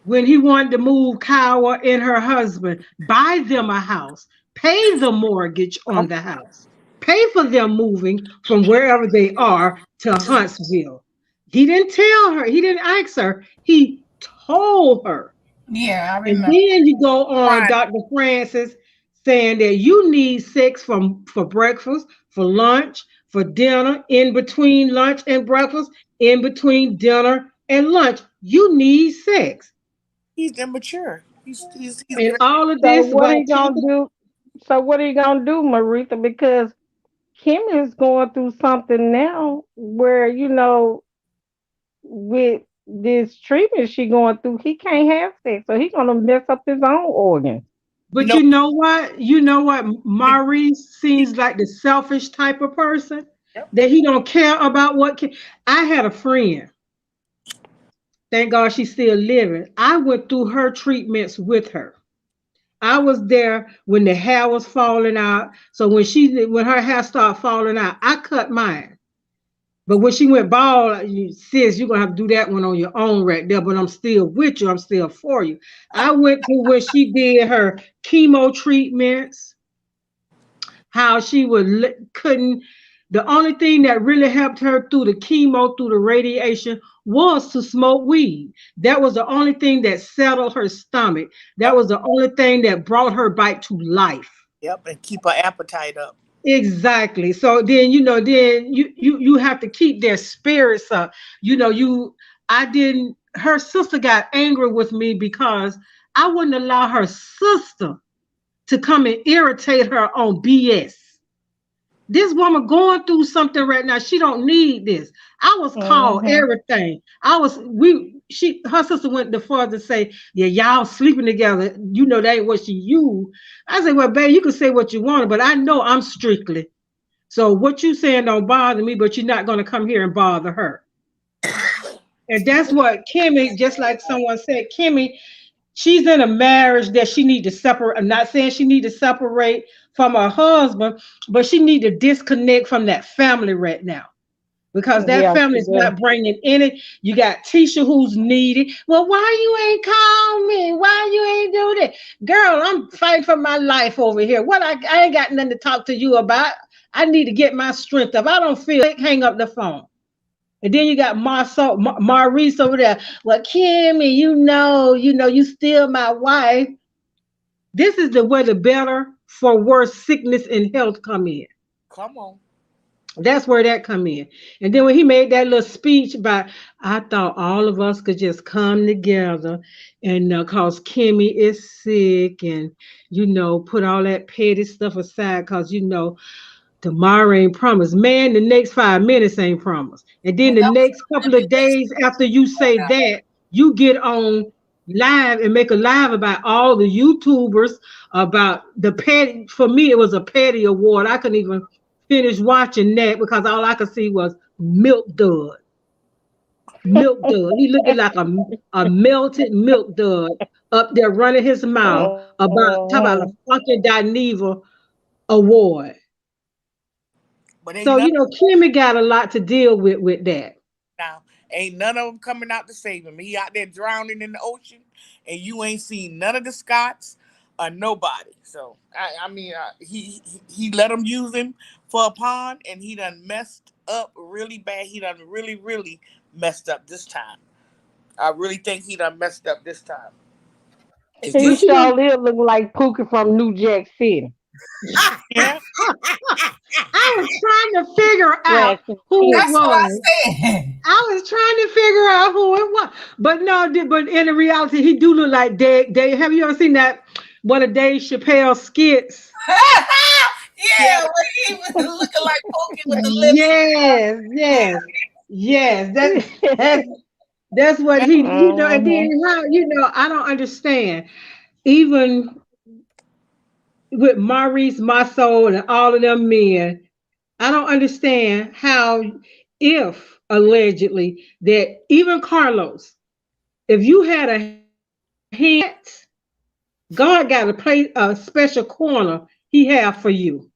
When he wanted to move Kawa and her husband, buy them a house, pay the mortgage on the house, pay for them moving from wherever they are to Huntsville. He didn't tell her, he didn't ask her, he told her. Yeah, I And remember. then you go on, Right. Dr. Francis, saying that you need sex for breakfast, for lunch, for dinner, in between lunch and breakfast, in between dinner and lunch. You need sex. He's immature. He's And all of So this, what are while you gonna do? So what are you gonna do, Maritha? Because Kim is going through something now where with this treatment she going through, he can't have sex, so he's gonna mess up his own organs. but No. you know what? Maurice seems like the selfish type of person Yep. that he don't care about what. I had a friend. Thank God she's still living. I went through her treatments with her. I was there when the hair was falling out. So when her hair started falling out, I cut mine. But when she went bald, sis, you're gonna have to do that one on your own right there. But I'm still with you. I'm still for you. I went to when she did her chemo treatments, how she couldn't. The only thing that really helped her through the chemo, through the radiation, was to smoke weed. That was the only thing that settled her stomach. That was the only thing that brought her back to life. Yep, and keep her appetite up. Exactly. So then you have to keep their spirits up. Her sister got angry with me because I wouldn't allow her sister to come and irritate her on BS. This woman going through something right now. She don't need this. I was called everything. Her sister went the further to say, yeah, y'all sleeping together. That ain't what she used. I said, well, babe, you can say what you want, but I know I'm strictly. So what you saying don't bother me, but you're not going to come here and bother her. And that's what Kimmy, just like someone said, Kimmy, she's in a marriage that she need to separate. I'm not saying she need to separate from her husband, but she need to disconnect from that family right now, because that family is not bringing any. You got Tisha who's needy. Well, why you ain't call me? Why you ain't do that? Girl, I'm fighting for my life over here. What I ain't got nothing to talk to you about. I need to get my strength up. I don't feel it. Hang up the phone. And then you got Maurice over there. Well, Kimmy, you still my wife. This is where the better for worse sickness and health come in. Come on. That's where that come in. And then when he made that little speech about, I thought all of us could just come together and cause Kimmy is sick and, put all that petty stuff aside because, tomorrow ain't promised. Man, the next 5 minutes ain't promised. And then the next couple of days after you say that, you get on live and make a live about all the YouTubers, about the petty. For me, it was a petty award. I couldn't even finish watching that because all I could see was Milk Dud. Milk Dud. He looking like a melted Milk Dud up there running his mouth about a fucking Dineva award. But So Kimmy got a lot to deal with that. Now, ain't none of them coming out to save him. He out there drowning in the ocean, and you ain't seen none of the Scots or nobody. So he let them use him for a pond, and he done messed up really bad. He done really, really messed up this time. I really think he done messed up this time. He sure live looking like Pookie from New Jack City. Yeah, I was trying to figure out who it That's what I was. said. I was trying to figure out who it was. But no, but in the reality, he do look like Dave. Have you ever seen that one of Dave Chappelle's skits? Yeah, when he was looking like Pokey with the lips. Yes. That's what he, and then how, I don't understand. Even with Maurice Massot and all of them men, I don't understand how, if allegedly, that even Carlos, if you had a hand, God got a special corner he have for you.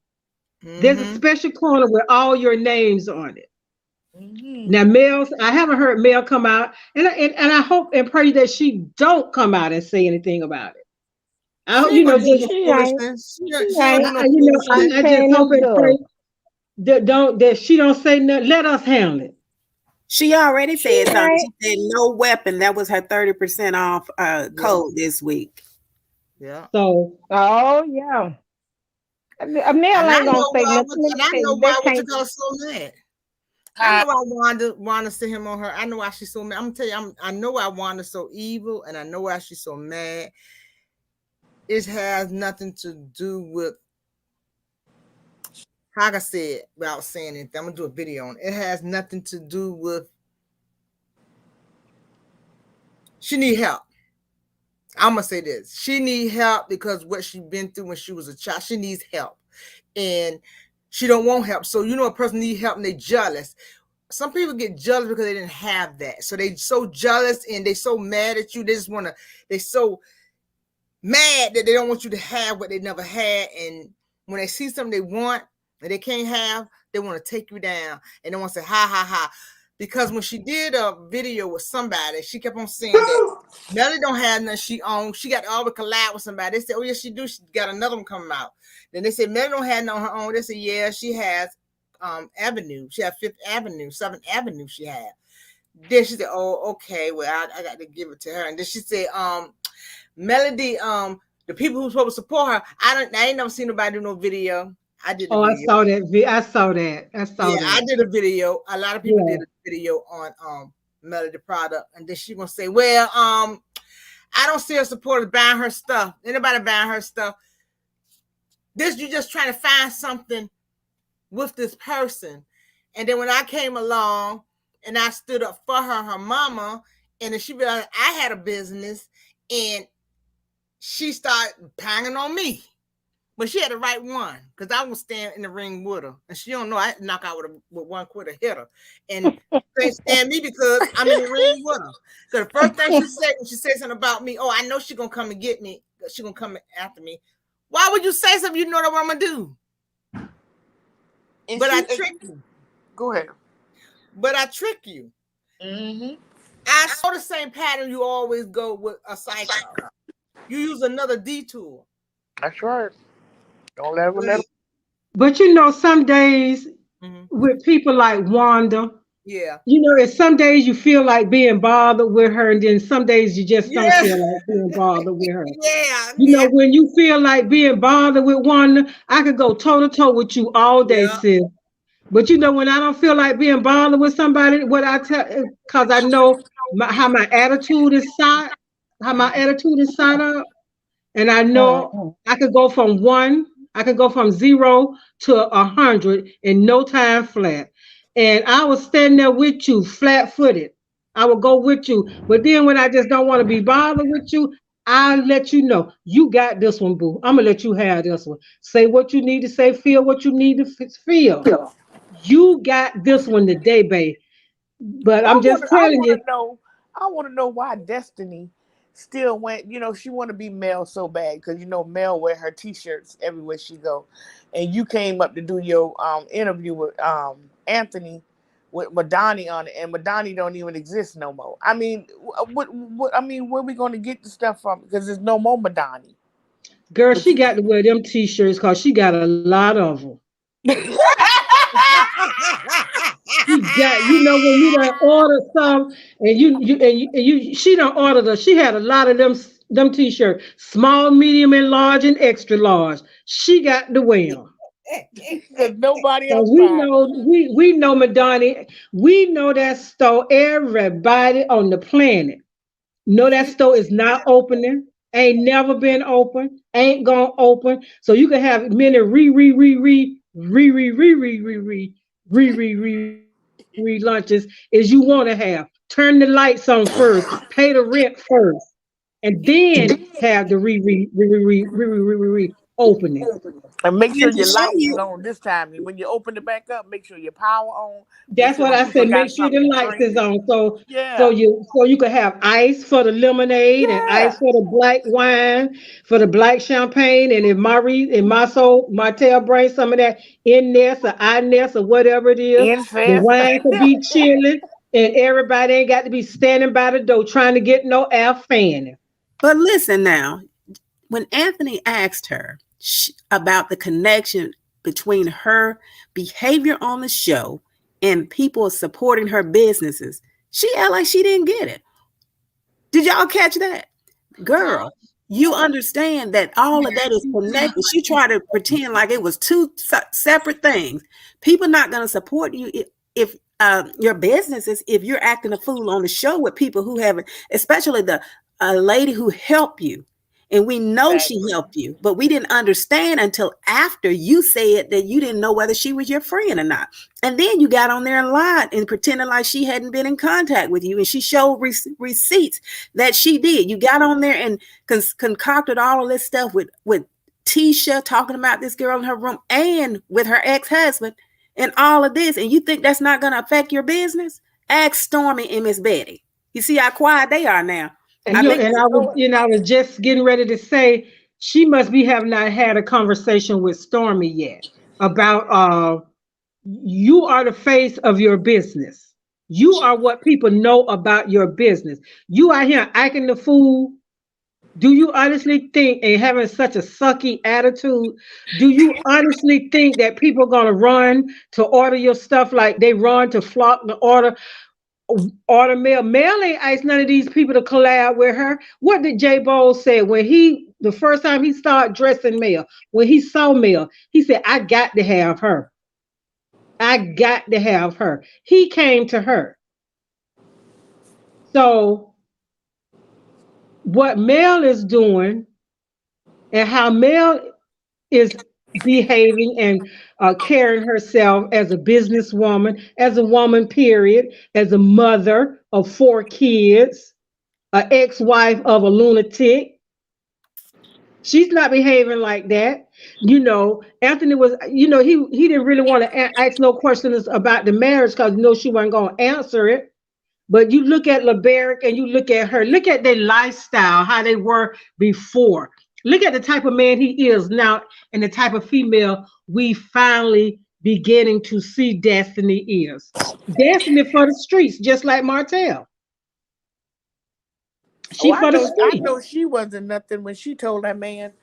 There's a special corner with all your names on it. Now, Mel, I haven't heard Mel come out, and I hope and pray that she don't come out and say anything about it. I hope, I just hope and pray that she don't say nothing. Let us handle it. She already said something. She said no weapon. That was her 30% off code this week. Yeah. So, yeah. Mel ain't gonna say nothing. And I know why Wanda so mad. I know why Wanda sent him on her. I know why she's so mad. I'm gonna tell you, I know why Wanda's so evil, and I know why she's so mad. It has nothing to do with, like I said, without saying anything. I'm gonna do a video on it. It has nothing to do with. She need help. I'm gonna say this. She need help because what she been through when she was a child. She needs help, and she don't want help. So a person need help and they jealous. Some people get jealous because they didn't have that. So they so jealous and they so mad at you. They so mad that they don't want you to have what they never had. And when they see something they want and they can't have, they want to take you down and they want to say ha ha ha. Because when she did a video with somebody, she kept on saying that Melody don't have nothing she owns. She got to always collab with somebody. They said, oh, yes, she do. She got another one coming out. Then they said, Melody don't have none on her own. They said, yeah, she has Avenue. She has 5th Avenue, 7th Avenue she had. Then she said, oh, okay, well, I got to give it to her. And then she said, Melody, the people who's supposed to support her, I ain't never seen nobody do no video. I did. I saw that. I saw that. I did a video. A lot of people did a video on Melody product, and then she gonna say, "Well, I don't see her supporters buying her stuff. Anybody buying her stuff? You just trying to find something with this person." And then when I came along and I stood up for her mama, and then she realized I had a business, and she started banging on me. But she had the right one, because I was standing in the ring with her. And she don't know I knock out with one quitter hit her. And they stand me because I'm in the ring with her. So the first thing she said when she said something about me, oh, I know she's going to come and get me. She's going to come after me. Why would you say something? You know what I'm going to do. But I trick you. Go ahead. But I trick you. Mm-hmm. I saw the same pattern you always go with a psycho. You use another detour. That's right. Don't let them. But some days with people like Wanda, it's some days you feel like being bothered with her, and then some days you just don't feel like being bothered with her. When you feel like being bothered with Wanda, I could go toe to toe with you all day, sis. But when I don't feel like being bothered with somebody, what I tell, because I know how my attitude is side up, and I know I could go from 0 to 100 in no time flat. And I was standing there with you, flat-footed. I would go with you. But then when I just don't want to be bothered with you, I'll let you know, you got this one, boo. I'm going to let you have this one. Say what you need to say, feel what you need to feel. You got this one today, babe. But I'm just telling you. I want to know why Destiny still went, she want to be Mel so bad, because Mel wear her t-shirts everywhere she go, and you came up to do your interview with Anthony with Madani on it, and Madani don't even exist no more. I mean, where we going to get the stuff from? Because there's no more Madani. Girl, she got to wear them t-shirts because she got a lot of them. She got, when you done order some, and she done ordered her. She had a lot of them t-shirts, small, medium, and large, and extra large. She got to wear them. Because nobody So else we buying. know Madonna. We know that store. Everybody on the planet know that store is not opening. Ain't never been open. Ain't gonna open. So you can have many lunches as you want to have. Turn the lights on first. Pay the rent first, and then have the opening. And make sure And to your show lights is you, on this time. And when you open it back up, make sure your power on. Make That's sure what the I people said. got Make sure the something to lights drink. is on. So Yeah. you can have ice for the lemonade and Yeah. ice for the black wine, for the black champagne. And if Martell brings some of that in there, or Iness or whatever it is, the Infest. wine could be chilling, and everybody ain't got to be standing by the door trying to get no air fanning. but listen now, when Anthony asked her about the connection between her behavior on the show and people supporting her businesses, she act like she didn't get it. Did y'all catch that? Girl, you understand that all of that is connected. She tried to pretend like it was two separate things. People not going to support you if your businesses, if you're acting a fool on the show with people who haven't, especially the lady who helped you. And we know she helped you, but we didn't understand until after you said that you didn't know whether she was your friend or not. And then you got on there and lied and pretended like she hadn't been in contact with you. And she showed receipts that she did. You got on there and concocted all of this stuff with Tisha talking about this girl in her room and with her ex-husband and all of this. And you think that's not going to affect your business? Ask Stormy and Miss Betty. You see how quiet they are now. And I was just getting ready to say she must be have not had a conversation with Stormy yet about you are the face of your business. You are what people know about your business. You are here acting the fool. Do you honestly think, and having such a sucky attitude, do you honestly think that people are gonna run to order your stuff like they run to flock to order Mel? Mel ain't asked none of these people to collab with her. What did J Bowles say when the first time he started dressing Mel, when he saw Mel, he said, I got to have her. I got to have her. He came to her. So what Mel is doing and how Mel is behaving and carrying herself as a businesswoman, as a woman, period, as a mother of 4 kids, an ex-wife of a lunatic. She's not behaving like that. Anthony was, he didn't really want to ask no questions about the marriage because she wasn't going to answer it. But you look at LeBaric and you look at her, look at their lifestyle, how they were before. Look at the type of man he is now and the type of female we finally beginning to see Destiny is. Destiny for the streets, just like Martell. I know she wasn't nothing when she told that man,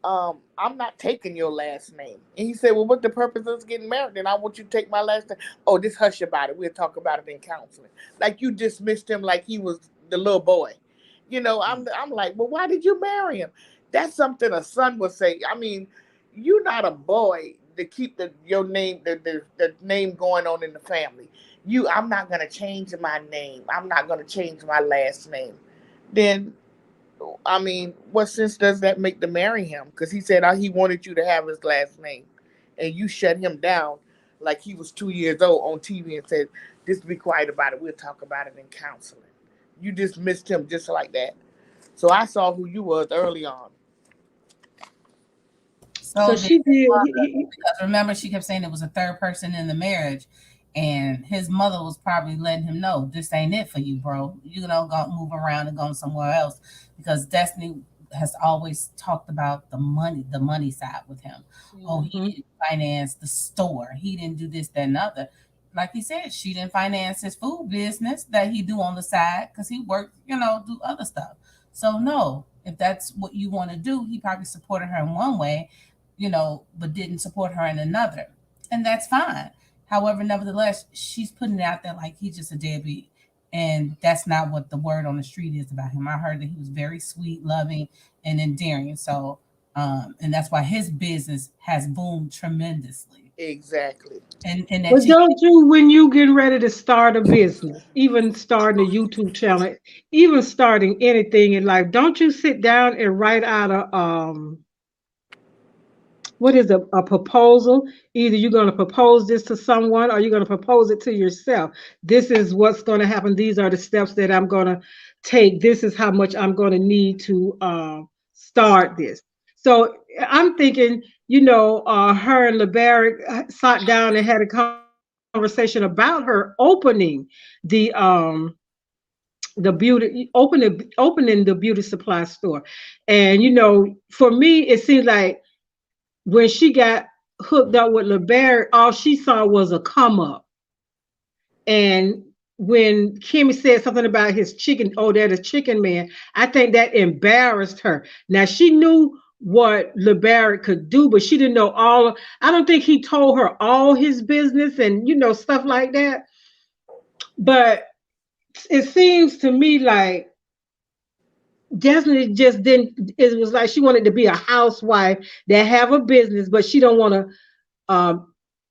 I'm not taking your last name. And he said, well, what's the purpose of us getting married? Then I want you to take my last name. Oh, just hush about it. We'll talk about it in counseling. Like you dismissed him like he was the little boy. I'm like, well, why did you marry him? That's something a son would say. I mean, you're not a boy to keep your name, the name going on in the family. I'm not going to change my name. I'm not going to change my last name. Then, I mean, what sense does that make to marry him? Because he said he wanted you to have his last name. And you shut him down like he was 2 years old on TV and said, just be quiet about it. We'll talk about it in counseling. You dismissed him just like that. So I saw who you was early on. So she did. Because remember, she kept saying it was a third person in the marriage. And his mother was probably letting him know, this ain't it for you, bro. You go move around and go somewhere else. Because Destiny has always talked about the money side with him. Mm-hmm. Oh, he didn't finance the store. He didn't do this, that, and other. Like he said, she didn't finance his food business that he do on the side because he worked, do other stuff. So no, if that's what you want to do, he probably supported her in one way, but didn't support her in another. And that's fine. However, nevertheless, she's putting it out there like he's just a deadbeat. And that's not what the word on the street is about him. I heard that he was very sweet, loving, and endearing. So And that's why his business has boomed tremendously. Exactly. And But don't you, when you getting ready to start a business, even starting a YouTube channel, even starting anything in life, don't you sit down and write out a what is a proposal? Either you're going to propose this to someone or you're going to propose it to yourself. This is what's going to happen. These are the steps that I'm going to take. This is how much I'm going to need to start this. So I'm thinking, her and LeBaric sat down and had a conversation about her opening the beauty, opening the beauty supply store. And for me, it seems like when she got hooked up with LeBaric, all she saw was a come up. And when Kimmy said something about his chicken, oh, they're the chicken man, I think that embarrassed her. Now, she knew what LeBaric could do, but she didn't know I don't think he told her all his business and, stuff like that. But it seems to me like Destiny just didn't, it was like she wanted to be a housewife that have a business, but she don't want to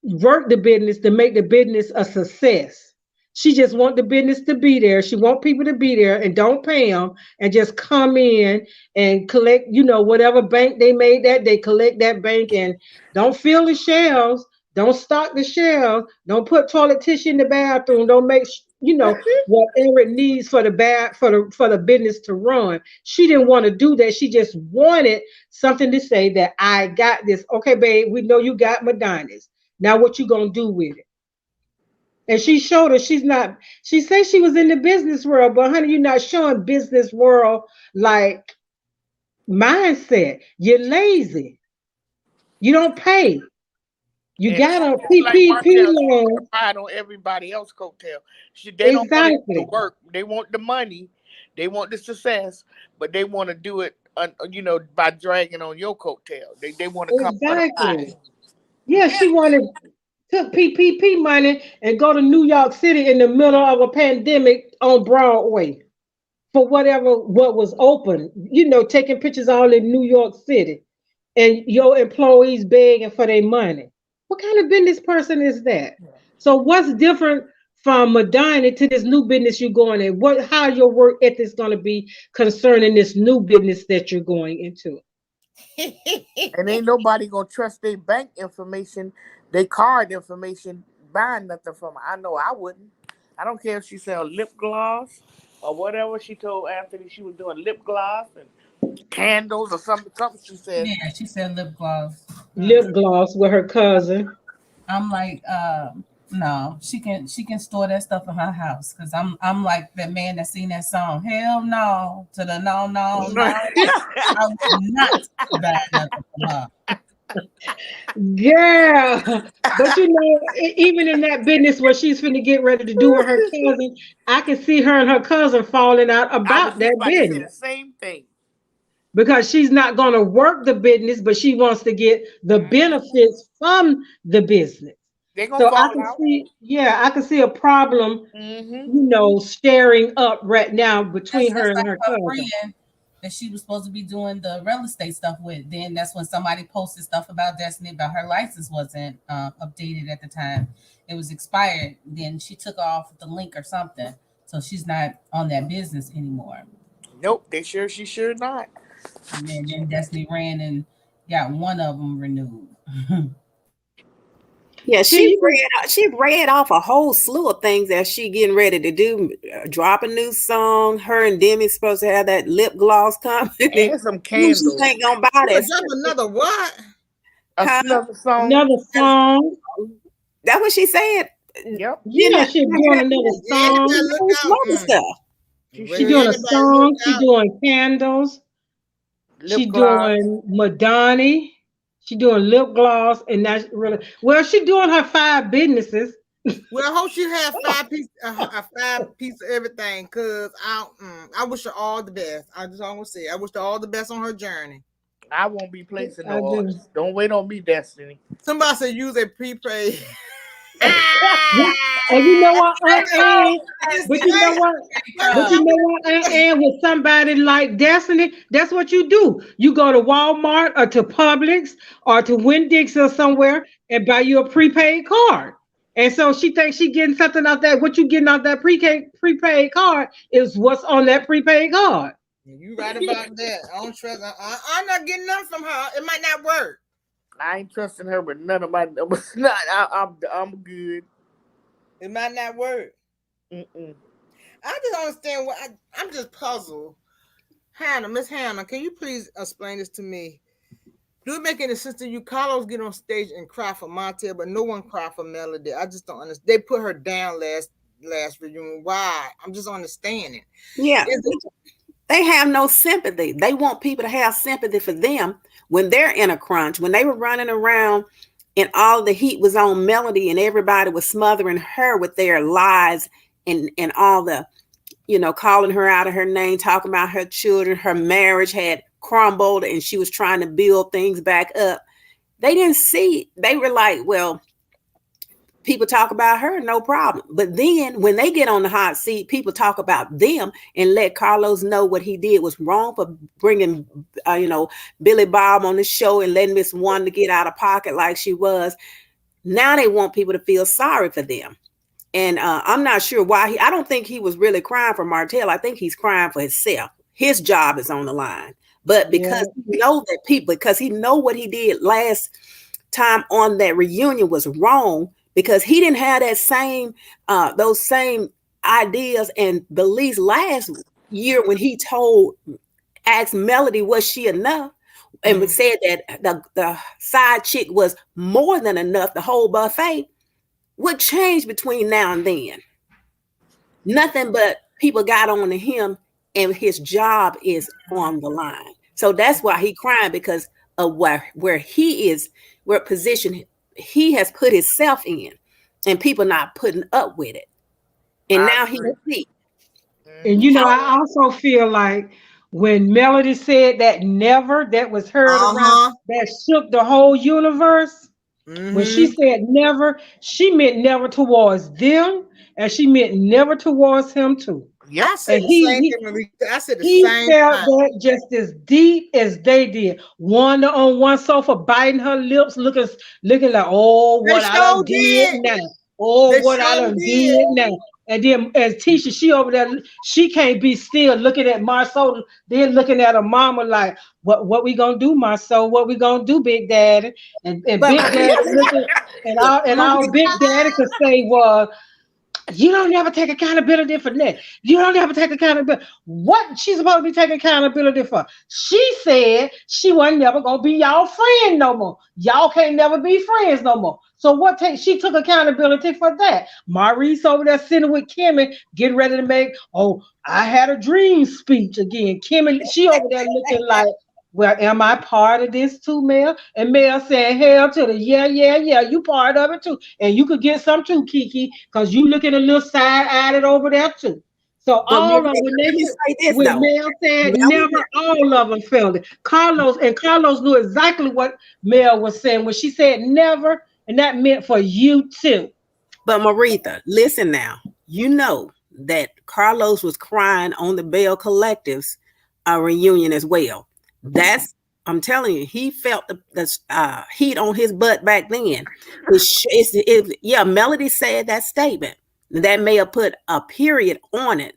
work the business to make the business a success. She just want the business to be there. She want people to be there and don't pay them and just come in and collect, whatever bank they made that, they collect that bank and don't fill the shelves, don't stock the shelves, don't put toilet tissue in the bathroom, don't make whatever it needs for the business to run. She didn't want to do that. She just wanted something to say that I got this. Okay, babe, we know you got Madonna's. Now what you gonna do with it? And she showed her she said she was in the business world, but honey, you're not showing business world like mindset. You're lazy. You don't pay. You got a PPP loan. Ride on everybody else's coattail. They don't want to work. They want the money. They want the success, but they want to do it, by dragging on your coattail. They want to come. Exactly. Yeah, she took PPP money and go to New York City in the middle of a pandemic on Broadway for what was open. Taking pictures all in New York City, and your employees begging for their money. What kind of business person is that? So what's different from Madonna to this new business you're going in? How your work ethic is going to be concerning this new business that you're going into? And ain't nobody gonna trust their bank information, their card information, buying nothing from her. I know I wouldn't. I don't care if she sell lip gloss or whatever. She told Anthony she was doing lip gloss and candles or something she said. Yeah, she said lip gloss. Lip gloss with her cousin. I'm like, no, she can store that stuff in her house because I'm like that man that seen that song. Hell no to the no. I would not buy nothing from her. Yeah, but even in that business where she's finna get ready to do with her cousin, I can see her and her cousin falling out about that business. The same thing. Because she's not going to work the business, but she wants to get the benefits from the business. So I can see a problem, staring up right now between her and her cousin. That she was supposed to be doing the real estate stuff with. Then that's when somebody posted stuff about Destiny about her license wasn't updated at the time. It was expired. Then she took off the link or something. So she's not on that business anymore. Nope, she's sure not. And then Destiny ran and got one of them renewed. Yeah, she read off a whole slew of things that she getting ready to do. Drop a new song. Her and Demi's supposed to have that lip gloss coming. And some candles. She ain't gonna buy that. Another what? Another song. Another song. That's what she said. Yep. Yeah, she's doing another song. She's doing a song. She's doing candles. She's doing Madonna. She doing lip gloss, and that's really she doing her 5 businesses. Well, I hope she have 5 pieces, a 5 piece of everything. Cause I wish her all the best. I just always say I wish her all the best on her journey. I won't be placing no orders. Don't wait on me, Destiny. Somebody said use a prepaid. And you know what, Aunt Ann? But you know what? But you know what, Aunt Ann, with somebody like Destiny, that's what you do. You go to Walmart or to Publix or to Winn-Dixie or somewhere and buy you a prepaid card. And so she thinks she getting something out that. What you getting out that prepaid card is what's on that prepaid card. You right about that. I don't trust. I'm not getting nothing from her. It might not work. I ain't trusting her with none of my numbers. I'm good. It might not work. Mm-mm. I just don't understand what I'm just puzzled. Hannah, Miss Hannah, can you please explain this to me? Do it make any sense to you? Carlos get on stage and cry for Montel, but no one cried for Melody. I just don't understand. They put her down last reunion. Why? I'm just understanding. Yeah. They have no sympathy. They want people to have sympathy for them when they're in a crunch, when they were running around and all the heat was on Melody and everybody was smothering her with their lies and all the, calling her out of her name, talking about her children. Her marriage had crumbled and she was trying to build things back up. They didn't see, they were like, well, people talk about her, no problem. But then when they get on the hot seat, people talk about them and let Carlos know what he did was wrong for bringing, Billy Bob on the show and letting Miss Wanda get out of pocket like she was. Now they want people to feel sorry for them. And I'm not sure why I don't think he was really crying for Martell. I think he's crying for himself. His job is on the line. But because because he know what he did last time on that reunion was wrong, because he didn't have that those same ideas and beliefs last year when he asked Melody, was she enough? And said that the side chick was more than enough, the whole buffet. What changed between now and then? Nothing, but people got on to him and his job is on the line. So that's why he crying, because of where he is, what position he has put himself in, and people not putting up with it. And now he's weak. And I also feel like when Melody said that never, that was heard around, that shook the whole universe. Mm-hmm. When she said never, she meant never towards them, and she meant never towards him too. Yeah, I said the same thing. I said the same thing. He felt that just as deep as they did. Wanda on one sofa, biting her lips, looking like, oh, what I done did now. Oh, what I done did now. And then as Tisha, she over there, she can't be still looking at Marceau, then looking at her mama like, what we gonna do, Marceau? What we gonna do, Big Daddy? And Big Daddy looking, and all Big Daddy could say was, you don't never take accountability for that. You don't ever take accountability. What she's supposed to be taking accountability for? She said she wasn't never gonna be y'all friend no more. Y'all can't never be friends no more. So she took accountability for that. Maurice over there sitting with Kimmy, getting ready to make, I had a dream speech again. Kimmy, she over there looking like, well, am I part of this too, Mel? And Mel saying, hell to the yeah, you part of it too. And you could get some too, Kiki, because you looking a little side-eyed over there too. So all of them, when Mel said never, all of them felt it. Carlos knew exactly what Mel was saying when she said never, and that meant for you too. But Maritha, listen now. You know that Carlos was crying on the Bell Collective's reunion as well. I'm telling you, he felt the heat on his butt back then. Melody said that statement. That may have put a period on it,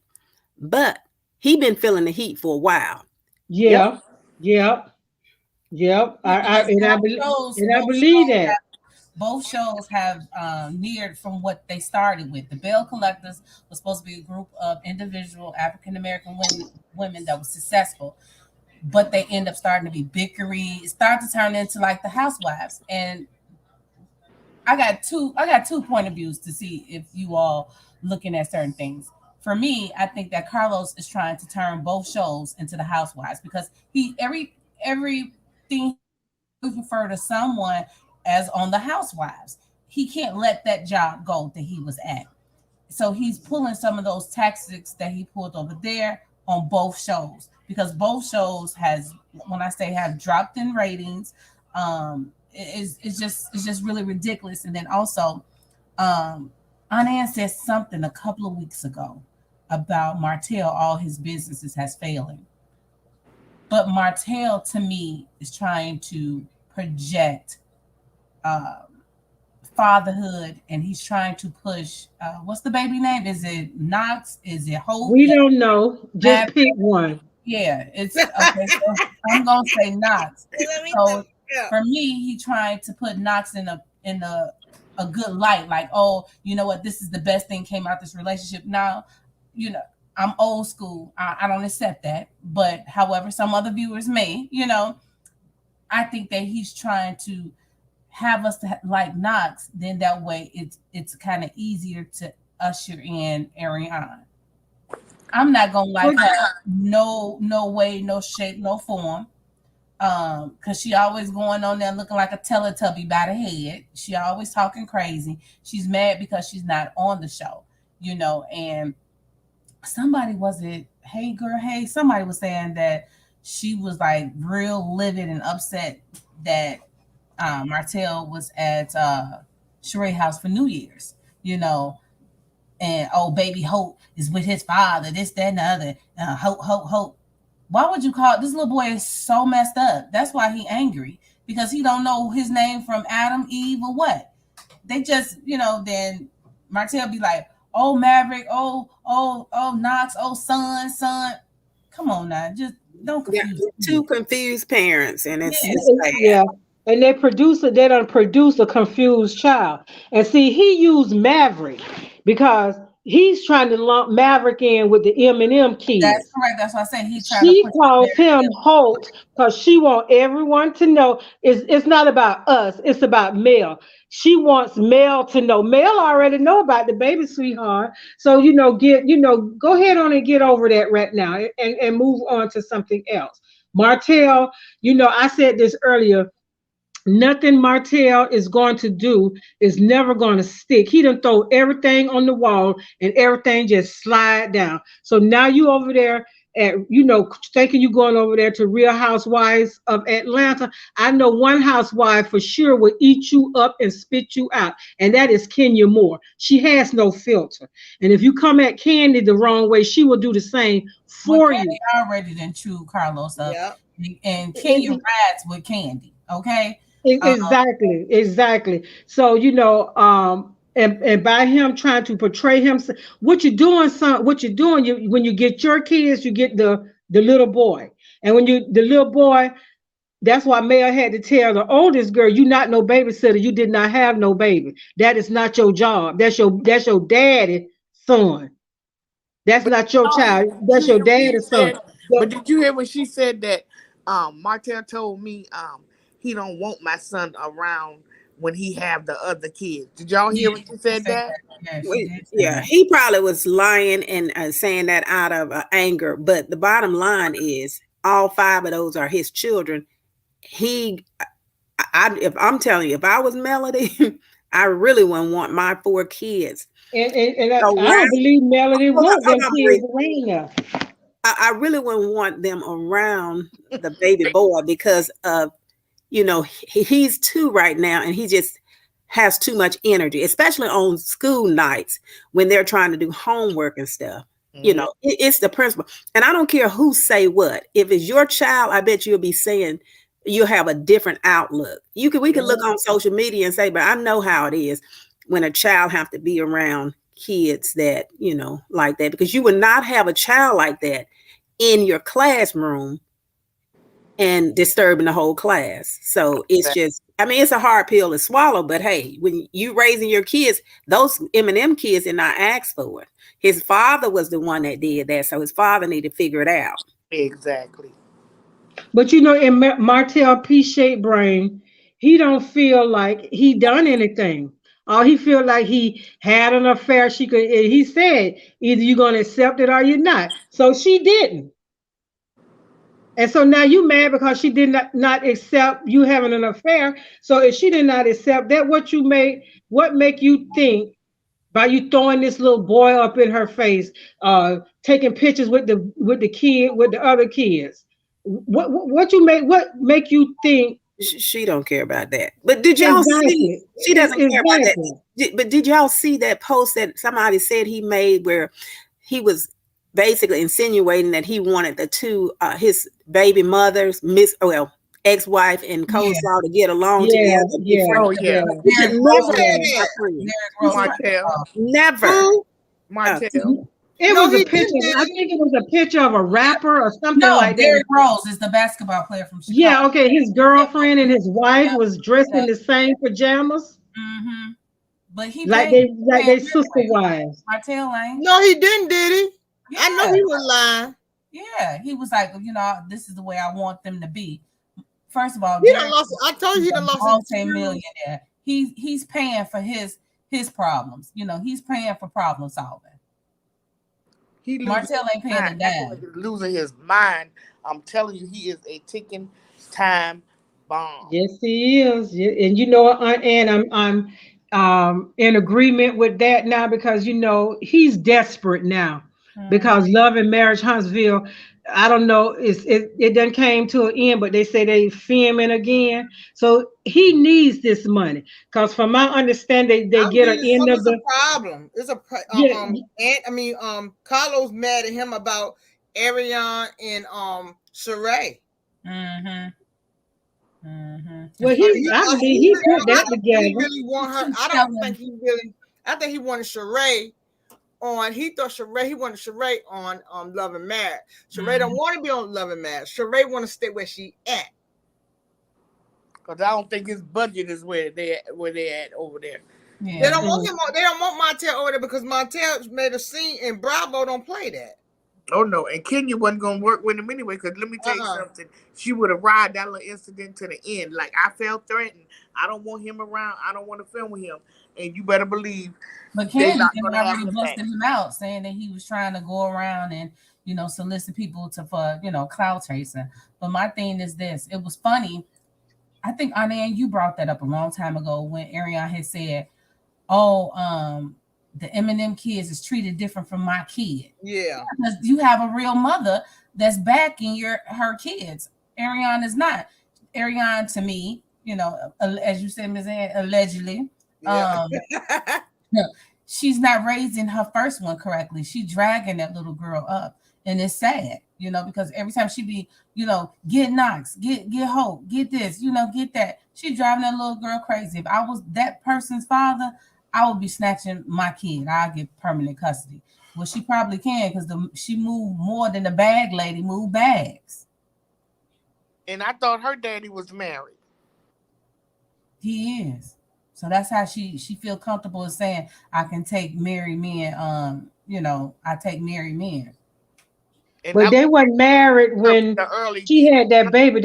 but he been feeling the heat for a while. Yep. I believe that. Both shows have neared from what they started with. The Bell Collectors was supposed to be a group of individual African-American women that was successful, but they end up starting to be bickering. It started to turn into like the Housewives. And I got two point of views to see if you all looking at certain things. For me, I think that Carlos is trying to turn both shows into the Housewives, because everything he refer to someone as on the Housewives. He can't let that job go that he was at. So he's pulling some of those tactics that he pulled over there on both shows, because both shows have dropped in ratings. It's just really ridiculous. And then also Aunt Ann said something a couple of weeks ago about Martell, all his businesses has failing. But Martell, to me, is trying to project fatherhood, and he's trying to push, what's the baby name? Is it Knox? Is it Hope? We don't know. Just pick one. Yeah, it's okay. So I'm gonna say Knox. So for me, he trying to put Knox in a good light, like, oh, you know what, this is the best thing came out this relationship. Now, you know, I'm old school. I don't accept that. But however, some other viewers may, you know, I think that he's trying to have us to like Knox. Then that way it's kind of easier to usher in Ariana. I'm not gonna like her. No way, no shape, no form. Because she always going on there looking like a Teletubby by the head. She always talking crazy. She's mad because she's not on the show, you know. And somebody somebody was saying that she was like real livid and upset that Martell was at Sheree house for New Year's, you know. And baby Hope is with his father, this, that, and the other. Hope. Why would you call this little boy is so messed up? That's why he angry, because he don't know his name from Adam, Eve, or what. They just, you know, then Martell be like, oh Maverick, oh Knox, oh son. Come on now, just don't confuse two confused parents, and it's yeah. And they don't produce a confused child. And see, he used Maverick because he's trying to lump Maverick in with the M&M kids. That's correct. That's what I said. She calls him Holt because she wants everyone to know it's not about us. It's about Mel. She wants Mel to know. Mel already know about the baby sweetheart. So, go ahead on and get over that right now and move on to something else. Martell, I said this earlier. Nothing Martell is going to do is never going to stick. He done throw everything on the wall and everything just slide down. So now you over there at, thinking you going over there to Real Housewives of Atlanta. I know one housewife for sure will eat you up and spit you out. And that is Kenya Moore. She has no filter. And if you come at Candy the wrong way, she will do the same for you. Candy already done chewed Carlos up. Yep. And Kenya rides with Candy. Okay. Exactly. So, and by him trying to portray him, when you get your kids, you get the little boy. And when the little boy, that's why Mel had to tell the oldest girl, you not no babysitter. You did not have no baby. That is not your job. That's your daddy's son. That's not your child. That's your daddy's son. But did you hear when she said that Martell told me he don't want my son around when he have the other kids? Did y'all hear when she said that? Yeah, he probably was lying and saying that out of anger. But the bottom line is, all 5 of those are his children. If I'm telling you, if I was Melody, I really wouldn't want my 4 kids. And I don't believe Melody wants them kids around now. I really wouldn't want them around the baby boy because of, he's 2 right now, and he just has too much energy, especially on school nights when they're trying to do homework and stuff. Mm-hmm. It's the principal. And I don't care who say what. If it's your child, I bet you'll be saying you'll have a different outlook. We can look on social media and say, but I know how it is when a child have to be around kids that, like that, because you would not have a child like that in your classroom and disturbing the whole class. So it's just, it's a hard pill to swallow, but hey, when you raising your kids, those M&M kids did not ask for it. His father was the one that did that. So his father needed to figure it out. Exactly. But in Martell P-shaped brain, he don't feel like he done anything. He feel like he had an affair. He said, either you're going to accept it or you're not. So she didn't. And so now you mad because she did not accept you having an affair. So if she did not accept that, what make you think by you throwing this little boy up in her face, taking pictures with the other kids? What make you think She don't care about that. But did y'all see? She doesn't care about that. But did y'all see that post that somebody said he made where he was basically insinuating that he wanted the two his baby mothers, ex-wife and co-star to get along together? Oh yeah. Never. Martell. It was a picture. I think it was a picture of a rapper or something like that. Derrick Rose is the basketball player from Chicago. Yeah, okay. His girlfriend and his wife was dressed in the same pajamas. Mm-hmm. But he like they sister wives. Martell ain't. No, he didn't, did he? Yeah. I know he was lying. Yeah, he was like, this is the way I want them to be. First of all, he done lost. I told you he done lost multi-millionaire. He's paying for his problems. He's paying for problem solving. Martell ain't paying a dime. Losing his mind. I'm telling you, he is a ticking time bomb. Yes, he is. And you know what, Aunt Ann, I'm in agreement with that now because he's desperate now. Because Love and Marriage Huntsville, I don't know, it done came to an end, but they say they filming again. So he needs this money because from my understanding, they get an end of the problem. It's a Carlos mad at him about Ariane and Sheree. Mm-hmm. Well, he put that together. He really want her. I think he wanted Sheree on. He wanted Sheree on Love and Marriage. Sheree don't want to be on Love and Marriage. Sheree want to stay where she at. Because I don't think his budget is where they at over there. Yeah. They don't want him. They don't want Martell over there because Martell made a scene and Bravo don't play that. Oh no, and Kenya wasn't gonna work with him anyway. Because let me tell you something, she would have ride that little incident to the end. Like, I felt threatened. I don't want him around. I don't want to film with him. And you better believe. But Kenya already busted him out, saying that he was trying to go around and solicit people for clout chasing. But my thing is this: it was funny. I think Anand, you brought that up a long time ago when Ariane had said, the Eminem kids is treated different from my kid. Yeah. Because you have a real mother that's backing her kids. Ariane is not. Ariane, to me, as you said, Ms. Ann, allegedly, she's not raising her first one correctly. She's dragging that little girl up. And it's sad, because every time she be, get Knox, get Hope, get this, get that. She's driving that little girl crazy. If I was that person's father, I would be snatching my kid. I'll get permanent custody. Well, she probably can because she moved more than the bag lady moved bags. And I thought her daddy was married. He is. So that's how she feel comfortable in saying, I can take married men. I take married men. But they weren't married when she had that baby.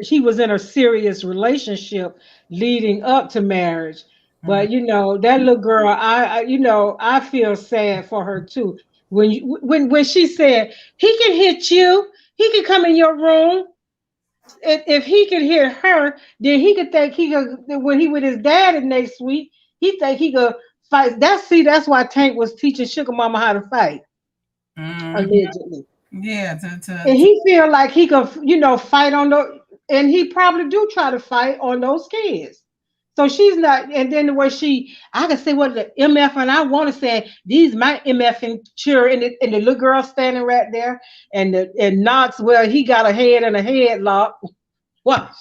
She was in a serious relationship leading up to marriage. But that little girl, I feel sad for her too. When she said he can hit you, he can come in your room. If he could hit her, then he could think he could. When he with his dad next week, he think he could fight. That's why Tank was teaching Sugar Mama how to fight, allegedly. Yeah, and he feel like he could, fight on and he probably do try to fight on those kids. So she's not, and then the way I can say what the MF, and I want to say these my MF and cheer, and the little girl standing right there, and Knox, well, he got a head and a headlock. What?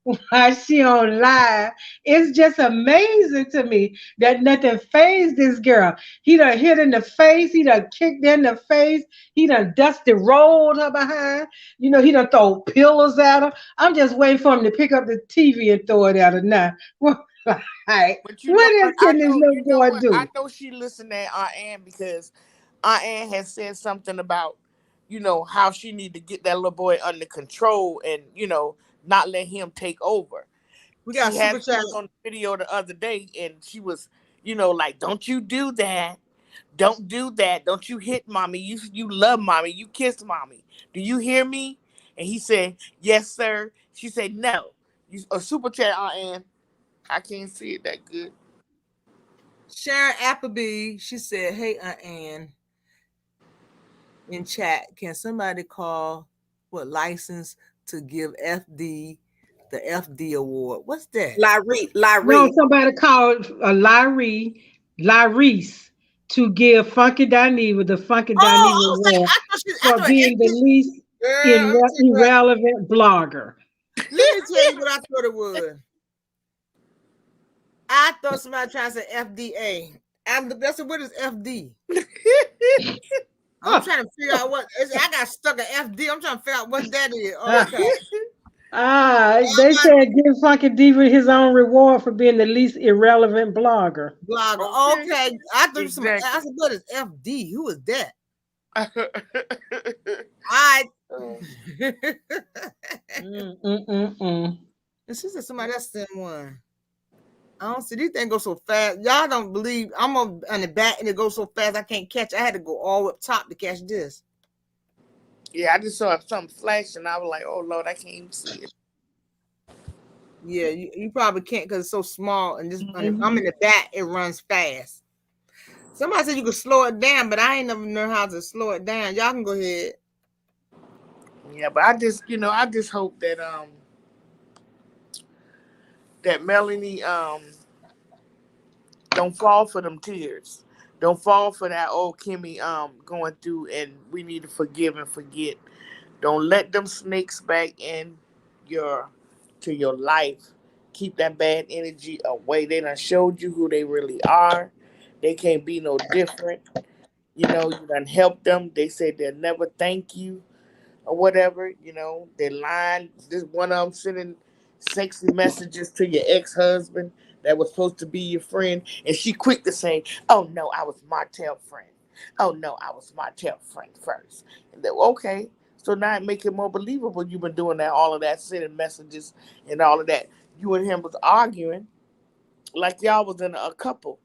Why she on live? It's just amazing to me that nothing fazed this girl. He done hit in the face. He done kicked in the face. He done dusted, rolled her behind. He done throw pillows at her. I'm just waiting for him to pick up the TV and throw it at her now. What else can this little boy do? I know she listened to Aunt Ann because Aunt Ann has said something about, how she need to get that little boy under control and, not let him take over. We got super chat on the video the other day, and she was, like, don't you do that. Don't do that. Don't you hit mommy. You love mommy. You kiss mommy. Do you hear me? And he said, yes, sir. She said, no. A super chat, Aunt Ann. I can't see it that good. Sharon Appleby, she said, hey, Aunt Ann, in chat, can somebody call license to give FD The FD award. What's that? No, somebody called Lyrese to give Funky Dineva the Funky Dineva award for being the least irrelevant blogger. Let me tell you what I thought it was. I thought somebody trying to say FDA. That's what is FD. I'm trying to figure out what I got stuck at FD. I'm trying to figure out what that is. Okay. They said give Funky Diva his own reward for being the least irrelevant blogger. Okay. I thought somebody. I said, what is FD? Who is that? All right. She said somebody else sent one. I don't see these things go so fast. Y'all don't believe I'm on the back and it goes so fast I can't catch. I had to go all up top to catch this. Yeah, I just saw something flash and I was like, oh Lord, I can't even see it. Yeah, you probably can't because it's so small and just I'm in the back, it runs fast. Somebody said you could slow it down, but I ain't never know how to slow it down. Y'all can go ahead. Yeah, but I just hope that that Melanie don't fall for them tears. Don't fall for that old Kimmy going through and we need to forgive and forget. Don't let them snakes back in your life. Keep that bad energy away. They done showed you who they really are. They can't be no different. You done helped them. They said they'll never thank you or whatever. They lying. This one of them sending sexy messages to your ex-husband that was supposed to be your friend, and she quick to say, oh no, I was Martell friend. Oh no, I was Martell friend first. And then, okay, so now it make it more believable you've been doing that, all of that, sending messages and all of that. You and him was arguing like y'all was in a couple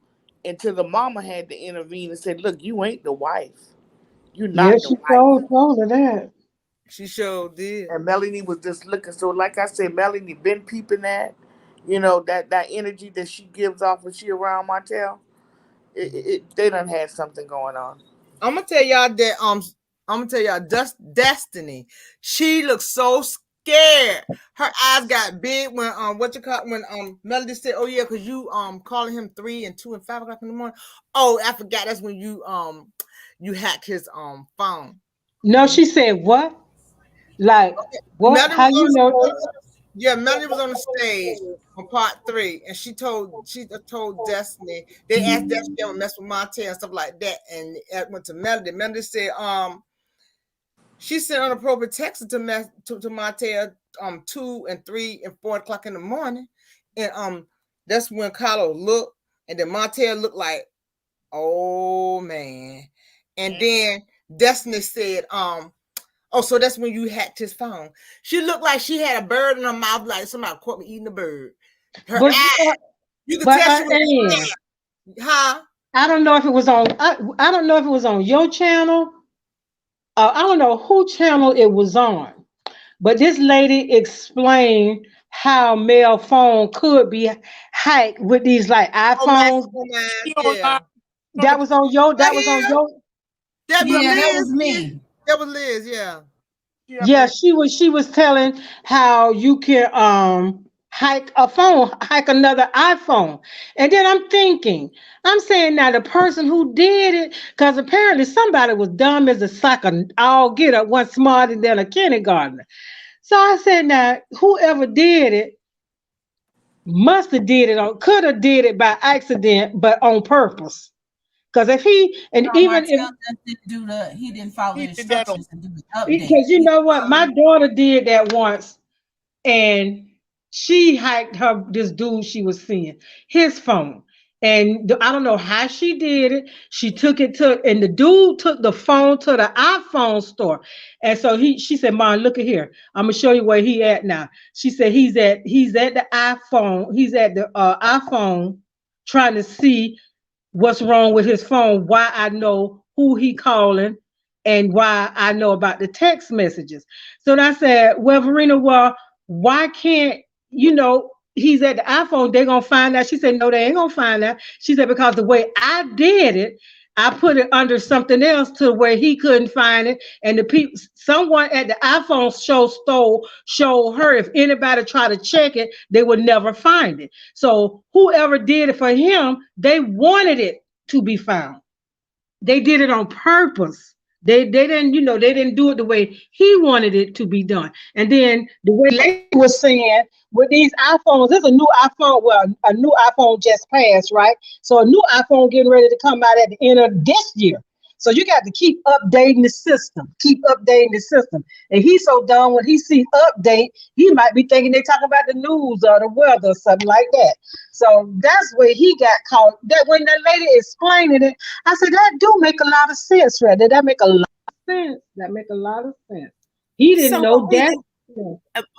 until the mama had to intervene and said, look, you ain't the wife. You're not the wife. She told her that. She sure did. And Melanie was just looking. So like I said, Melanie been peeping that, that energy that she gives off when she around Martell. They done had something going on. I'm gonna tell y'all that Destiny. She looks so scared. Her eyes got big when Melody said, oh yeah, because you calling him 3 and 2 and 5 o'clock in the morning. Oh, I forgot that's when you hacked his phone. No, she said what? Like what? Melody How you know? Yeah, Melody was on the stage on part 3, and she told Destiny. They asked Destiny to mess with Montel and stuff like that, and it went to Melody. Melody said, she sent inappropriate texts to Montel 2 and 3 and 4 o'clock in the morning, and that's when Carlos looked, and then Montel looked like, oh man, and then Destiny said, oh, so that's when you hacked his phone. She looked like she had a bird in her mouth, like somebody caught me eating a bird. Her eyes, you could tell she was huh? I don't know if it was on. I don't know if it was on your channel. I don't know who channel it was on, but this lady explained how Mel phone could be hacked with these like iPhones. Yeah. That was on your. That was on your. That was me. That was Liz, yeah. Yeah, she was telling how you can hack a phone, hack another iPhone. And then I'm saying now the person who did it, because apparently somebody was dumb as a sucker, all get up, one smarter than a kindergartner. So I said, now whoever did it must have could have did it by accident, but on purpose. Because if he he didn't follow the instructions and do the update. Because you know what, my daughter did that once, and she hacked this dude she was seeing his phone, and I don't know how she did it. She took it and the dude took the phone to the iPhone store, and so she said, "Mom, look at here. I'm gonna show you where he at now." She said he's at the iPhone. He's at the iPhone trying to see what's wrong with his phone, why I know who he calling, and why I know about the text messages. So I said, well, Verena, why can't, he's at the iPhone, they're going to find out. She said, no, they ain't going to find out. She said, because the way I did it, I put it under something else to where he couldn't find it. And the people, someone at the iPhone showed her if anybody tried to check it, they would never find it. So whoever did it for him, they wanted it to be found. They did it on purpose. They didn't, they didn't do it the way he wanted it to be done. And then the way the lady was saying, with these iPhones, there's a new iPhone, well, a new iPhone just passed, right? So a new iPhone getting ready to come out at the end of this year. So you got to keep updating the system, And he's so dumb when he sees update, he might be thinking they're talking about the news or the weather or something like that. So that's where he got caught. That when that lady explaining it, I said, that do make a lot of sense, right? That make a lot of sense. That make a lot of sense. He didn't know that.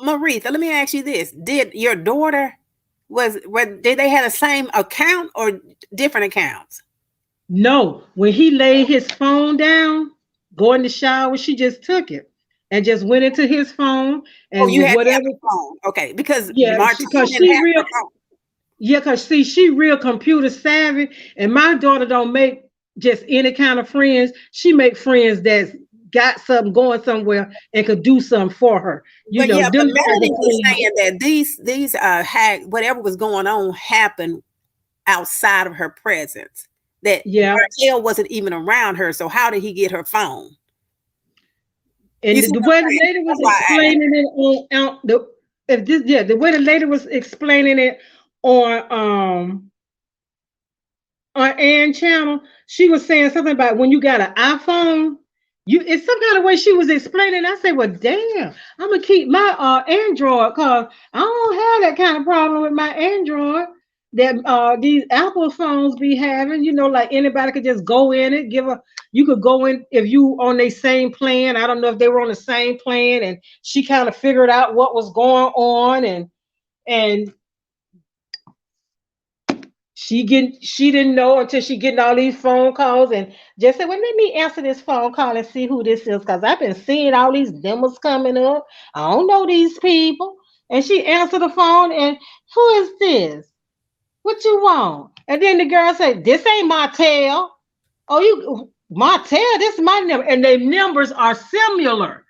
Maretha, let me ask you this. Did your daughter, did they have the same account or different accounts? No, when he laid his phone down, going to shower, she just took it and just went into his phone and you had whatever phone. Okay, because because she real computer savvy, and my daughter don't make just any kind of friends. She make friends that's got something going somewhere and could do something for her. But Melody was saying that these whatever was going on happened outside of her presence. That Martell wasn't even around her. So how did he get her phone? And the way the lady was explaining it the way the lady was explaining it on Ann channel, she was saying something about when you got an iPhone, it's some kind of way she was explaining. I said, well, damn, I'm gonna keep my Android because I don't have that kind of problem with my Android that these Apple phones be having. Like anybody could just go in it, you could go in if you on the same plan. I don't know if they were on the same plan, and she kind of figured out what was going on, and she didn't know until she getting all these phone calls and just said, well, let me answer this phone call and see who this is, because I've been seeing all these demos coming up. I don't know these people. And she answered the phone, and who is this? What you want? And then the girl said, this ain't Martell. Oh, you Martell, this is my number. And their numbers are similar.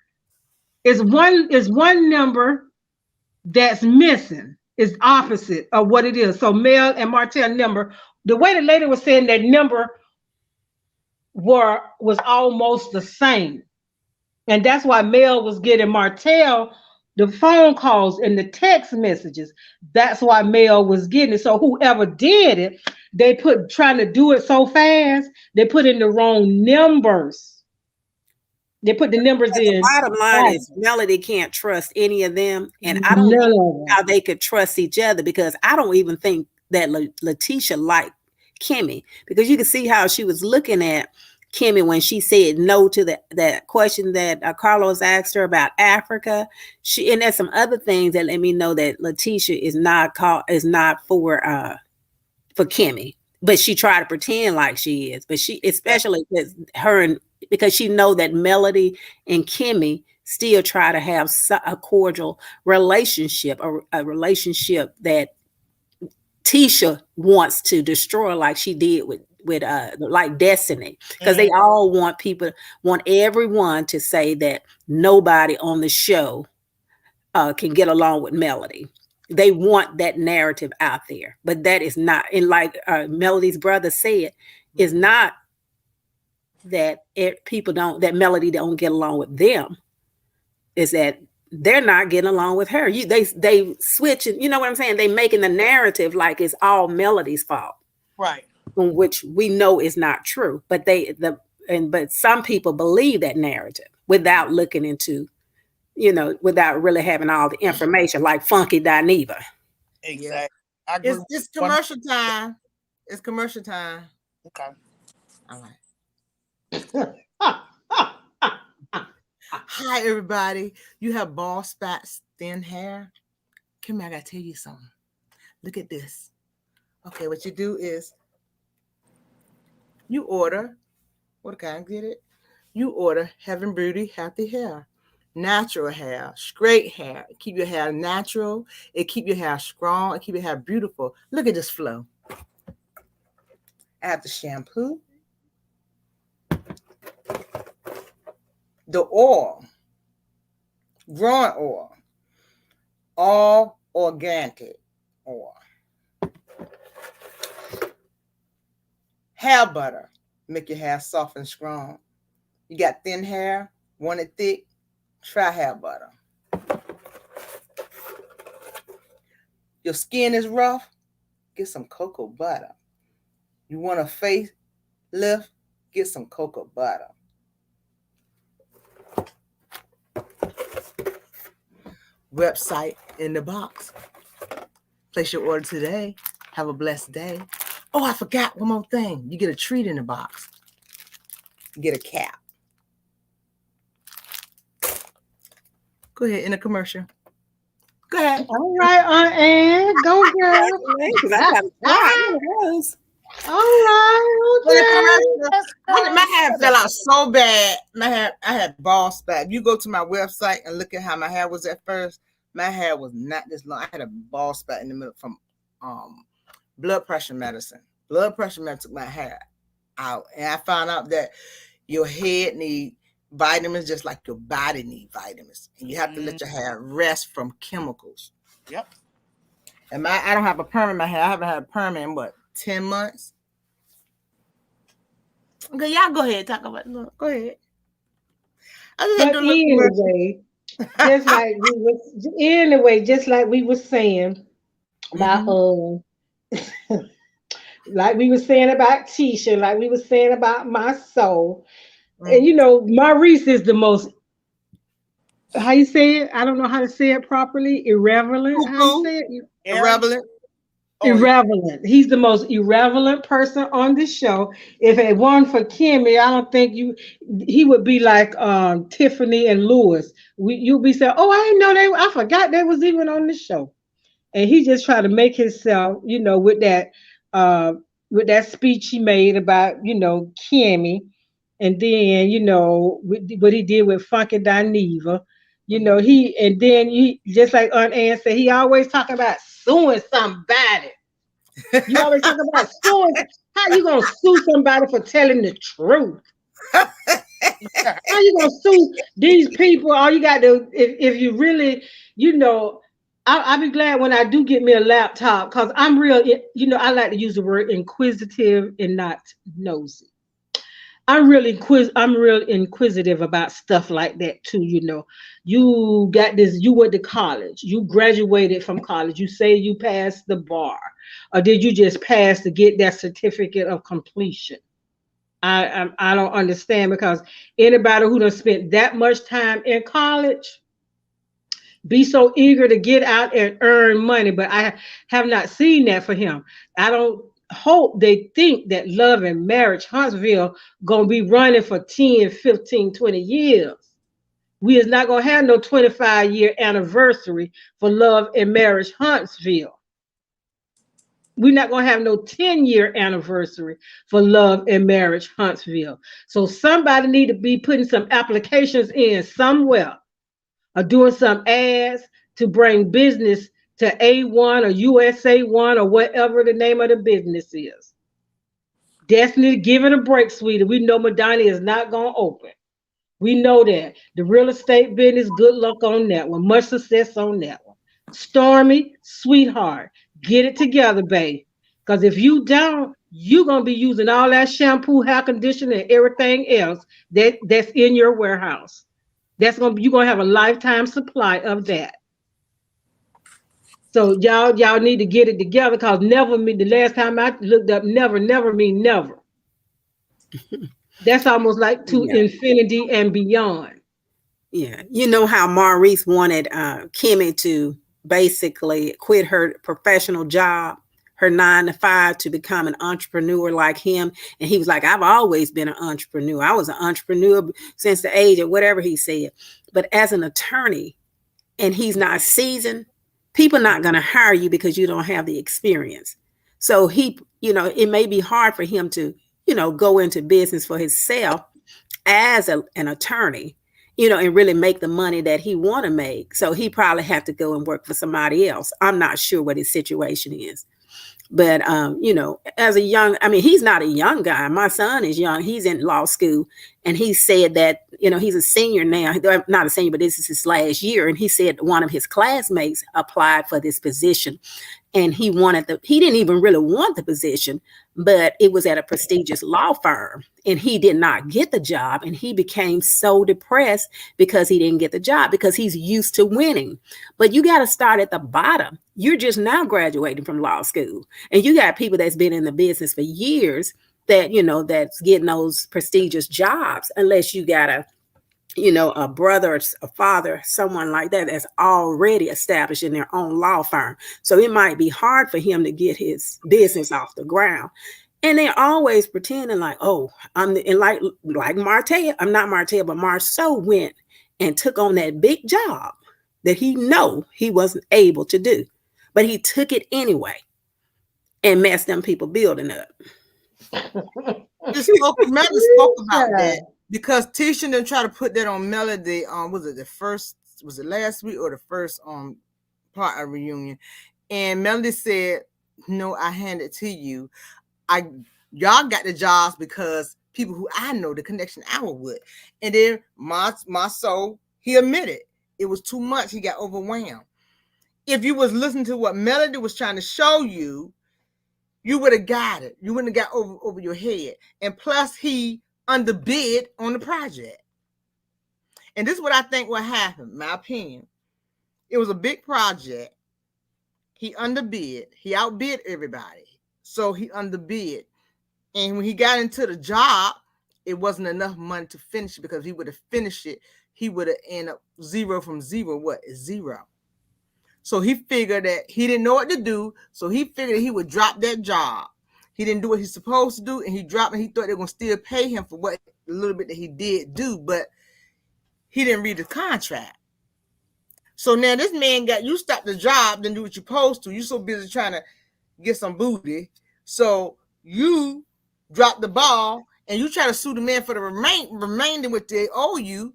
It's one number that's missing. Is opposite of what it is. So Mel and Martell number, the way the lady was saying that number was almost the same. And that's why Mel was getting Martell the phone calls and the text messages. That's why Mel was getting it. So whoever did it, they trying to do it so fast, they put in the wrong numbers. They put the numbers in. The bottom line is Melody can't trust any of them. And I don't know how they could trust each other, because I don't even think that Letitia liked Kimmy, because you can see how she was looking at Kimmy when she said no to that question that Carlos asked her about Africa. And there's some other things that let me know that Letitia is not for Kimmy, but she tried to pretend like she is. But she, especially because she know that Melody and Kimmy still try to have a cordial relationship, a relationship that Tisha wants to destroy, like she did with like Destiny, because they all want everyone to say that nobody on the show can get along with Melody. They want that narrative out there, but that is not. And like Melody's brother said, is not that that Melody don't get along with them. Is that they're not getting along with her. They switch, you know what I'm saying? They making the narrative like it's all Melody's fault, right? Which we know is not true. But but some people believe that narrative without looking into, without really having all the information, like Funky Dineva. Exactly. It's commercial time. It's commercial time. Okay. All right. Hi, everybody. You have bald spots, thin hair. Kimmy, I gotta tell you something. Look at this. Okay, what you do is you order. What kind? Get it? You order Heaven Beauty Healthy Hair, natural hair, straight hair. Keep your hair natural. It keep your hair strong. It keep your hair beautiful. Look at this flow. I have the shampoo. the oil, growing oil, all organic oil. Hair butter, make your hair soft and strong. You got thin hair, want it thick, try hair butter. Your skin is rough, get some cocoa butter. You want a face lift, get some cocoa butter. Website in the box. Place your order today. Have a blessed day. Oh, I forgot one more thing. You get a treat in the box. You get a cap. Go ahead, in a commercial. Go ahead. All right, Aunt Ann, go girl. All right, okay. My hair fell out so bad. I had bald spot. If you go to my website and look at how my hair was at first, my hair was not this long. I had a bald spot in the middle from blood pressure medicine. Blood pressure medicine took my hair out. And I found out that your head needs vitamins just like your body needs vitamins. And you have to let your hair rest from chemicals. Yep. And I don't have a perm in my hair. I haven't had a perm in, 10 months? Okay, y'all go ahead. Talk about it. Go ahead. But anyway, just like we were saying about like we were saying about Tisha, like we were saying about my soul. And you know, Maurice is the most, how you say it? I don't know how to say it properly. Irrelevant. How you say it? Irrelevant. Irrelevant. He's the most irrelevant person on this show. If it weren't for Kimmy, I don't think he would be like Tiffany and Lewis. You'll be saying, "Oh, I didn't know I forgot they was even on the show." And he just tried to make himself, you know, with that speech he made about, you know, Kimmy, and then, you know, what he did with Funky Dineva. You know, he just like Aunt Ann said, he always talking about suing somebody. You always talk about suing. How you gonna sue somebody for telling the truth? How you gonna sue these people? All you got to, if you really, you know, I'll be glad when I do get me a laptop, because I'm real, you know, I like to use the word inquisitive and not nosy. I'm real inquisitive about stuff like that too. You know, you got this, you went to college, you graduated from college, you say you passed the bar, or did you just pass to get that certificate of completion? I don't understand, because anybody who done spent that much time in college be so eager to get out and earn money, but I have not seen that for him. I don't hope they think that Love and Marriage Huntsville gonna be running for 10, 15, 20 years. We is not gonna have no 25-year anniversary for Love and Marriage Huntsville. We're not gonna have no 10-year anniversary for Love and Marriage Huntsville. So somebody need to be putting some applications in somewhere, or doing some ads to bring business to A1 or USA1 or whatever the name of the business is. Destiny, give it a break, sweetie. We know Madonna is not going to open. We know that. The real estate business, good luck on that one. Much success on that one. Stormy, sweetheart, get it together, babe. Because if you don't, you're going to be using all that shampoo, hair conditioner, and everything else that's in your warehouse. You're going to have a lifetime supply of that. So y'all need to get it together, because never mean, the last time I looked up, never mean never. That's almost like to infinity and beyond. Yeah. You know how Maurice wanted Kimmy to basically quit her professional job, her 9-to-5, to become an entrepreneur like him. And he was like, I've always been an entrepreneur. I was an entrepreneur since the age of whatever he said. But as an attorney, and he's not seasoned, people are not going to hire you because you don't have the experience. So he, you know, it may be hard for him to, you know, go into business for himself as an attorney, you know, and really make the money that he want to make. So he probably have to go and work for somebody else. I'm not sure what his situation is. But, you know, as a young, I mean, he's not a young guy. My son is young. He's in law school. And he said that, he's a senior now, not a senior, but this is his last year. And he said one of his classmates applied for this position, and he didn't even really want the position, but it was at a prestigious law firm, and he did not get the job. And he became so depressed because he didn't get the job, because he's used to winning. But you got to start at the bottom. You're just now graduating from law school, and you got people that's been in the business for years that, that's getting those prestigious jobs, unless you got a brother or a father, someone like that, that's already established in their own law firm. So it might be hard for him to get his business off the ground. And they're always pretending like, oh, like Martell. I'm not Martell, but Marceau went and took on that big job that he wasn't able to do. But he took it anyway and messed them people building up. Melody spoke about that because Tisha didn't try to put that on Melody. Was it last week or the first part of reunion? And Melody said, "No, I hand it to you. Y'all got the jobs because people who I know, the connection I was with." And then Marceau, he admitted it was too much. He got overwhelmed. If you was listening to what Melody was trying to show you, you would have got it. You wouldn't have got over your head. And plus, he underbid on the project. And this is what I think what happened, my opinion. It was a big project. He underbid. He outbid everybody. So he underbid. And when he got into the job, it wasn't enough money to finish it, because if he would have finished it, he would have ended up zero from zero. What is zero? So he figured that he didn't know what to do. So he figured he would drop that job. He didn't do what he's supposed to do, and he dropped it. He thought they were going to still pay him for what a little bit that he did do, but he didn't read the contract. So now this man you stopped the job, didn't do what you're supposed to. You're so busy trying to get some booty. So you drop the ball, and you try to sue the man for the remainder what they owe you.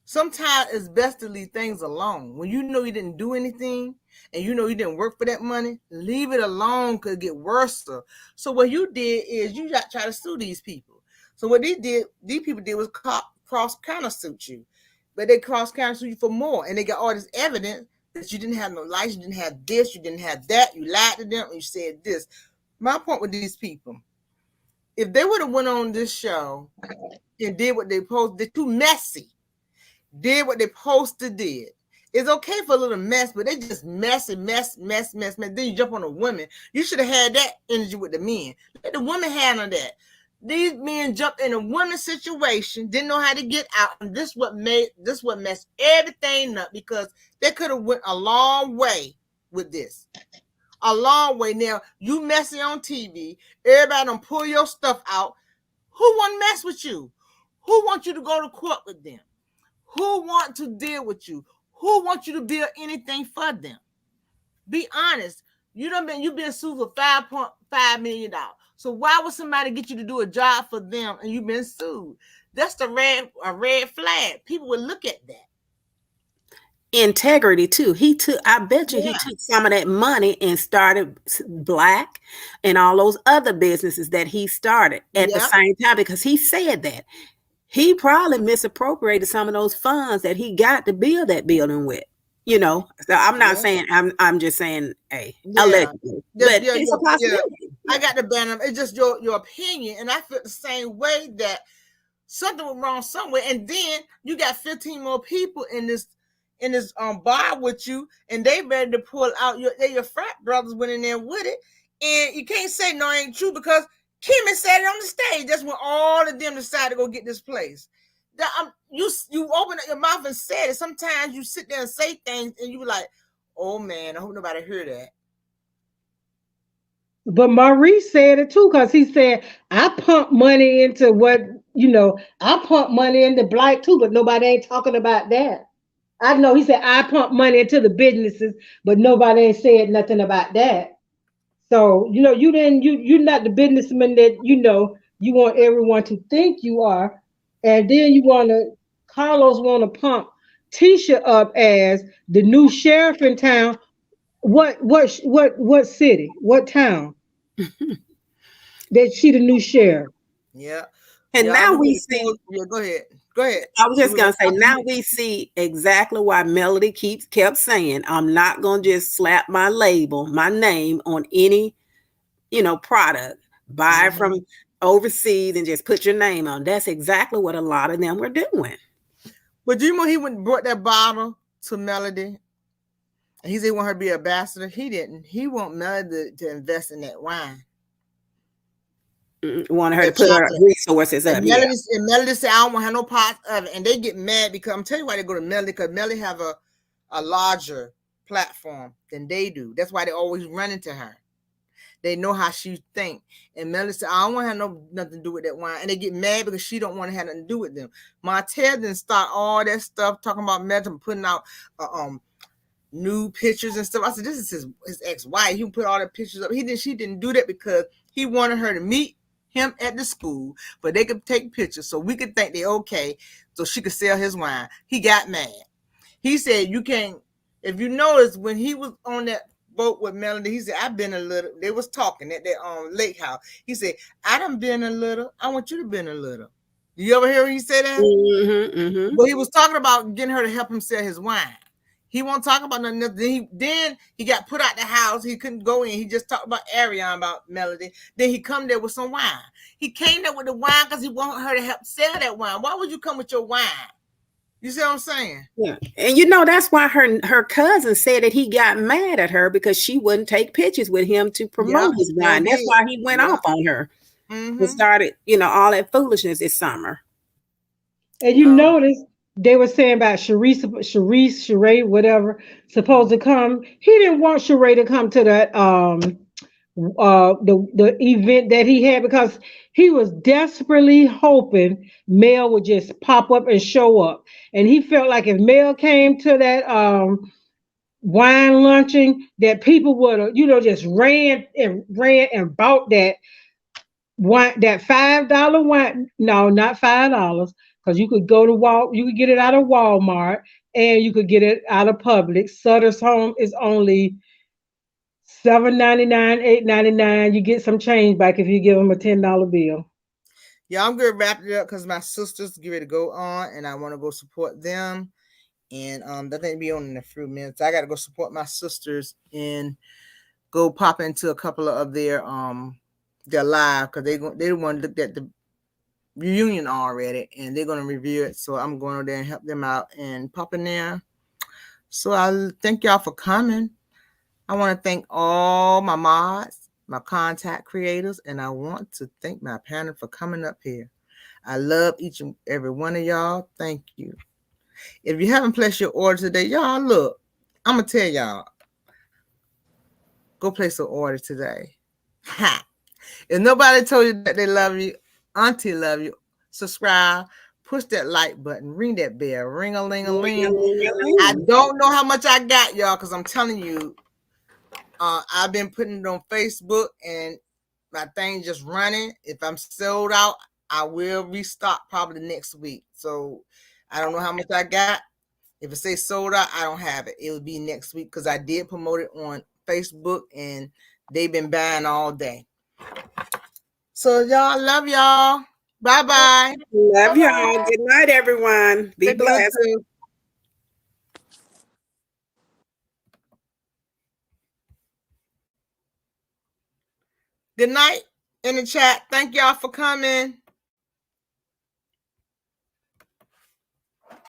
Sometimes it's best to leave things alone. When you know you didn't do anything and you know you didn't work for that money, leave it alone, because it get worse. So what you did is you try to sue these people. So what these people did was cross-counter suit you. But they cross-counter suit you for more. And they got all this evidence that you didn't have no license, you didn't have this, you didn't have that, you lied to them, and you said this. My point with these people, if they would have went on this show and did what they supposed, they're too messy. Did what they supposed to did. It's okay for a little mess, but they just mess. Then you jump on a woman. You should have had that energy with the men. Let the woman handle that. These men jumped in a woman's situation, didn't know how to get out, and this what messed everything up, because they could have went a long way with this. A long way. Now you messy on TV. Everybody done pull your stuff out. Who want to mess with you? Who want you to go to court with them? Who want to deal with you? Who want you to build anything for them? Be honest. You've been sued for $5.5 million. So why would somebody get you to do a job for them and you've been sued? That's a red flag. People would look at that. Integrity too. I bet you he took some of that money and started Black and all those other businesses that he started at the same time, because he said that. He probably misappropriated some of those funds that he got to build that building with, So I'm not saying, I'm just saying, hey, allegedly. But it's a possibility. I got to ban him. It's just your opinion. And I feel the same way, that something went wrong somewhere. And then you got 15 more people in this bar with you, and they ready to pull out your frat brothers went in there with it. And you can't say no, it ain't true, because Kimmy said it on the stage. That's when all of them decided to go get this place. You open up your mouth and said it. Sometimes you sit there and say things and you be like, oh man, I hope nobody heard that. But Maurice said it too, because he said, I pump money into I pump money into Black too, but nobody ain't talking about that. I know he said, I pump money into the businesses, but nobody ain't said nothing about that. So, you're not the businessman that, you want everyone to think you are. And then Carlos want to pump Tisha up as the new sheriff in town. What city? What town? That she the new sheriff. Yeah. And Yeah, now I'm we gonna see. close. Yeah, go ahead. Go ahead. I was just It gonna say, was- now we see exactly why Melody kept saying, "I'm not gonna just slap my label, my name on any, product. Buy it from overseas and just put your name on." That's exactly what a lot of them were doing. But do you know he went and brought that bottle to Melody? And he said he want her to be an ambassador. He didn't. He want Melody to invest in that wine. Wanted her to That put her chocolate. resources up. And Melody said, I don't want to have no parts of it. And they get mad because I'm telling you why they go to Melody, because Melody have a larger platform than they do. That's why they always run into her. They know how she think. And Melody said, I don't want to have nothing to do with that wine. And they get mad because she don't want to have nothing to do with them. Martell didn't start all that stuff talking about Melody putting out new pictures and stuff. I said, this is his ex-wife. He put all the pictures up. She didn't do that because he wanted her to meet him at the school, but they could take pictures so we could think they're okay, so she could sell his wine. He got mad. He said, you can't, if you notice, when he was on that boat with Melody, he said, I've been a little, they was talking at that lake house. He said, I done been a little, I want you to been a little. You ever hear he say that? But he was talking about getting her to help him sell his wine. He won't talk about nothing else. Then he got put out the house. He couldn't go in. He just talked about Ariana, about Melody. Then he come there with some wine. He came there with the wine because he wanted her to help sell that wine. Why would you come with your wine? You see what I'm saying? Yeah. And that's why her cousin said that he got mad at her because she wouldn't take pictures with him to promote his wine. That's why he went off on her. And started, all that foolishness this summer. And you notice they were saying about Sheree, whatever, supposed to come. He didn't want Sheree to come to that the event that he had because he was desperately hoping Mel would just pop up and show up. And he felt like if Mel came to that wine luncheon, that people would have, just ran and bought that wine, that $5 wine. No, not $5. Because you could go to you could get it out of Walmart and you could get it out of Publix. Sutter's Home is only $7.99, $8.99. You get some change back if you give them a $10 bill. Yeah, I'm gonna wrap it up because my sisters get ready to go on, and I want to go support them. And they're gonna be on in a few minutes. I gotta go support my sisters and go pop into a couple of their live because they want to look at the reunion already, and they're going to review it. So I'm going over there and help them out and pop in there. So I thank y'all for coming. I want to thank all my mods, my contact creators, and I want to thank my panel for coming up here. I love each and every one of y'all. Thank you. If you haven't placed your order today, y'all, look, I'm going to tell y'all, go place an order today. Ha! If nobody told you that they love you, Auntie love you, subscribe, push that like button, ring that bell, ring-a-ling-a-ling. I don't know how much I got, y'all, because I'm telling you, I've been putting it on Facebook and my thing just running. If I'm sold out, I will restock probably next week. So I don't know how much I got. If it says sold out, I don't have it. It will be next week because I did promote it on Facebook and they've been buying all day. So y'all, love y'all. Bye-bye. Love y'all. Good night, everyone. Be blessed. Good night in the chat. Thank y'all for coming.